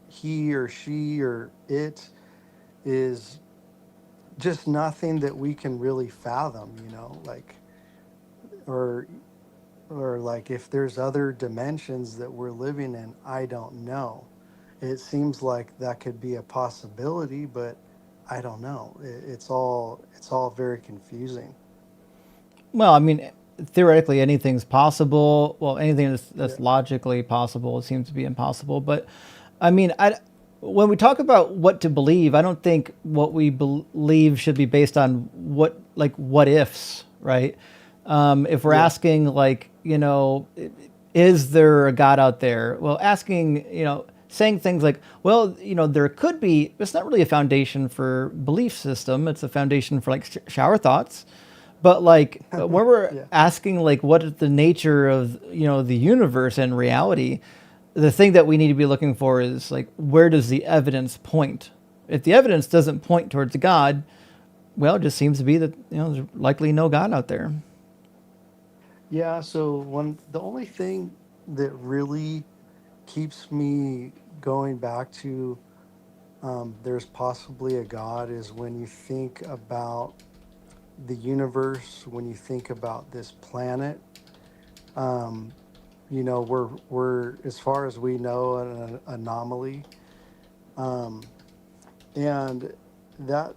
he or she or it is just nothing that we can really fathom, like, or like if there's other dimensions that we're living in, I don't know. It seems like that could be a possibility, but I don't know. It's all very confusing. Well, I mean, theoretically, anything's possible. Well, anything that's Yeah. logically possible seems to be impossible. But I mean, when we talk about what to believe, I don't think what we believe should be based on what ifs, right? If we're Yeah. asking, like, is there a God out there? Well, asking, saying things like, well, there could be, it's not really a foundation for belief system. It's a foundation for like shower thoughts. But like when we're Yeah. asking like what is the nature of the universe and reality, the thing that we need to be looking for is like where does the evidence point? If the evidence doesn't point towards God, well, it just seems to be that there's likely no God out there. Yeah. So the only thing that really keeps me going back to there's possibly a God is when you think about the universe, when you think about this planet. Um, we're as far as we know an anomaly, um, and that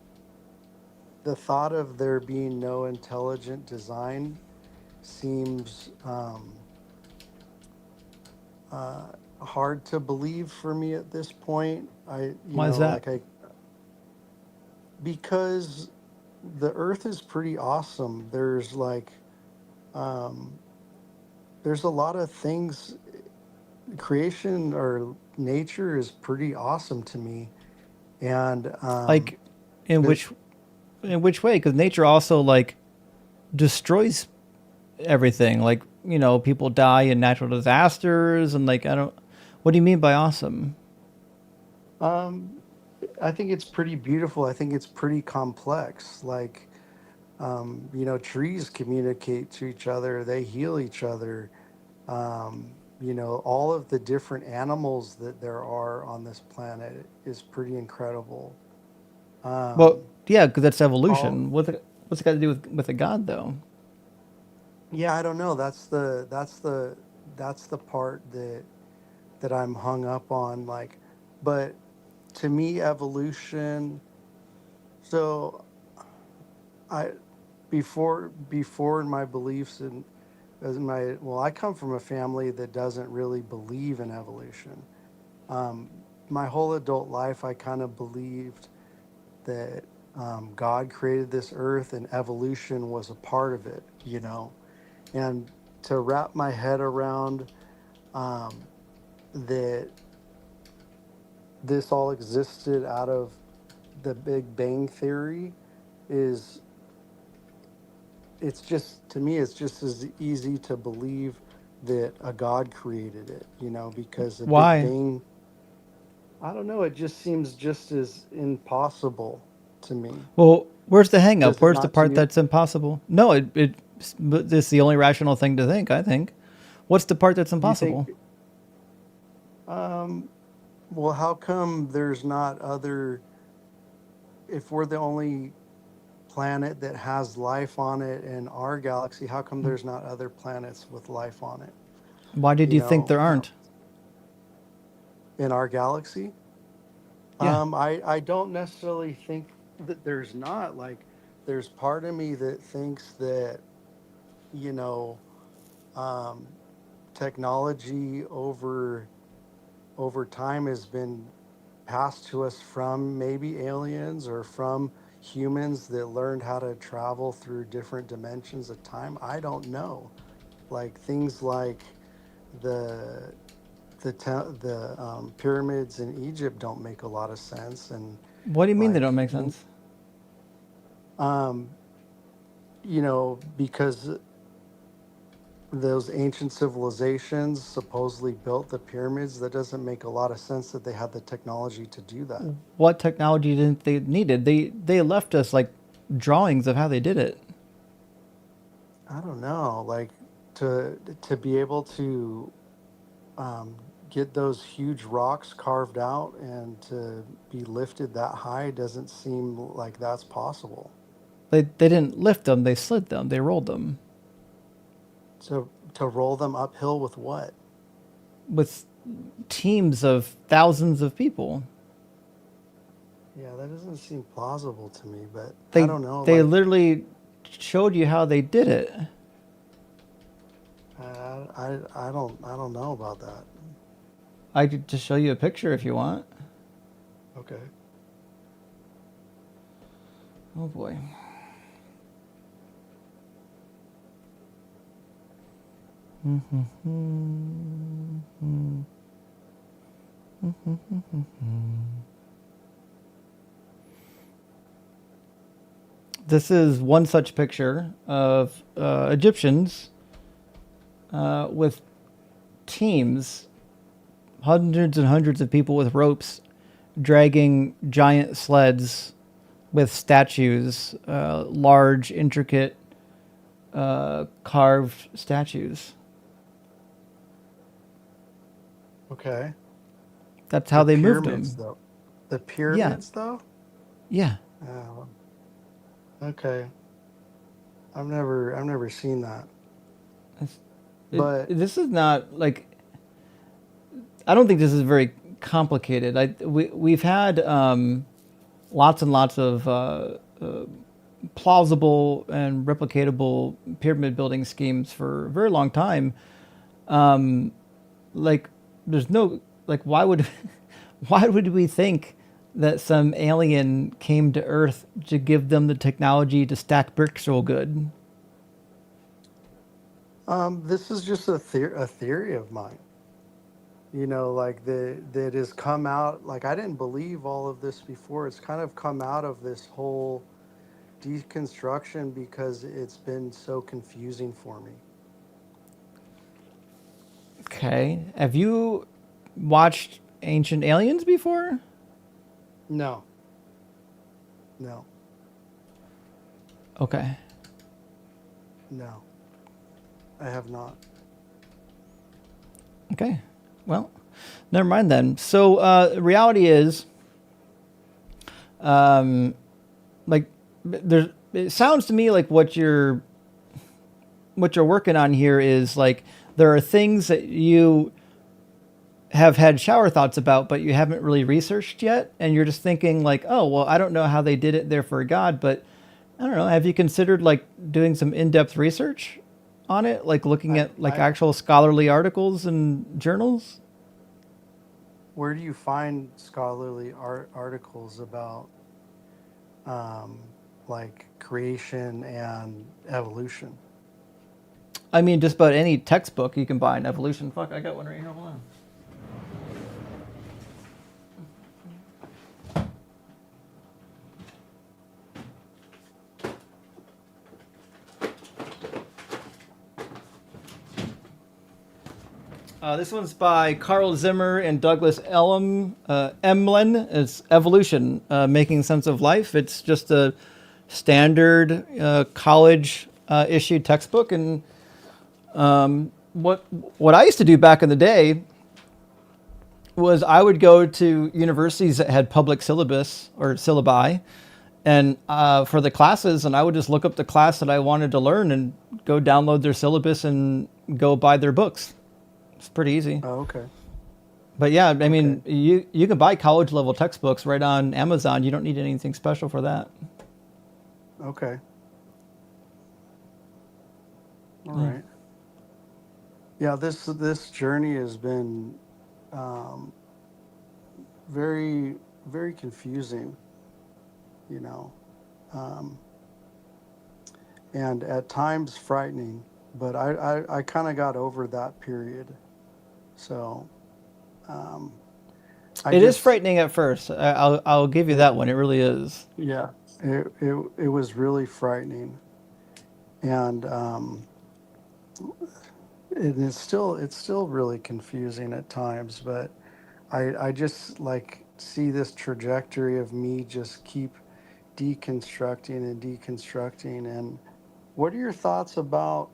the thought of there being no intelligent design seems hard to believe for me at this point. Why is that? Like because the Earth is pretty awesome. Um, there's a lot of things. Creation or nature is pretty awesome to me, and Like in the, which in which way? Because nature also like destroys everything. Like people die in natural disasters, and like I don't. What do you mean by awesome? um, I think it's pretty beautiful. I think it's pretty complex. Like, trees communicate to each other, they heal each other. All of the different animals that there are on this planet is pretty incredible. Well, Um, yeah, because that's all, evolution. What's it got to do with a god, though? yeah, I don't know. That's the part that I'm hung up on. Like, but to me, evolution. So I before in my beliefs and as my well, I come from a family that doesn't really believe in evolution. My whole adult life, I kind of believed that God created this earth and evolution was a part of it. And to wrap my head around um, that this all existed out of the Big Bang Theory is, it's just, to me, it's just as easy to believe that a God created it, because the Big Why? Bang, I don't know, it just seems just as impossible to me. Well, where's the hang up? Does it Where's the not to part you? that's impossible? No, it's the only rational thing to think, I think. What's the part that's Do you think, impossible? um, well, how come there's not other, if we're the only planet that has life on it in our galaxy, how come there's not other planets with life on it, Why did you you think know, there aren't? in our galaxy? Yeah. I don't necessarily think that there's not. Like, there's part of me that thinks that, you know, um, technology over time has been passed to us from maybe aliens or from humans that learned how to travel through different dimensions of time. I don't know. Like things like the the pyramids in Egypt don't make a lot of sense, and What do you mean they like don't make sense? um, because those ancient civilizations supposedly built the pyramids, that doesn't make a lot of sense that they had the technology to do that. What technology didn't they needed? They left us like drawings of how they did it. I don't know, like to be able to um, get those huge rocks carved out and to be lifted that high doesn't seem like that's possible. They didn't lift them, they slid them, they rolled them To roll them uphill with what? with teams of thousands of people. Yeah, that doesn't seem plausible to me, but I They don't know. they Like, literally showed you how they did it. I don't know about that. I could just show you a picture if you want. Okay. Oh boy. This is one such picture of Egyptians with teams, hundreds and hundreds of people with ropes dragging giant sleds with statues, large, intricate, carved statues. Okay. That's The how they moved pyramids, them. though. The Yeah, pyramids, though. yeah. Oh, okay. I've never seen that. It's- But this is not like, I don't think this is very complicated. We've had lots and lots of plausible and replicatable pyramid building schemes for a very long time. Like, there's no, like, why would why would we think that some alien came to Earth to give them the technology to stack bricks real good? this is just a theory of mine. Like that has come out. Like, I didn't believe all of this before. It's kind of come out of this whole deconstruction because it's been so confusing for me. Okay. Have you watched Ancient Aliens before? No, no, Okay. no. I have not. Okay. Well, never mind then. So, reality is, um, like, there's. It sounds to me like what you're working on here is like there are things that you have had shower thoughts about, but you haven't really researched yet, and you're just thinking like, oh, well, I don't know how they did it there for God, but I don't know. Have you considered like doing some in-depth research on it, like looking I, at like I, actual scholarly articles and journals? where do you find scholarly articles about um, like creation and evolution? I mean, just about any textbook you can buy in evolution. Fuck, I got one right here. Hold on. This one's by Carl Zimmer and Douglas Emlen. It's Evolution, Making Sense of Life. It's just a standard college issued textbook. And what I used to do back in the day was I would go to universities that had public syllabus or syllabi, and for the classes, and I would just look up the class that I wanted to learn and go download their syllabus and go buy their books. It's pretty easy. Oh, okay. But yeah, I mean, you can buy college level textbooks right on Amazon. You don't need anything special for that. Okay. All right. Yeah, this journey has been very, very confusing, you know, and at times frightening. But I kind of got over that period. So It is frightening at first. I'll give you that one. It really is. Yeah, it was really frightening, and it's still really confusing at times. But I just like see this trajectory of me just keep deconstructing and deconstructing. And what are your thoughts about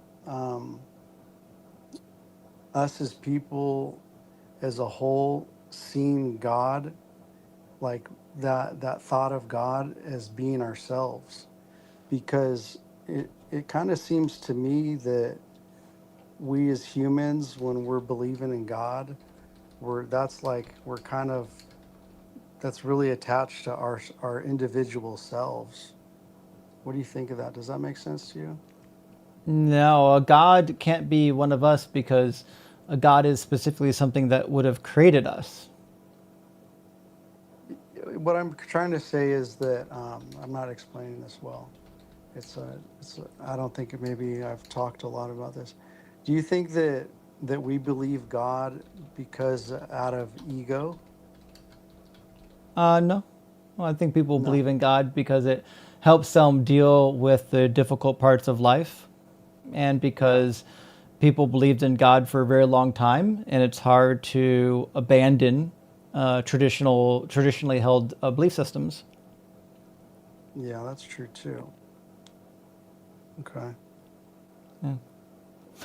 us as people as a whole seeing God, like that thought of God as being ourselves? Because it kind of seems to me that we as humans, when we're believing in God, that's really attached to our individual selves. What do you think of that? Does that make sense to you? No, a God can't be one of us because a God is specifically something that would have created us. What I'm trying to say is that I'm not explaining this well. I don't think maybe I've talked a lot about this. Do you think that we believe God because out of ego? No. Well, I think people No. believe in God because it helps them deal with the difficult parts of life, and because people believed in God for a very long time, and it's hard to abandon traditionally held belief systems. Yeah, that's true too. Okay. Yeah.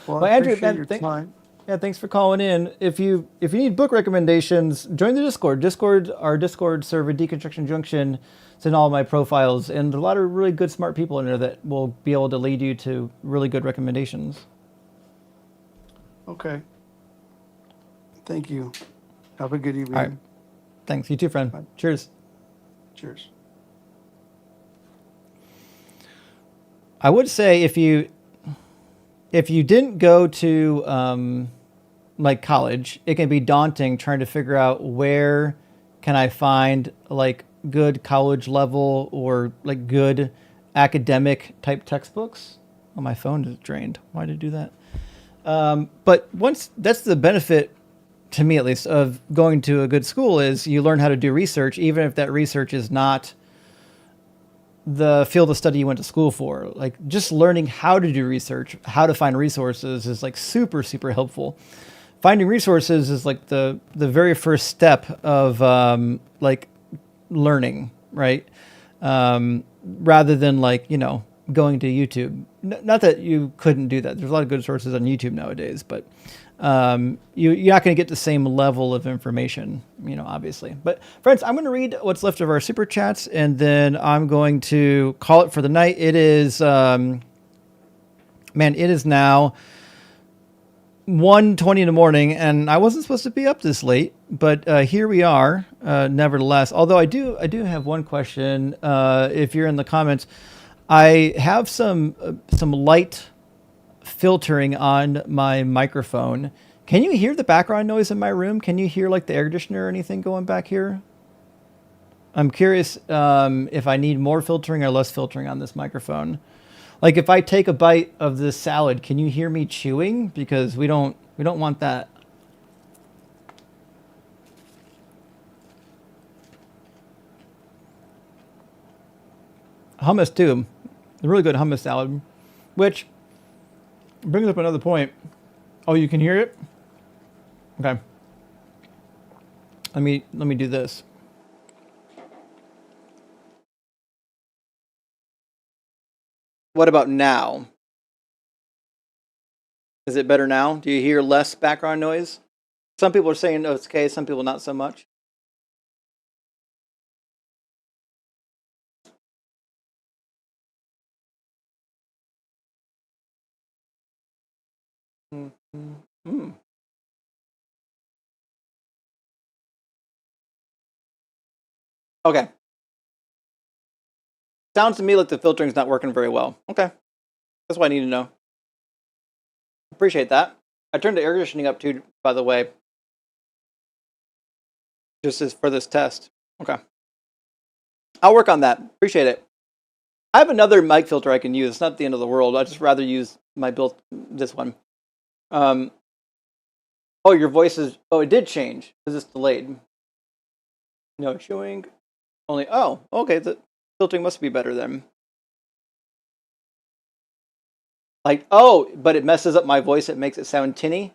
Well, I Andrew, appreciate man, your time. yeah, thanks for calling in. If you need book recommendations, join the Discord. Our Discord server, Deconstruction Junction, it's in all my profiles, and a lot of really good, smart people in there that will be able to lead you to really good recommendations. Okay. Thank you. Have a good evening. All right. Thanks. You too, friend. Bye. Cheers. Cheers. I would say if you didn't go to like college, it can be daunting trying to figure out where can I find like good college level or like good academic type textbooks. Oh, my phone is drained. Why did it do that? But once that's the benefit, to me at least, of going to a good school is you learn how to do research, even if that research is not the field of study you went to school for. Like just learning how to do research, how to find resources is like super, super helpful. Finding resources is like the very first step of like learning, right? Rather than like, going to YouTube. Not that you couldn't do that. There's a lot of good sources on YouTube nowadays, but you're not going to get the same level of information, obviously. But friends, I'm going to read what's left of our super chats, and then I'm going to call it for the night. It is, it is now 1:20 in the morning, and I wasn't supposed to be up this late, but here we are, nevertheless. Although I do have one question. If you're in the comments, I have some light filtering on my microphone. Can you hear the background noise in my room? Can you hear like the air conditioner or anything going back here? I'm curious if I need more filtering or less filtering on this microphone. Like if I take a bite of this salad, can you hear me chewing? Because we don't want that. Hummus too. A really good hummus salad, which brings up another point. Oh, you can hear it? Okay. Let me do this. What about now? Is it better now? Do you hear less background noise? Some people are saying oh, it's okay, some people not so much. Mm. Okay. Sounds to me like the filtering's not working very well. Okay. That's what I need to know. Appreciate that. I turned the air conditioning up too, by the way, just as for this test. Okay. I'll work on that. Appreciate it. I have another mic filter I can use. It's not the end of the world. I'd just rather use my this one. Oh, your voice is. Oh, it did change because it's delayed. No, showing only. Oh, okay. The filtering must be better then. Like, oh, but it messes up my voice. It makes it sound tinny.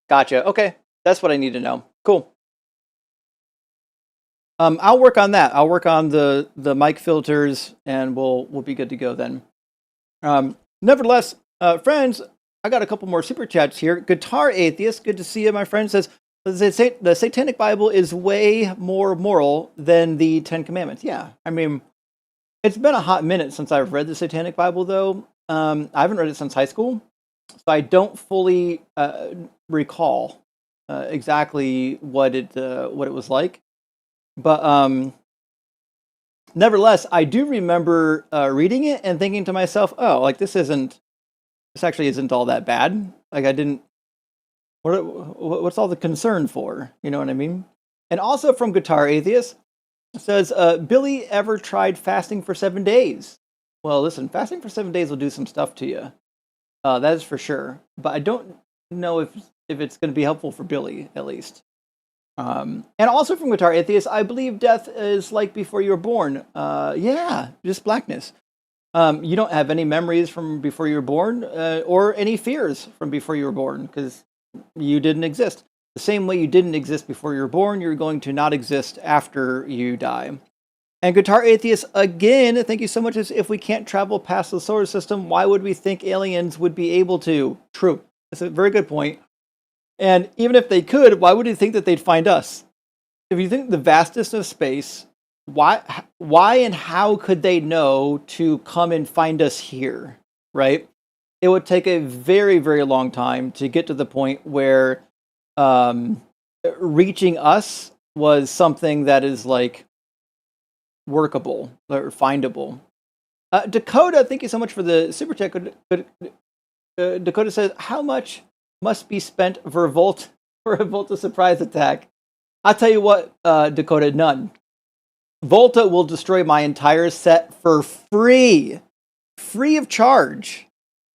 Gotcha. Okay, that's what I need to know. Cool. I'll work on that. I'll work on the mic filters, and we'll be good to go then. Nevertheless, friends, I got a couple more super chats here. Guitar Atheist, good to see you, my friend. Says the Satanic Bible is way more moral than the Ten Commandments. Yeah, I mean, it's been a hot minute since I've read the Satanic Bible, though. I haven't read it since high school, so I don't fully recall exactly what it was like. But nevertheless, I do remember reading it and thinking to myself, "Oh, like this actually isn't all that bad." Like I didn't. What's all the concern for? You know what I mean? And also from Guitar Atheist says, "Billy ever tried fasting for 7 days?" Well, listen, fasting for 7 days will do some stuff to you. That is for sure. But I don't know if it's going to be helpful for Billy, at least. And also from Guitar Atheist, I believe death is like before you were born. Yeah, just blackness. You don't have any memories from before you were born, or any fears from before you were born, because you didn't exist. The same way you didn't exist before you were born, you're going to not exist after you die. And Guitar Atheist, again, thank you so much. As if we can't travel past the solar system, why would we think aliens would be able to? True. That's a very good point. And even if they could, why would you think that they'd find us? If you think the vastness of space, why and how could they know to come and find us here, right? It would take a very, very long time to get to the point where reaching us was something that is like workable or findable. Dakota, thank you so much for the super chat. Dakota says, "How much must be spent for a Volta surprise attack?" I'll tell you what, Dakota, none. Volta will destroy my entire set for free of charge.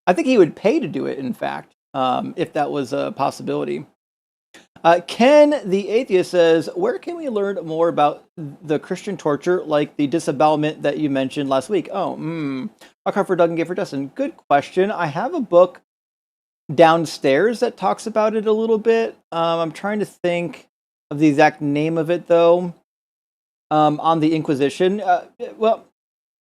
I think he would pay to do it. In fact, if that was a possibility. Ken the Atheist says, "Where can we learn more about the Christian torture, like the disembowelment that you mentioned last week?" Oh, I'll for Doug and Gay for Dustin. Good question. I have a book downstairs that talks about it a little bit. I'm trying to think of the exact name of it, though. On the Inquisition. Well,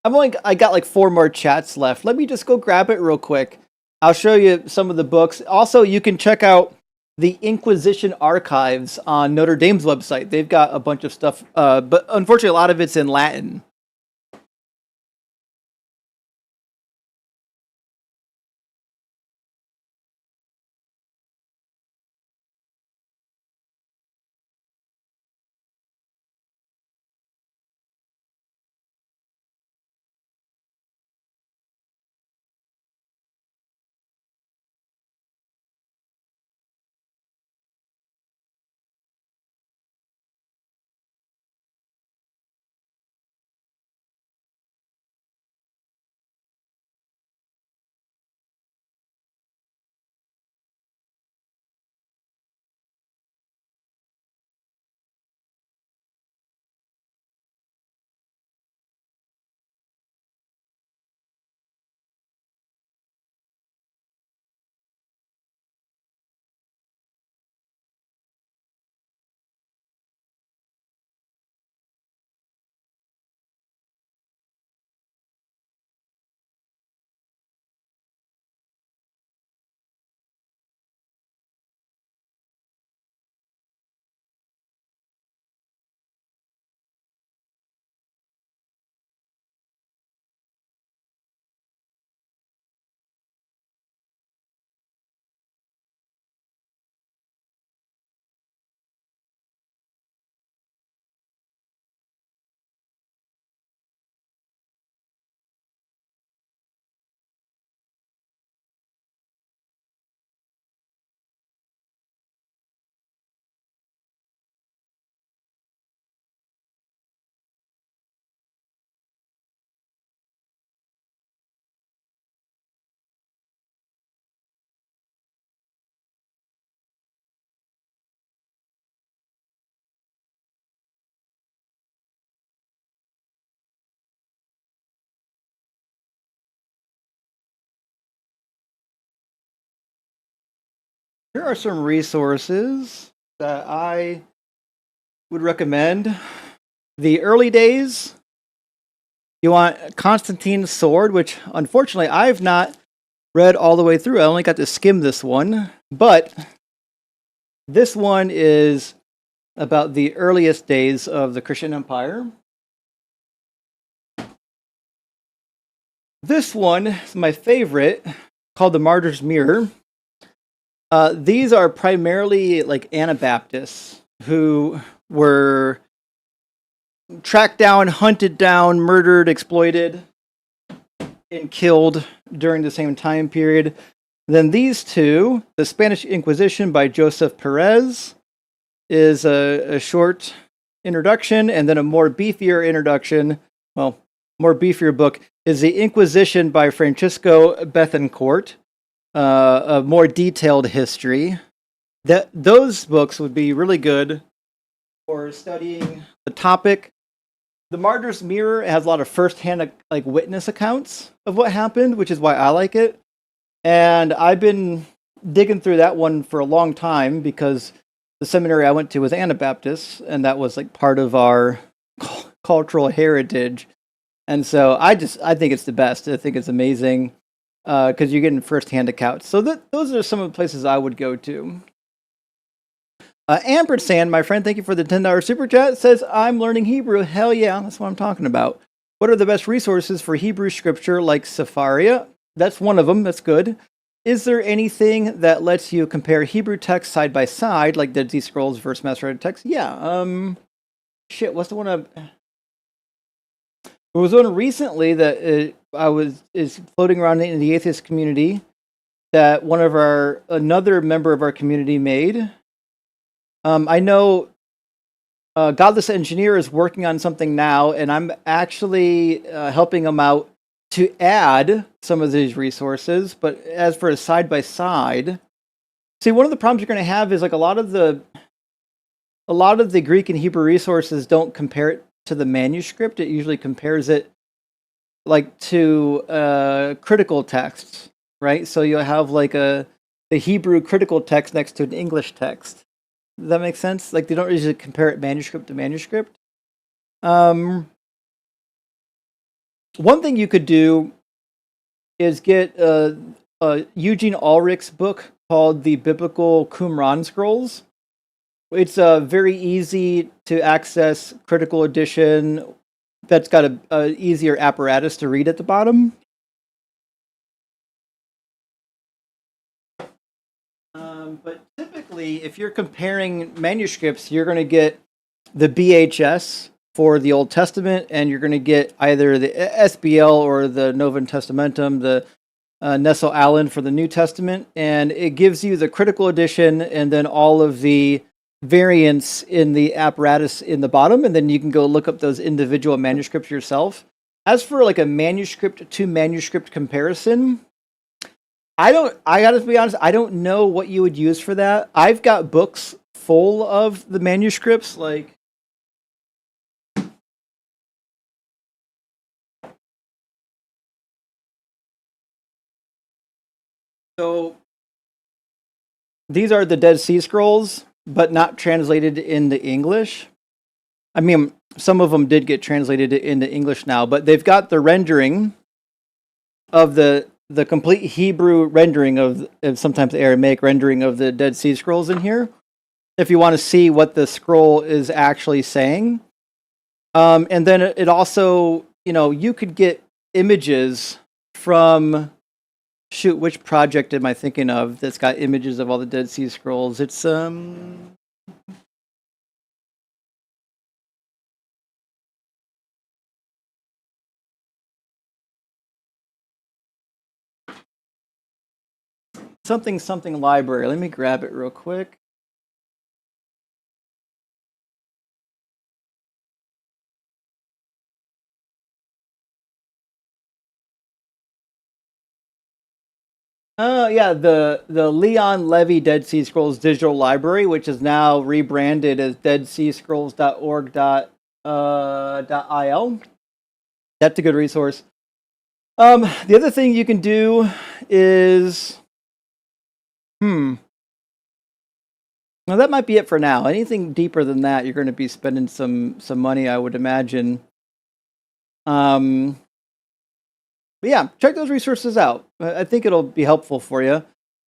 I got like 4 more chats left. Let me just go grab it real quick. I'll show you some of the books. Also, you can check out the Inquisition archives on Notre Dame's website. They've got a bunch of stuff, but unfortunately, a lot of it's in Latin. here are some resources that I would recommend. The early days, you want Constantine's Sword, which unfortunately I've not read all the way through. I only got to skim this one, but this one is about the earliest days of the Christian Empire. This one is my favorite, called The Martyr's Mirror. These are primarily like Anabaptists who were tracked down, hunted down, murdered, exploited, and killed during the same time period. Then these two, The Spanish Inquisition by Joseph Perez, is a short introduction, and then a more beefier introduction, well, more beefier book, is The Inquisition by Francisco Bethencourt, a more detailed history. Those books would be really good for studying the topic. The Martyr's Mirror has a lot of first-hand like witness accounts of what happened, which is why I like it. And I've been digging through that one for a long time because the seminary I went to was Anabaptist, and that was like part of our cultural heritage. And so I think it's the best. I think it's amazing because you're getting first-hand accounts. So those are some of the places I would go to. Ampersand, my friend, thank you for the $10 super chat. Says, I'm learning Hebrew. Hell yeah, that's what I'm talking about. What are the best resources for Hebrew scripture like Sepharia? That's one of them. That's good. Is there anything that lets you compare Hebrew text side by side, like Dead Sea Scrolls versus Masoretic text? Yeah. Shit, what's the one there was one recently that is floating around in the atheist community that another member of our community made. I know Godless Engineer is working on something now, and I'm actually helping him out to add some of these resources. But as for a side by side, see, one of the problems you're going to have is like a lot of the Greek and Hebrew resources don't compare it to the manuscript. It usually compares it like to critical texts, right? So you'll have like the Hebrew critical text next to an English text. Does that make sense? Like they don't usually compare it manuscript to manuscript. One thing you could do is get Eugene Ulrich's book called The Biblical Qumran Scrolls. It's a very easy to access critical edition that's got a easier apparatus to read at the bottom. But typically, if you're comparing manuscripts, you're going to get the BHS for the Old Testament, and you're going to get either the SBL or the Novum Testamentum, the Nestle Allen for the New Testament, and it gives you the critical edition and then all of the variants in the apparatus in the bottom, and then you can go look up those individual manuscripts yourself. As for like a manuscript to manuscript comparison, I gotta be honest, I don't know what you would use for that. I've got books full of the manuscripts, like so these are the Dead Sea Scrolls, but not translated into English. I mean, some of them did get translated into English now, but they've got the rendering of the complete Hebrew rendering of sometimes Aramaic rendering of the Dead Sea Scrolls in here. If you want to see what the scroll is actually saying. And then it also, you could get images from, which project am I thinking of that's got images of all the Dead Sea Scrolls? It's, something library. Let me grab it real quick. Yeah, the Leon Levy Dead Sea Scrolls Digital Library, which is now rebranded as deadseascrolls.org.il. That's a good resource. The other thing you can do is, Well, that might be it for now. Anything deeper than that, you're going to be spending some money, I would imagine. But yeah, check those resources out. I think it'll be helpful for you.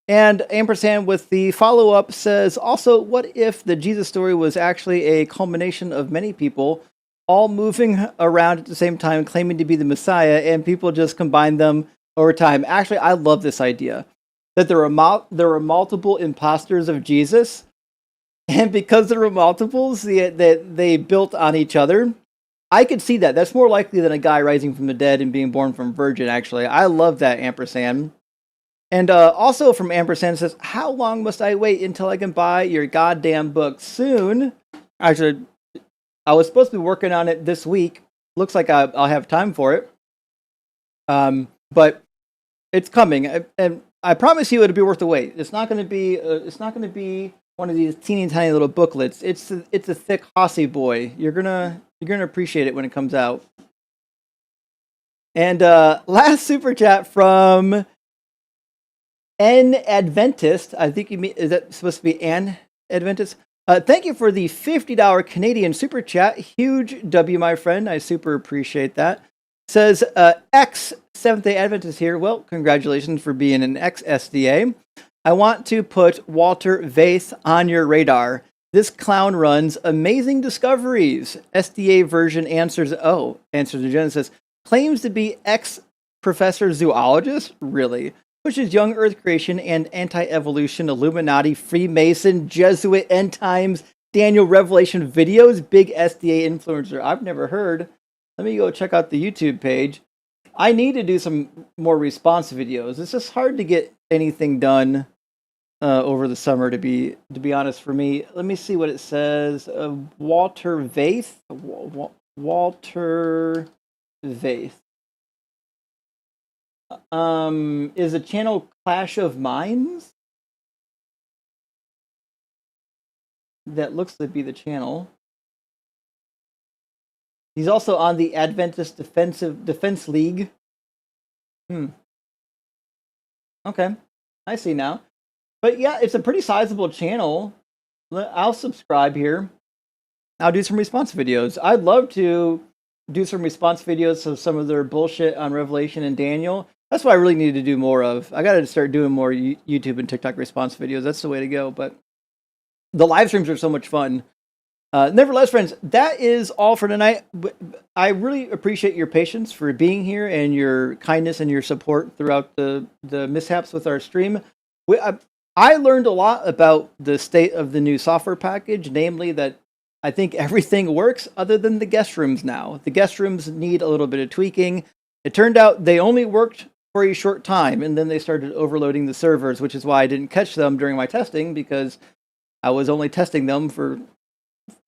And ampersand with the follow-up says, also, what if the Jesus story was actually a culmination of many people all moving around at the same time, claiming to be the Messiah, and people just combine them over time? Actually, I love this idea, that there were multiple imposters of Jesus, and because there were multiples, they built on each other. I could see that. That's more likely than a guy rising from the dead and being born from virgin, actually. I love that, ampersand. And also from ampersand says, how long must I wait until I can buy your goddamn book? Soon. Actually, I was supposed to be working on it this week. Looks like I'll have time for it. But it's coming, and I promise you it'll be worth the wait. It's not going to be one of these teeny tiny little booklets. It's a thick hossy boy. You're gonna appreciate it when it comes out. And last super chat from N Adventist. I think you mean, is that supposed to be An Adventist? Thank you for the $50 Canadian super chat. Huge W, my friend. I super appreciate that. Says X Seventh Day Adventist here. Well, congratulations for being an ex SDA. I want to put Walter Vaith on your radar. This clown runs amazing discoveries. SDA version answers to Genesis. Claims to be ex-professor zoologist? Really? Pushes young Earth creation and anti-evolution, Illuminati, Freemason, Jesuit, end times, Daniel Revelation videos. Big SDA influencer. I've never heard. Let me go check out the YouTube page. I need to do some more response videos. It's just hard to get anything done over the summer, to be honest, for me. Let me see what it says. Walter Vaith. Walter Vaith. Is the channel Clash of Minds? That looks to be the channel. He's also on the Adventist Defense League. Okay, I see now. But yeah, it's a pretty sizable channel. I'll subscribe here. I'll do some response videos. I'd love to do some response videos of some of their bullshit on Revelation and Daniel. That's what I really need to do more of. I got to start doing more YouTube and TikTok response videos. That's the way to go. But the live streams are so much fun. Nevertheless, friends, that is all for tonight. I really appreciate your patience for being here and your kindness and your support throughout the mishaps with our stream. I learned a lot about the state of the new software package, namely that I think everything works other than the guest rooms now. The guest rooms need a little bit of tweaking. It turned out they only worked for a short time, and then they started overloading the servers, which is why I didn't catch them during my testing, because I was only testing them for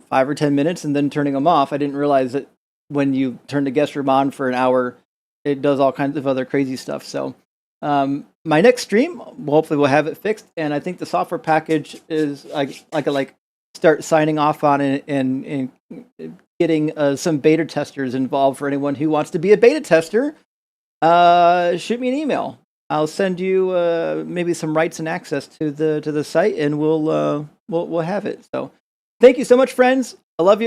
5 or 10 minutes and then turning them off. I didn't realize that when you turn the guest room on for an hour, it does all kinds of other crazy stuff. So my next stream, hopefully we'll have it fixed, and I think the software package is like start signing off on it and getting some beta testers involved. For anyone who wants to be a beta tester, shoot me an email. I'll send you maybe some rights and access to the site, and we'll have it. So thank you so much, friends. I love you.